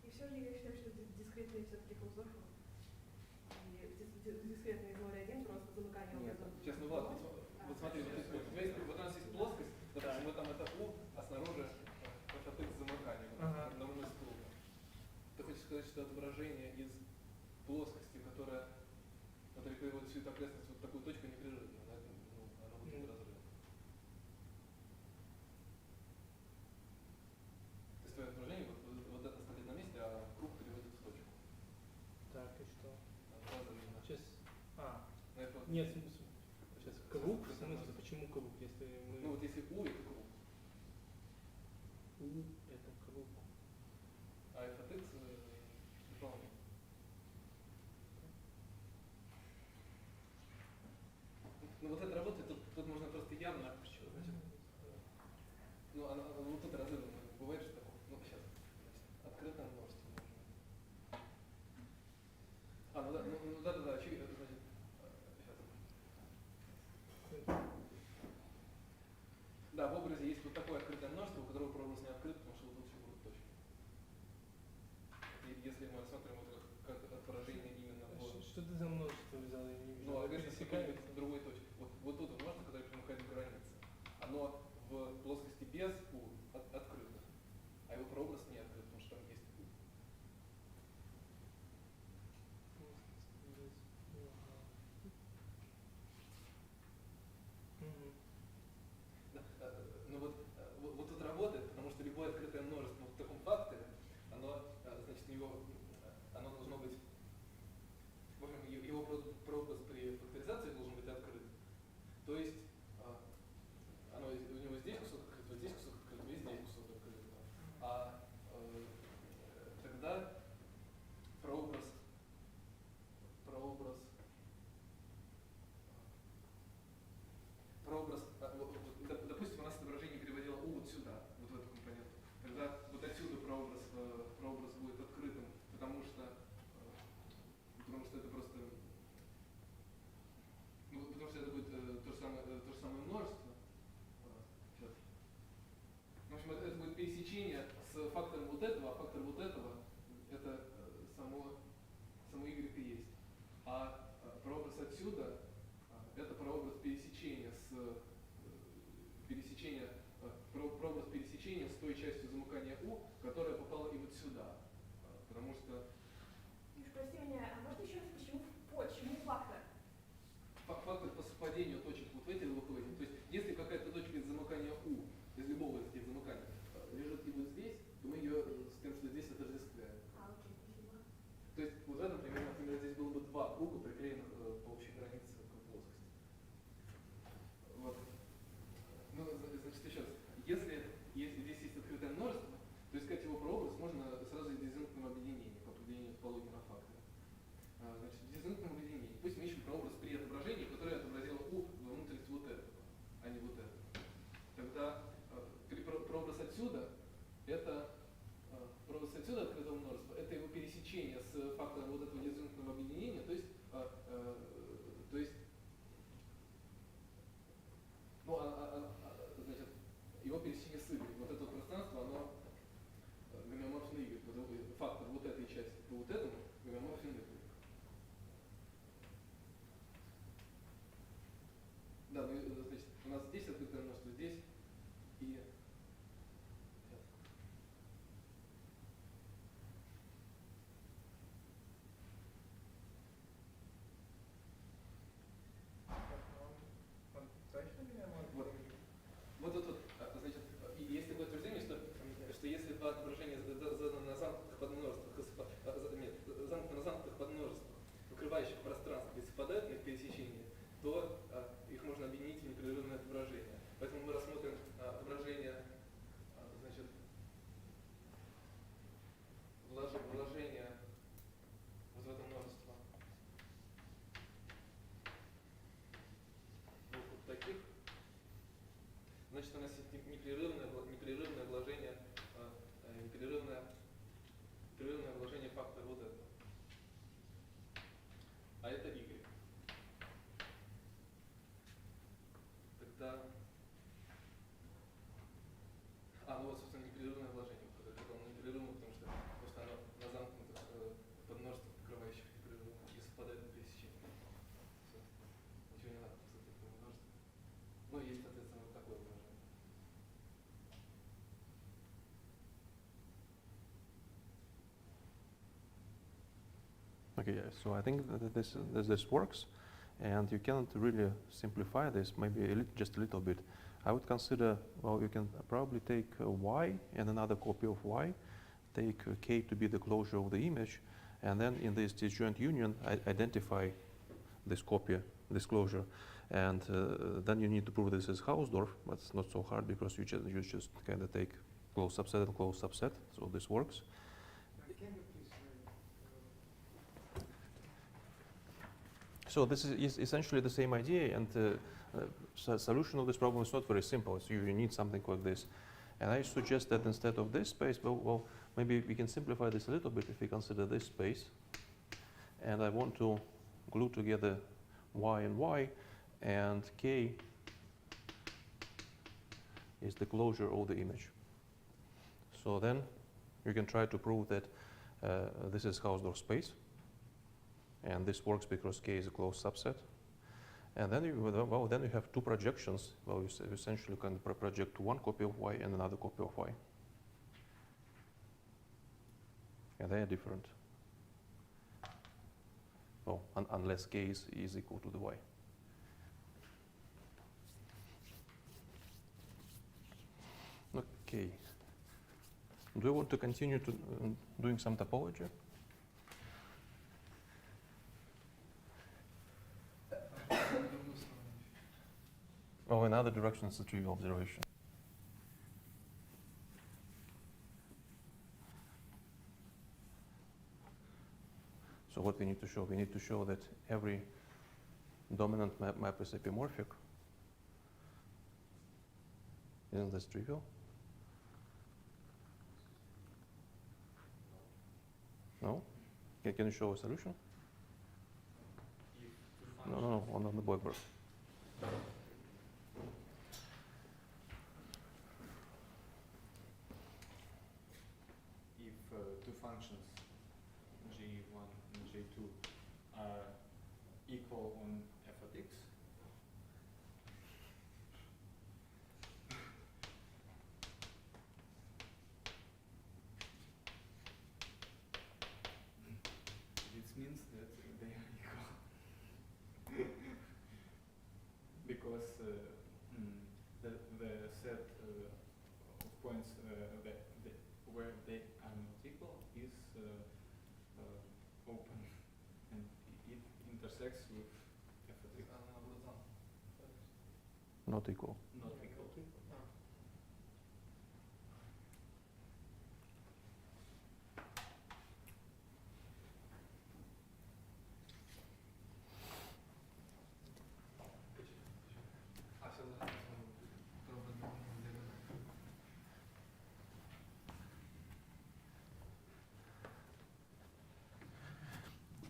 И все же я считаю, что дискретные все-таки Хаусдорф. И дискретные из 0,1 просто замыкание Нет, образа. сейчас, ну ладно, вот смотри, вот у нас есть плоскость, допустим, вот там это U, а снаружи это X замыкание, на равной с кругом. Ты хочешь сказать, что отображение из плоскости, которая переводит всю эту окрестность вот такую точку непрерывно, да? Ну, она будет разрыв. То есть твое отображение, вот это стоит на месте, а круг переводит в точку. Так, и что? Сейчас. Сейчас. Нет, сейчас круг, в смысле, почему круг, если мы... Ну вот если U это круг. U это круг. А f от x дополнение. прообраз, допустим, у нас отображение переводило U вот сюда, вот в эту компоненту. Тогда вот отсюда прообраз будет открытым, потому что это просто, ну, потому что это будет то же самое множество. Сейчас. В общем, это будет пересечение с фактором вот этого, а фактор вот этого это само y и есть. А прообраз отсюда это прообраз пересечения прообраз пересечения с той частью замыкания U, которая попала и вот сюда. Потому что Миш, прости меня, а можно еще раз почему фактор? Фактор по совпадению точек вот в этих двух линиях. То есть, если какая-то точка из замыкания U, из любого из этих замыканий, лежит и вот здесь, то мы ее с тем, что здесь отождествляем. Окей, спасибо. То есть, вот в этом примере, например, здесь было бы два круга, приклеенных по общей границе к плоскости. Вот. Ну, значит, еще раз. Если здесь есть открытое множество, то искать его прообраз можно сразу из дизъюнктного объединения, по определению топологии на факторе. Значит, в дизъюнктном объединении пусть мы ищем прообраз при отображении, которое отобразило U во внутренность вот этого, а не вот этого. Тогда прообраз отсюда открытого множества, это его пересечение с фактором вот этого дизъюнктного объединения, то есть значит, его пересечение с Y. Вот это пространство, оно гомеоморфно Y. Фактор вот этой части по вот этому гомеоморфен Y. Да, ну, значит, у нас здесь открытое множество, здесь и... Сейчас. Он точно меня может Вот. Значит, есть такое утверждение, что если два отображения заданы на замкнутых подмножествах, замкнуты на замкнутых подмножествах, покрывающих пространство, и совпадают на их пересечении, то их можно объединить в непрерывное отображение. Поэтому мы рассмотрим отображение, значит, вложение вот в это множество вот таких. Значит, у нас есть непрерывное вложение, непрерывное вложение фактора вот этого. А это y. Тогда... ну вот, собственно, непрерывное вложение. Это оно непрерывно, потому что оно на замкнутых подмножествах, покрывающих непрерывно, и совпадает на пересечении. Все. Ничего не надо, по сути, множество. Ну, есть, соответственно, вот такое вложение. Okay, yeah, so I think that this works, and you cannot really simplify this, maybe just a little bit. I would consider, well, you can probably take y and another copy of y, take k to be the closure of the image, and then in this disjoint union, identify this copy, this closure, and then you need to prove this is Hausdorff, but it's not so hard because you just kind of take closed subset and closed subset, so this works. Can you please So this is essentially the same idea, and solution of this problem is not very simple. So you need something like this. And I suggest that instead of this space, well, maybe we can simplify this a little bit if we consider this space. And I want to glue together y and y, and k is the closure of the image. So then you can try to prove that this is Hausdorff space. And this works because k is a closed subset. And then you have two projections. Well, you essentially can project one copy of y and another copy of y. And they are different. Well, unless k is equal to the y. Okay. Do you want to continue to doing some topology? Oh, in other directions, a trivial observation. So what we need to show? We need to show that every dominant map is epimorphic. Isn't this trivial? No? Can you show a solution? No, on the blackboard. If two functions g1 and g2 are equal on f of x, this means that they are equal. Because the set of points where they are not equal is open, and it intersects with f of x. Not equal. Not equal.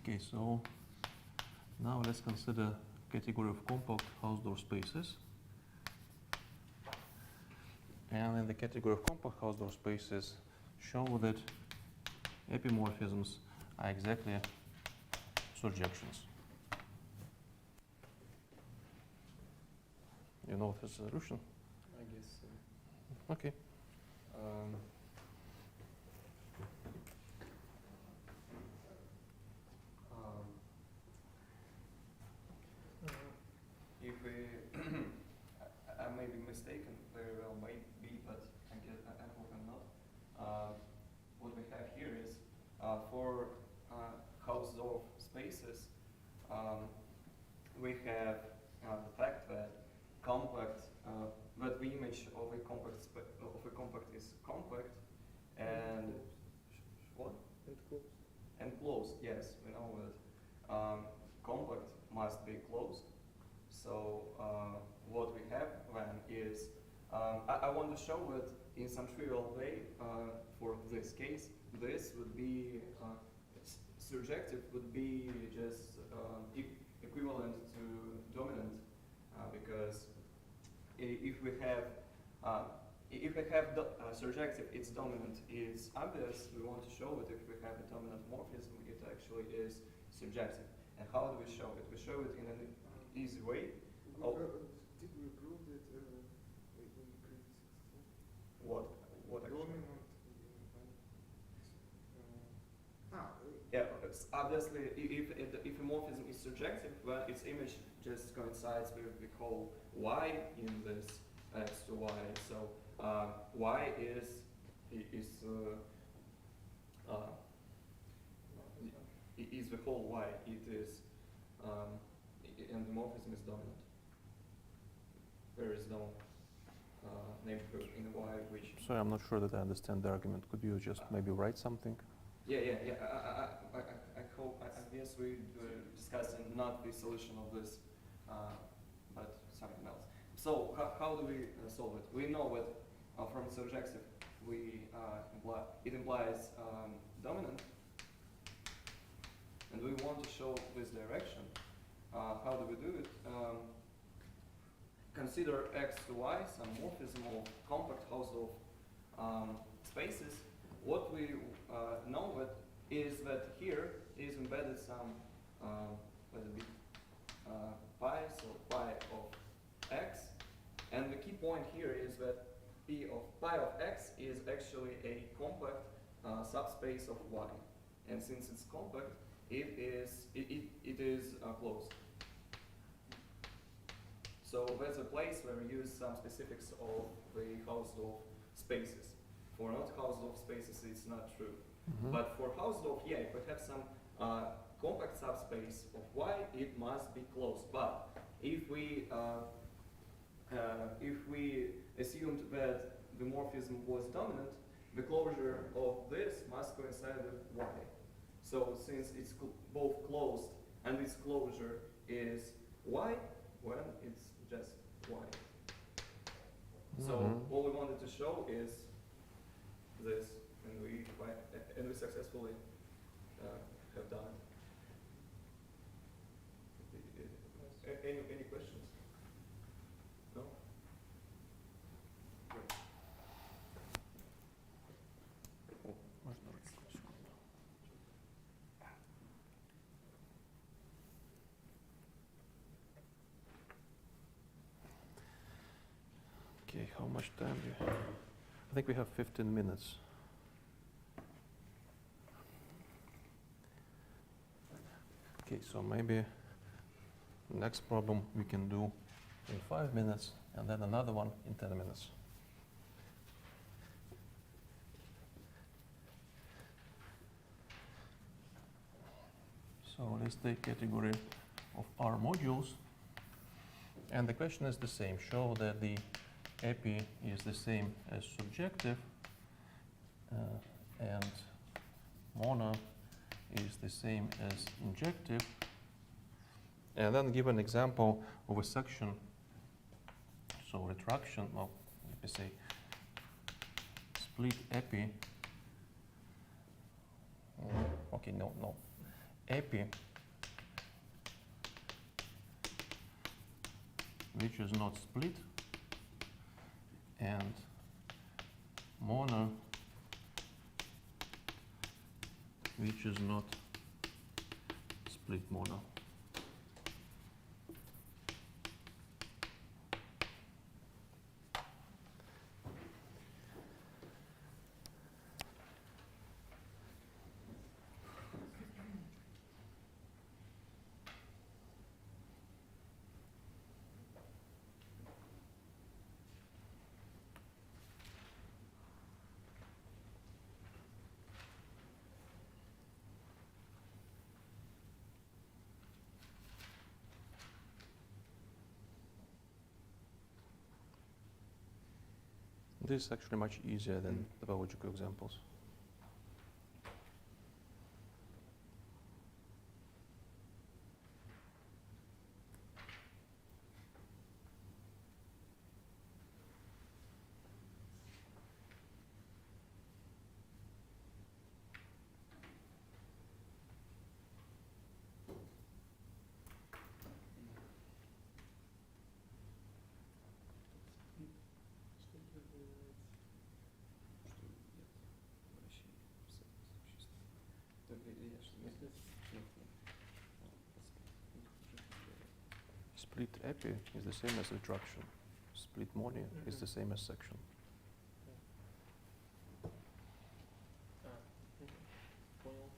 Okay, so now let's consider category of compact Hausdorff spaces. And in the category of compact Hausdorff spaces, show that epimorphisms are exactly surjections. You know the solution? I guess so. Okay. If we, I may be mistaken, very well may be, but I hope I'm not. What we have here is for Hausdorff spaces, we have the fact that compact, that the image of a compact is compact, and what? And close. And closed. Yes, we know that compact must be closed. So what we have then is, I want to show it in some trivial way. For this case, this would be surjective would be just equivalent to dominant, because if we have surjective, its dominant is obvious. We want to show it. If we have a dominant morphism, it actually is surjective. And how do we show it? We show it in an easy way. Did we prove that in previous example? What actually? Dominant Yeah, obviously, if a morphism is surjective, well, its image just coincides with the whole y in this x to y. So y is the whole y. It is, and the morphism is dominant. There is no neighborhood in y which. Sorry, I'm not sure that I understand the argument. Could you just maybe write something? Yeah. I guess we were discussing not the solution of this, but something else. So how do we solve it? We know that from surjective it implies dominant, and we want to show this direction. How do we do it? Consider x to y, some morphism of compact Hausdorff spaces. What we know is that here is embedded some, let it be, pi, so pi of x. And the key point here is that pi of x is actually a compact subspace of y. And since it's compact, it is closed. So that's a place where we use some specifics of the Hausdorff spaces. For not Hausdorff spaces, it's not true. But for Hausdorff, yeah, if we have some compact subspace of y, it must be closed. But if we assumed that the morphism was dominant, the closure of this must coincide with y. So since it's both closed and its closure is y, well, it's just y. So Mhm. all we wanted to show is this, and we successfully have done it. Any questions? No? Можно ручку секунду. Okay, how much time do you have? I think we have 15 minutes. Okay, so maybe next problem we can do in 5 minutes, and then another one in 10 minutes. So let's take category of R modules. And the question is the same. Show that the epi is the same as subjective and mono is the same as injective. And then give an example of a section. So retraction, well, let me say split epi. Okay, no. Epi which is not split, and mono which is not split mono. This is actually much easier than the biological examples. Split epi is the same as retraction. Split mono is the same as section. Понял.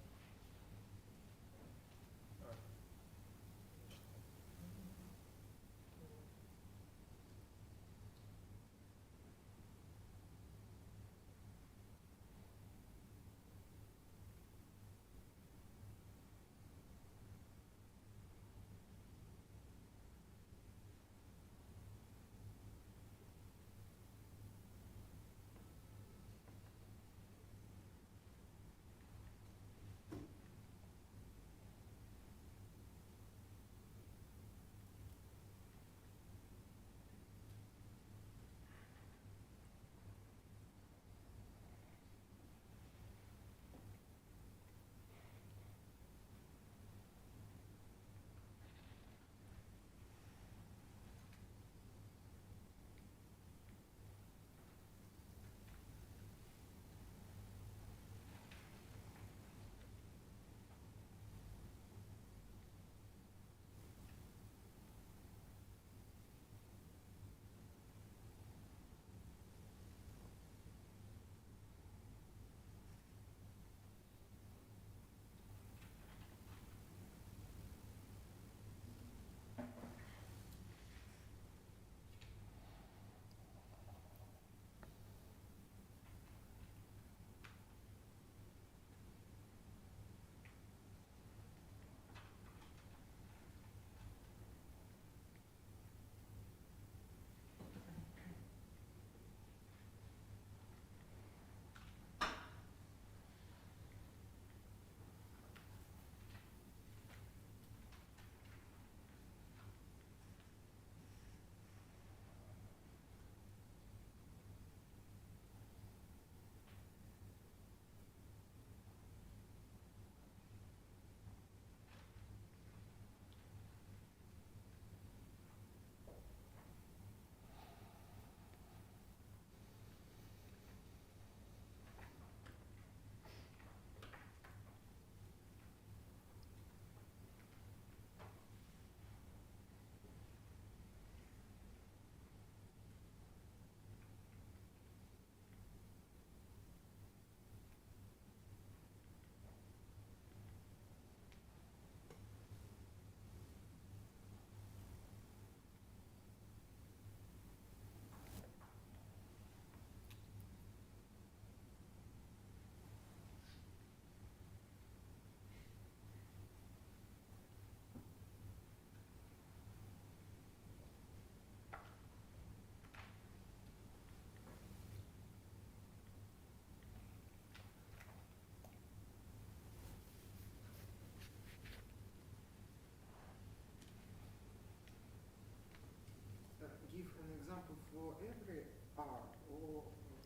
for every R or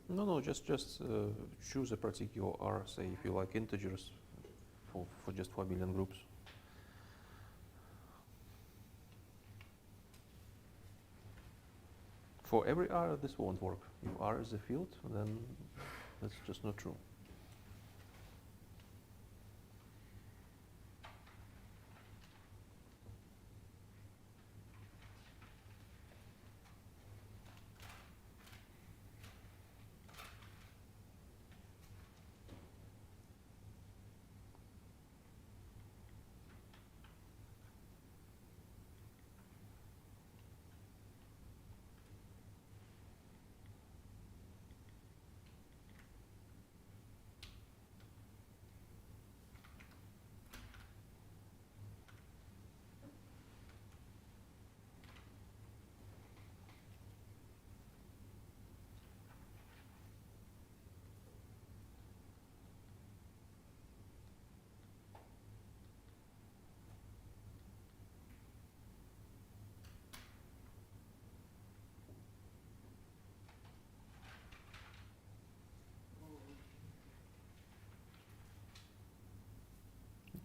No, just choose a particular R, say if you like integers for just 4 billion groups. For every R, this won't work. If R is a field, then that's just not true.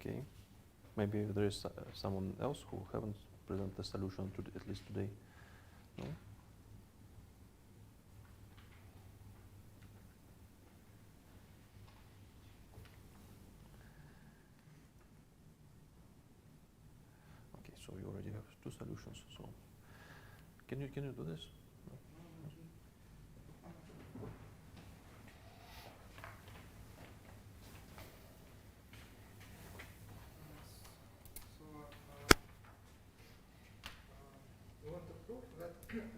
Okay. Maybe there is someone else who haven't presented the solution to at least today. No? Okay, so you already have 2 solutions. So can you do this? No? We want to prove that if it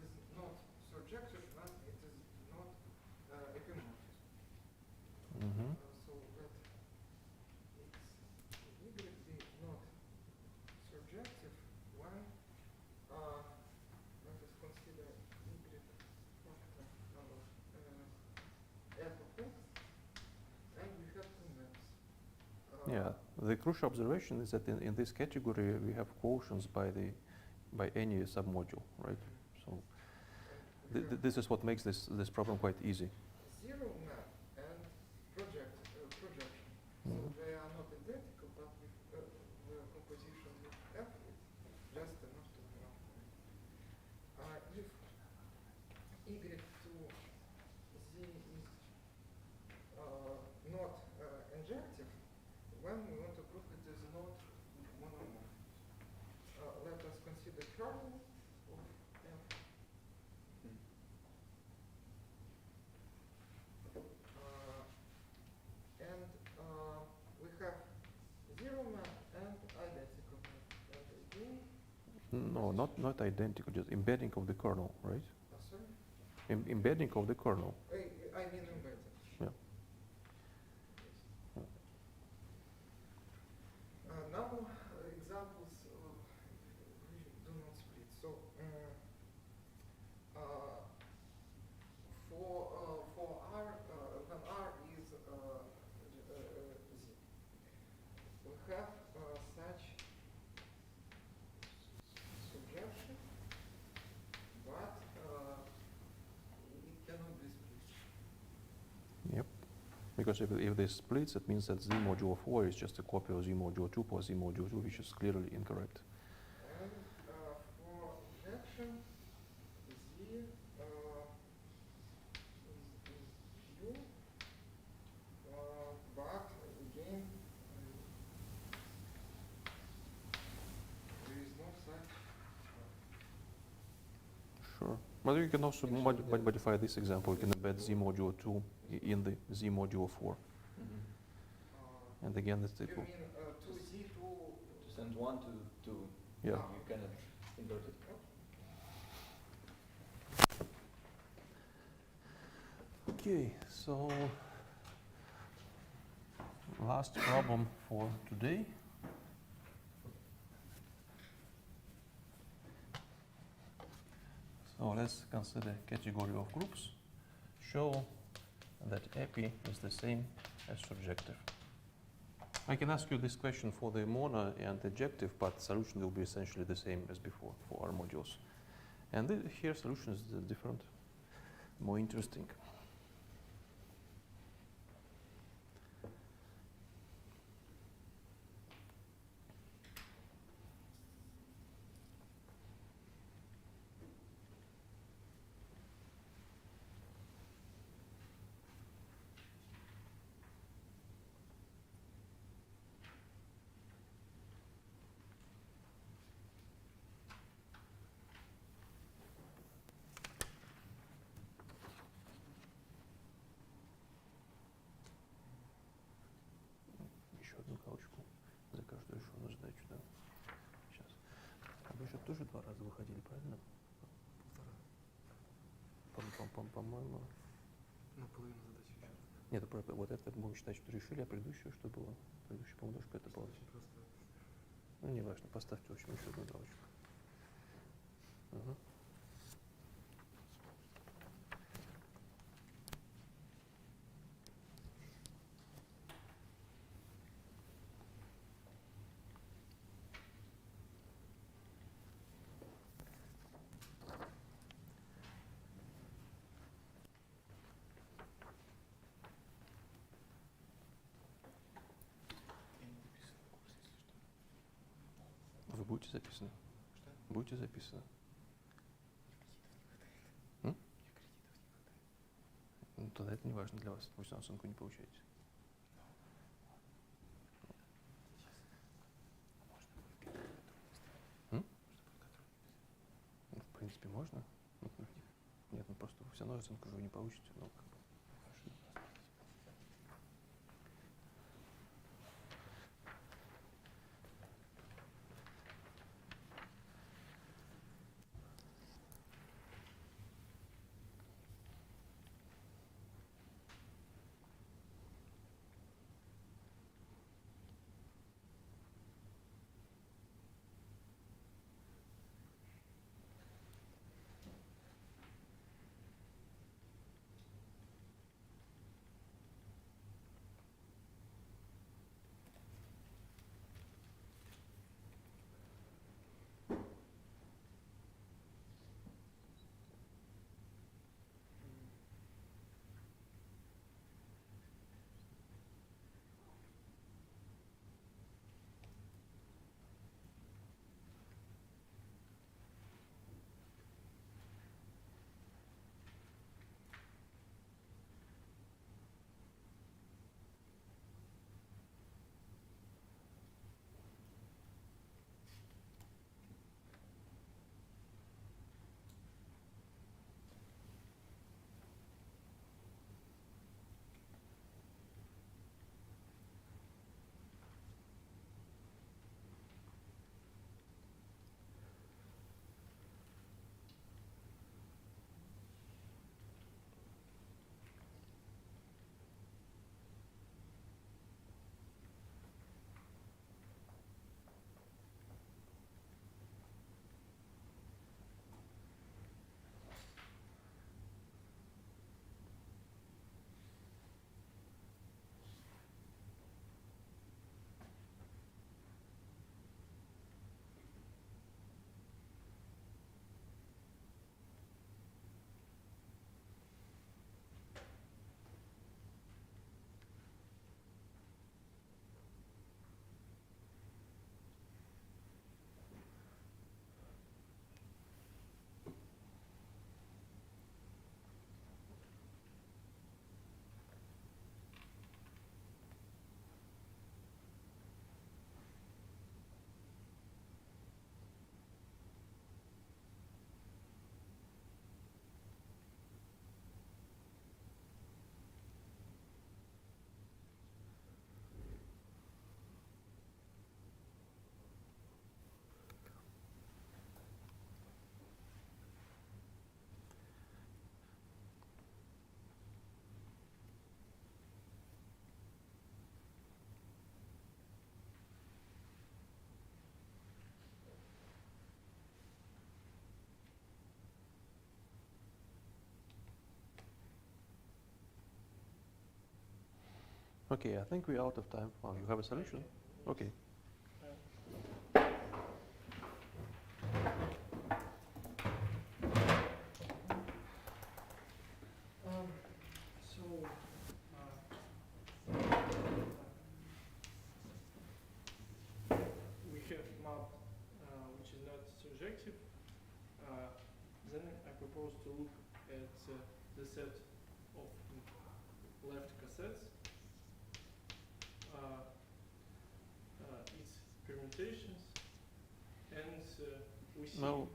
is not surjective, then it is not epimorphism. Mm-hmm. So that it's Y be not surjective when let us consider Y factor number f of x, and we have 2 maps. Yeah, the crucial observation is that in this category we have quotients by any submodule, right? So this is what makes this problem quite easy. Zero map and projection. Mhm. So they are not identical, but with the composition with F is just enough to belong. If Y to Z is not injective, when we want to prove it is not monomorphic. Let us consider kernel of F. And we have zero map and identical map. And again, No, not identical, just embedding of the kernel, right? sorry? Embedding of the kernel. I mean embedded. Yeah. Yes. Now examples do not split. So for R, when R is Z, we have such surjection, but it cannot be split. Yep. Because if this splits, it means that Z modulo 4 is just a copy of Z modulo 2 plus Z modulo 2, which is clearly incorrect. And for injection, Z is Q, but again, there is no such. Sure. But you can also modify this example. You can embed Z modulo 2 in the Z modulo 4. And again, that's You it. mean 2Z to To send 1 to Yeah. you cannot invert it. Okay, so last problem for today. So let's consider category of groups. Show that epi is the same as surjective. I can ask you this question for the mono and adjective, but the solution will be essentially the same as before for our modules. And here solution is different, more interesting. Еще одну галочку за каждую решенную задачу, да. Сейчас. А вы же тоже 2 раза выходили, правильно? По-моему. На половину задачи еще. Нет, вот это будем считать, что решили, а предыдущую что было? Предыдущую, по-моему, дошка это было. Очень просто. Ну, не важно, поставьте, в общем, еще одну галочку. Угу. Вы будете записаны? Что? Будете записаны? Ну, тогда это не важно для вас. Вы все равно оценку не получаете. Ну, в принципе, можно. Нет, ну просто вы все равно оценку уже не получите. Ну, как бы. Okay, I think we're out of time. Oh, you have a solution? Okay. supposed to look at the set of left cassettes, its permutations, and we see. No,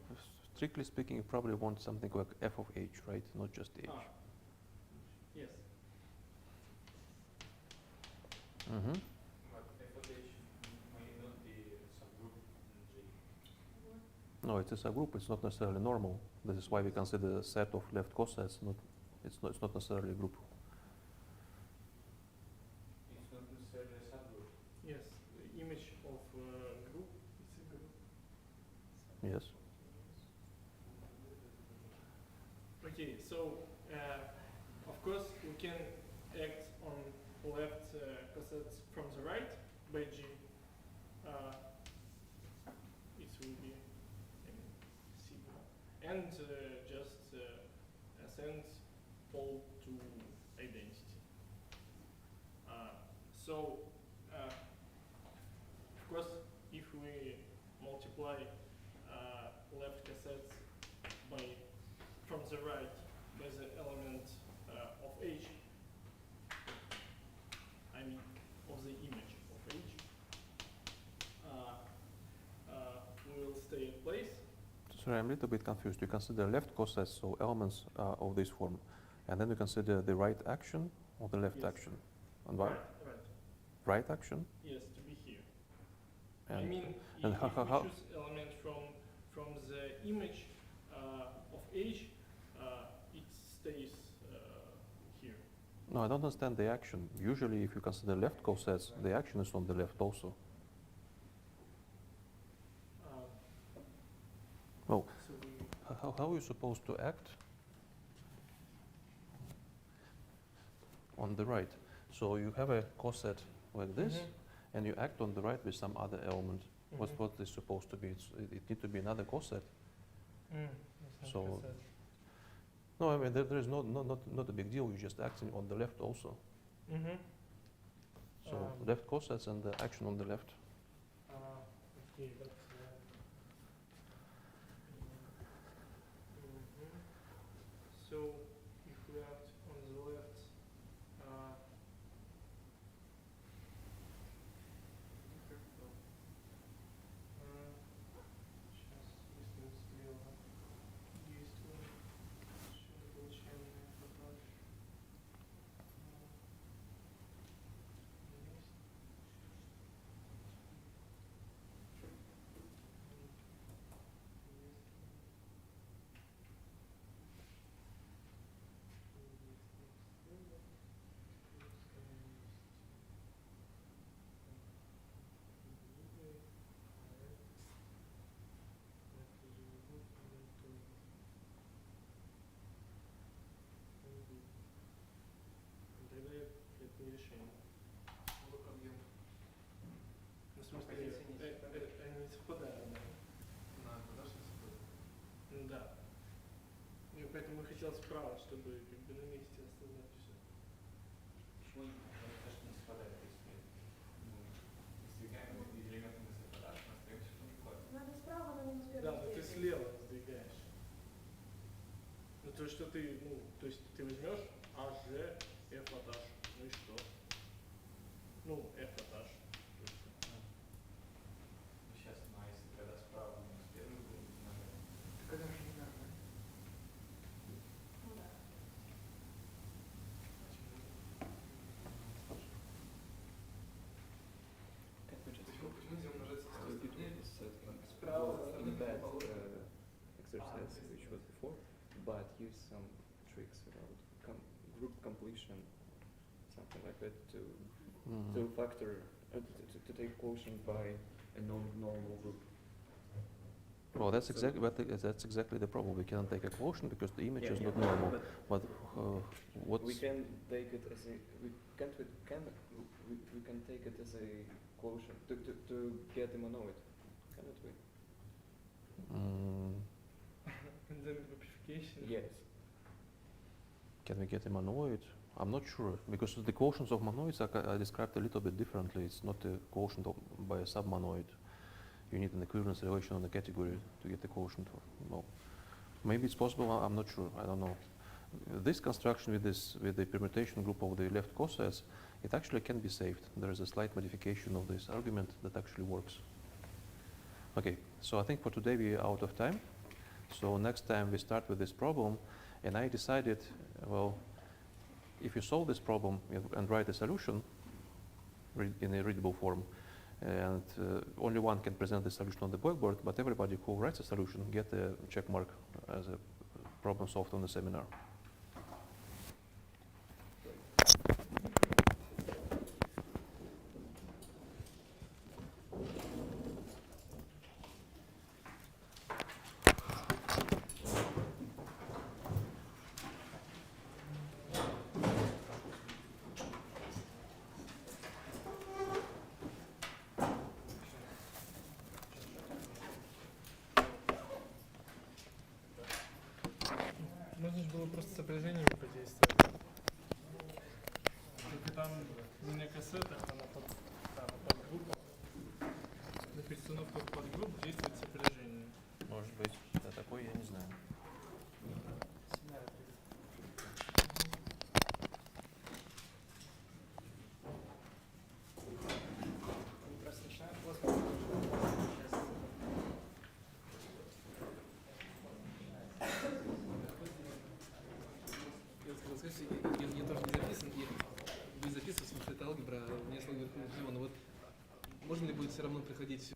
strictly speaking, you probably want something like f of h, right? Not just h. Yes. Mm-hmm. But f of h may not be subgroup G. No, it's a subgroup. It's not necessarily normal. This is why we consider a set of left cosets. It's not necessarily a group. It's not necessarily a subgroup. Yes, the image of group, it's a group. Yes. Okay, so of course we can act on left cassettes from the right by G. It will be sigma, and just ascend all to identity. So of course, if we multiply left cassettes by from the right by the element of H, I mean of the image of H, we will stay in place. Sorry, I'm a little bit confused. You consider left cosets, so elements of this form, and then you consider the right action or the left Yes. action. And why? Right. Right action? Yes, to be here. I And mean, and if how- we choose element from the image of H, it stays here. no, I don't understand the action. Usually, if you consider left cosets, the action is on the left also. Well, So we how are you supposed to act on the right? So you have a coset like this, and you act on the right with some other element. What is supposed to be? It needs to be another coset. So- No, I mean there is not a big deal. You're just acting on the left also. So left cosets and the action on the left. Okay, but so if we act on the left, сейчас быстренько слева действуем. Сейчас получаем фотографию. Тогда это не решение. Объем Ну, в смысле, Позиции не совпадают. они не совпадают, да. на продажном способе. Ну да. И поэтому хотел справа, чтобы как бы на месте оставлять все. Почему даже не совпадает? Если сдвигаем элементы на совпадах, мы остаемся в том же коде. Надо справа на минус первую Да, но ты степень. слева сдвигаешь. Ну то, что ты, ну, то есть ты возьмешь А, Ж, F от H. Ну и что? Ну, F от H. Сейчас, но если когда справа минус первый будет, надо Когда же не надо? Ну да. Can we just Почему нельзя умножать с той repeat стороны? this Справа, in a bad Положено. exercise which was before, but use some tricks about group completion, something like that, to factor to take quotient by a non-normal group. Well, that's So- exactly the problem. We cannot take a quotient because the image Yeah, is yeah, not normal. but But what's we can take it as a we can take it as a quotient to get a monoid, cannot we? And then amplification. Yes. Can we get a monoid? I'm not sure because the quotients of monoids are described a little bit differently. It's not a quotient by a submonoid. You need an equivalence relation on the category to get the quotient. Well, Maybe it's possible. I'm not sure. I don't know. This construction with the permutation group of the left cosets, it actually can be saved. There is a slight modification of this argument that actually works. Okay, so I think for today we are out of time. So next time we start with this problem, and I decided, well, if you solve this problem and write a solution in a readable form, and only one can present the solution on the blackboard, but everybody who writes a solution get a check mark as a problem solved on the seminar. Можно же было просто с определениями подействовать. Только там не на кассетах, а на подгруппах. На перестановках подгрупп действует сопряжение. Может быть, это такое, я не знаю. Просто начинаем плоскость. Я хотел сказать, что я тоже не записан, и вы записываете, потому что это алгебра, у меня с алгеброй, но вот можно ли будет все равно приходить